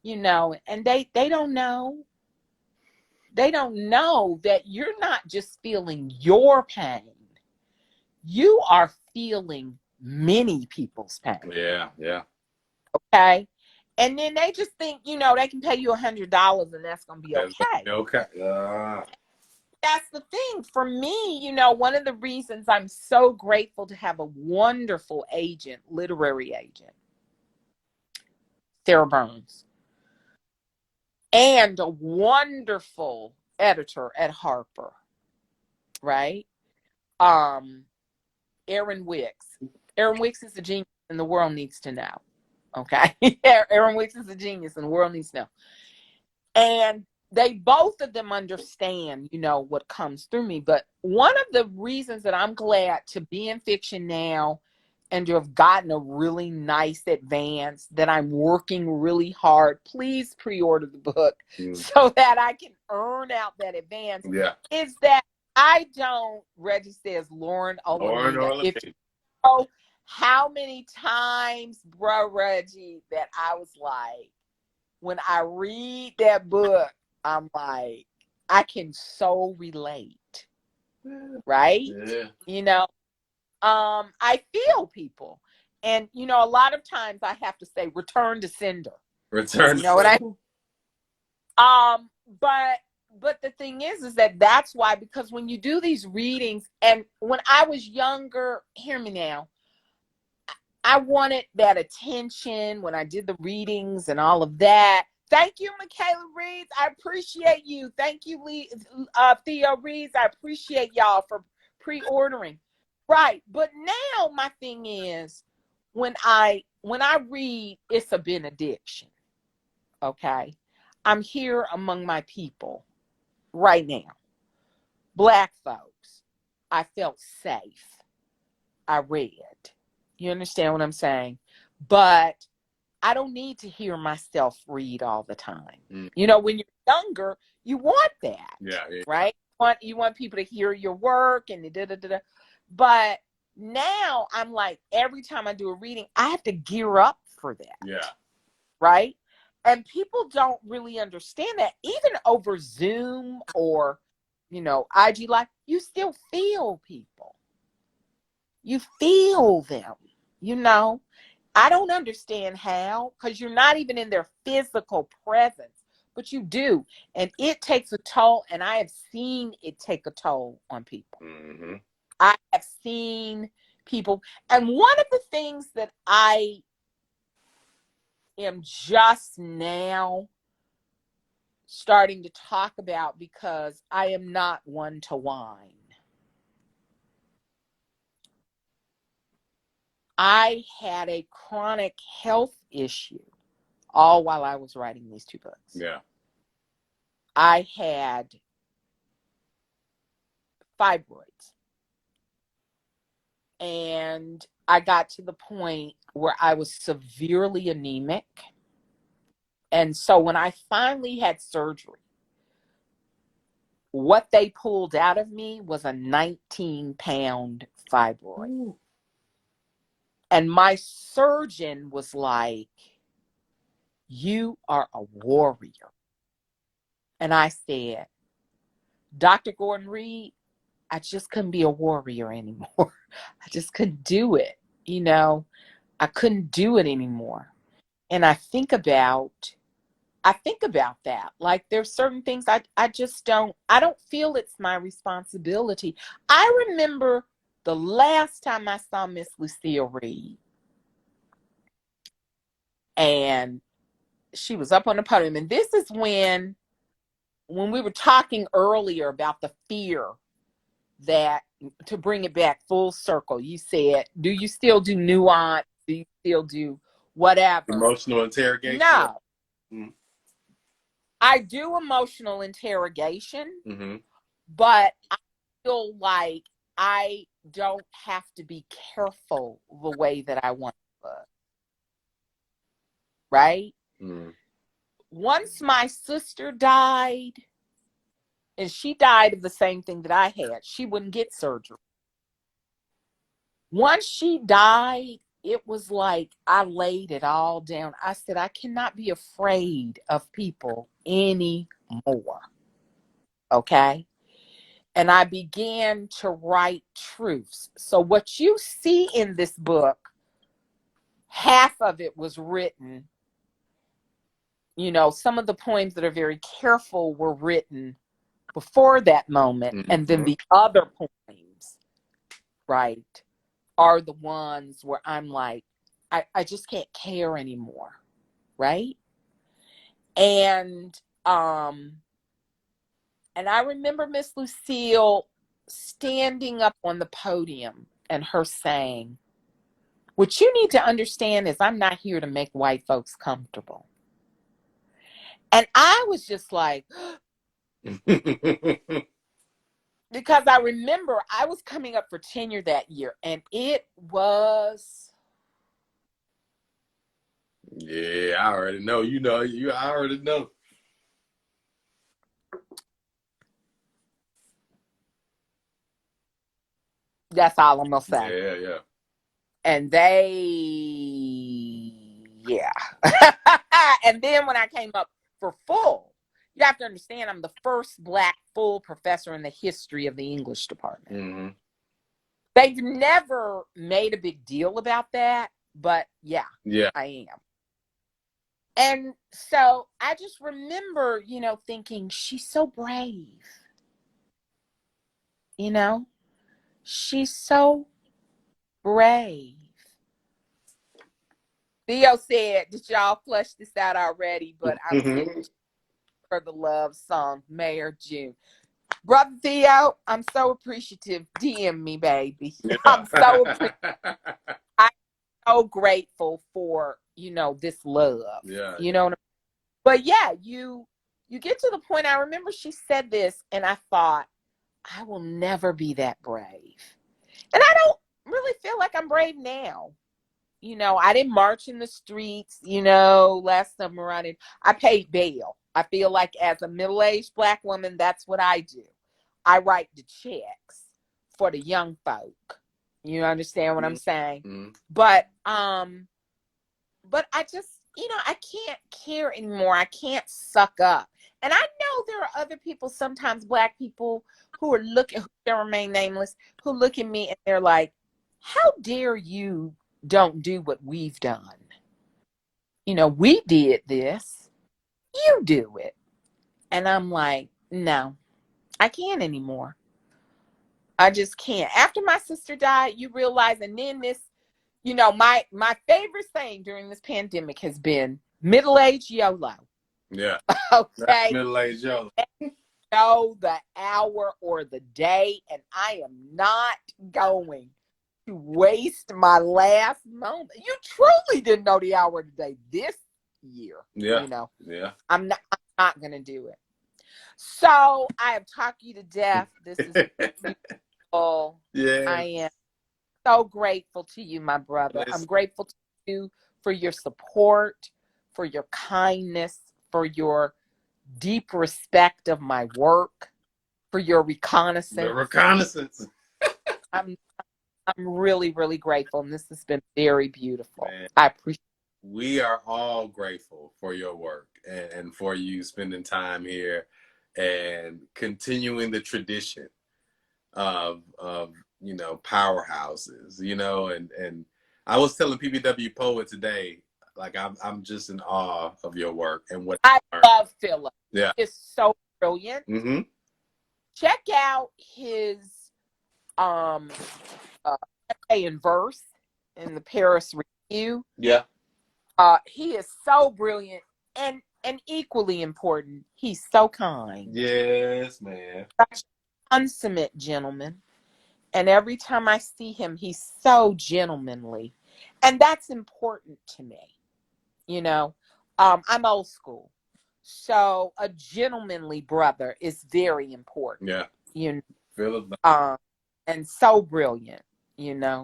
and they don't know. They don't know that you're not just feeling your pain. You are feeling many people's pain. Yeah. Okay. And then they just think, they can pay you $100 and that's going to be okay. Okay. That's the thing. For me, one of the reasons I'm so grateful to have a wonderful agent, literary agent, Sarah Burns, and a wonderful editor at Harper, right? Aaron Wicks. Aaron Wicks is a genius and the world needs to know. Okay. Aaron Wicks is a genius and the world needs to know. And they both of them understand, what comes through me. But one of the reasons that I'm glad to be in fiction now and to have gotten a really nice advance, that I'm working really hard, please pre-order the book so that I can earn out that advance, is that I don't register as Lauren Olamina. If you know how many times, bro, Reggie, that I was like, when I read that book, I'm like, I can so relate, right? Yeah. I feel people, and a lot of times I have to say, return to sender. Return. What I? But the thing is that that's why, because when you do these readings, and when I was younger, hear me now, I wanted that attention when I did the readings and all of that. Thank you, Michaela Reeds. I appreciate you. Thank you, Theo Reeds. I appreciate y'all for pre-ordering. Right. But now my thing is, when I read, it's a benediction. Okay. I'm here among my people right now. Black folks. I felt safe. I read. You understand what I'm saying? But I don't need to hear myself read all the time. Mm. You know, when you're younger, you want that. Yeah. Right? You want people to hear your work and da-da-da-da. But now I'm like, every time I do a reading, I have to gear up for that. Yeah. Right? And people don't really understand that. Even over Zoom or, you know, IG Live, you still feel people. You feel them, you know. I don't understand how, because you're not even in their physical presence, but you do. And it takes a toll, and I have seen it take a toll on people. Mm-hmm. I have seen people. And one of the things that I am just now starting to talk about, because I am not one to whine. I had a chronic health issue all while I was writing these 2 books. Yeah. I had fibroids. And I got to the point where I was severely anemic. And so when I finally had surgery, what they pulled out of me was a 19-pound fibroid. Ooh. And my surgeon was like, "You are a warrior." And I said, "Dr. Gordon Reed, I just couldn't be a warrior anymore. I just couldn't do it. You know, I couldn't do it anymore." And I think about that. Like, there's certain things I just don't feel it's my responsibility. I remember the last time I saw Miss Lucille Reed, and she was up on the podium. And this is when we were talking earlier about the fear, that, to bring it back full circle, you said, do you still do nuance? Do you still do whatever? Emotional interrogation? No. Mm-hmm. I do emotional interrogation, mm-hmm. but I feel like I don't have to be careful the way that I want to look. Right? Mm-hmm. Once my sister died, and she died of the same thing that I had, she wouldn't get surgery. Once she died, it was like I laid it all down. I said, I cannot be afraid of people anymore. Okay? And I began to write truths. So what you see in this book, half of it was written. You know, some of the poems that are very careful were written before that moment. Mm-hmm. And then the other poems, right, are the ones where I'm like, I just can't care anymore. Right? And I remember Miss Lucille standing up on the podium and her saying, "What you need to understand is I'm not here to make white folks comfortable." And I was just like, because I remember I was coming up for tenure that year, and it was. Yeah, I already know. I already know. That's all I'm going to say. Yeah, yeah. And yeah. And then when I came up for full, you have to understand, I'm the first Black full professor in the history of the English department. Mm-hmm. They've never made a big deal about that, but yeah, I am. And so I just remember, thinking, she's so brave. She's so brave. Theo said, did y'all flush this out already? But I'm sending for the love song, May or June. Brother Theo, I'm so appreciative. DM me, baby. Yeah. I'm so appreciative. I'm so grateful for, this love. Yeah. You know what I mean? But yeah, you get to the point. I remember she said this, and I thought, I will never be that brave. And I don't really feel like I'm brave now. I didn't march in the streets, last summer I paid bail. I feel like as a middle-aged Black woman, that's what I do. I write the checks for the young folk. You understand what I'm saying? Mm-hmm. But I just, I can't care anymore. I can't suck up. And I know there are other people, sometimes Black people who are looking, who shall remain nameless, who look at me and they're like, how dare you don't do what we've done? We did this. You do it. And I'm like, no, I can't anymore. I just can't. After my sister died, you realize, and then this, my favorite thing during this pandemic has been middle-aged YOLO. Yeah. Okay. Middle-aged YOLO. Know the hour or the day, and I am not going to waste my last moment. You truly didn't know the hour of the day this year. Yeah. Yeah. I'm not gonna do it. So I have talked you to death. This is beautiful. Yeah. I am so grateful to you, my brother. Listen. I'm grateful to you for your support, for your kindness, for your deep respect of my work, for your reconnaissance. The reconnaissance. I'm really, really grateful, and this has been very beautiful. Man, I appreciate it. We are all grateful for your work and for you spending time here and continuing the tradition of powerhouses, and I was telling PBW Poet today, like I'm just in awe of your work and what I love Philip. Yeah, it's so brilliant. Mm-hmm. Check out his essay in verse in the Paris Review. Yeah. He is so brilliant and equally important, he's so kind. Yes, man. Such a consummate gentleman. And every time I see him, he's so gentlemanly. And that's important to me. I'm old school. So a gentlemanly brother is very important. Yeah. Philip. And so brilliant,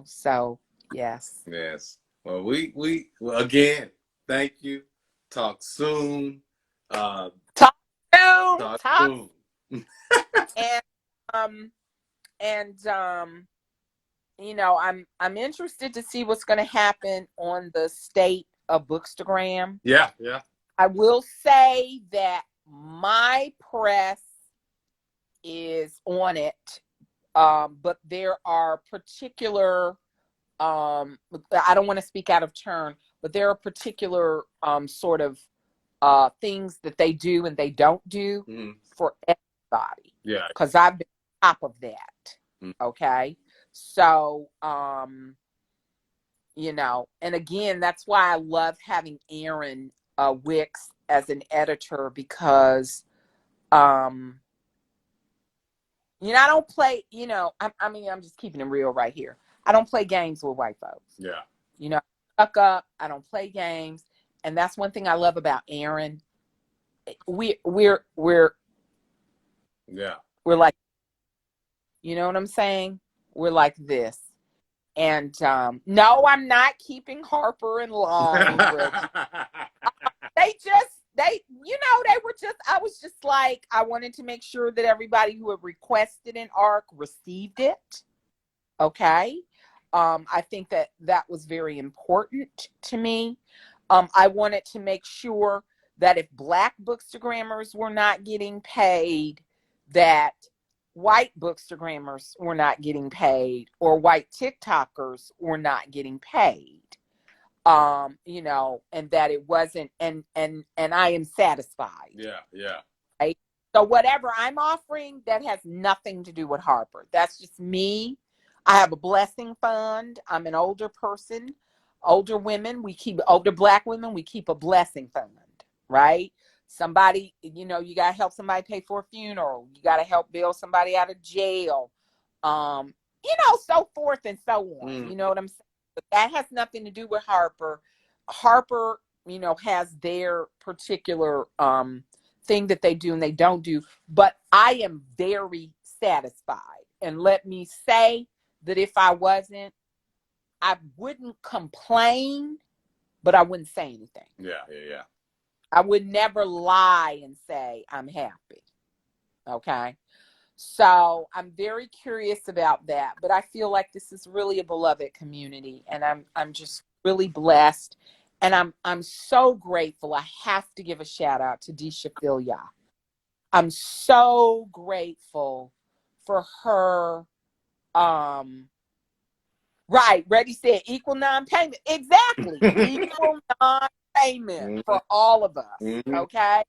So yes. Yes. Well, we again, thank you. Talk soon. Talk soon. I'm interested to see what's going to happen on the state of Bookstagram. Yeah. I will say that my press is on it, but there are particular, I don't want to speak out of turn, but there are particular sort of things that they do and they don't do for everybody. Yeah. Because I've been on top of that. Okay. So, and again, that's why I love having Aaron Wicks as an editor, because, I don't play, I'm just keeping it real right here. I don't play games with white folks. Yeah. Suck up. I don't play games. And that's one thing I love about Aaron. We're like, you know what I'm saying? We're like this. And no, I'm not keeping Harper in line. I was just like, I wanted to make sure that everybody who had requested an arc received it. Okay. I think that was very important to me. I wanted to make sure that if Black bookstagrammers were not getting paid, that white bookstagrammers were not getting paid, or white TikTokers were not getting paid. And that it wasn't, and I am satisfied. Yeah. Right? So whatever I'm offering, that has nothing to do with Harper. That's just me. I have a blessing fund. I'm an older person. older women, older Black women, we keep a blessing fund, right? Somebody, you got to help somebody pay for a funeral. You got to help bail somebody out of jail. So forth and so on. You know what I'm saying? But that has nothing to do with Harper. Harper, has their particular thing that they do and they don't do. But I am very satisfied. And let me say that if I wasn't, I wouldn't complain, but I wouldn't say anything. Yeah. I would never lie and say I'm happy. Okay. So I'm very curious about that, but I feel like this is really a beloved community, and I'm just really blessed, and I'm so grateful. I have to give a shout out to Disha Philia. I'm so grateful for her. Right, Reddy said equal non-payment. Exactly, equal non-payment for all of us. Okay,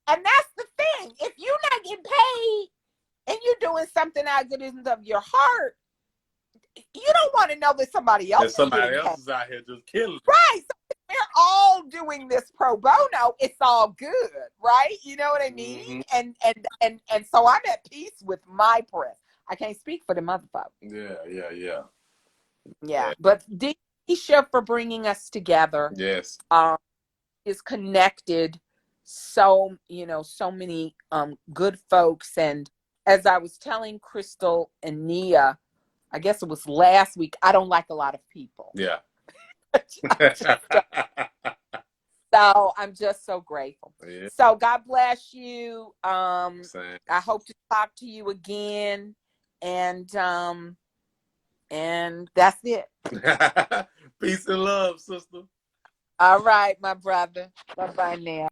and that's the thing. If you're not getting paid and you're doing something out of the goodness of your heart, you don't want to know that somebody else is out here just killing. Right. So we're all doing this pro bono. It's all good, right? You know what I mean? And so I'm at peace with my press. I can't speak for the motherfucker. Yeah. But Disha for bringing us together. Yes. Is connected so many good folks. And as I was telling Crystal and Nia, I guess it was last week, I don't like a lot of people. Yeah. So I'm just so grateful. Yeah. So God bless you. I hope to talk to you again. And that's it. Peace and love, sister. All right, my brother. Bye-bye now.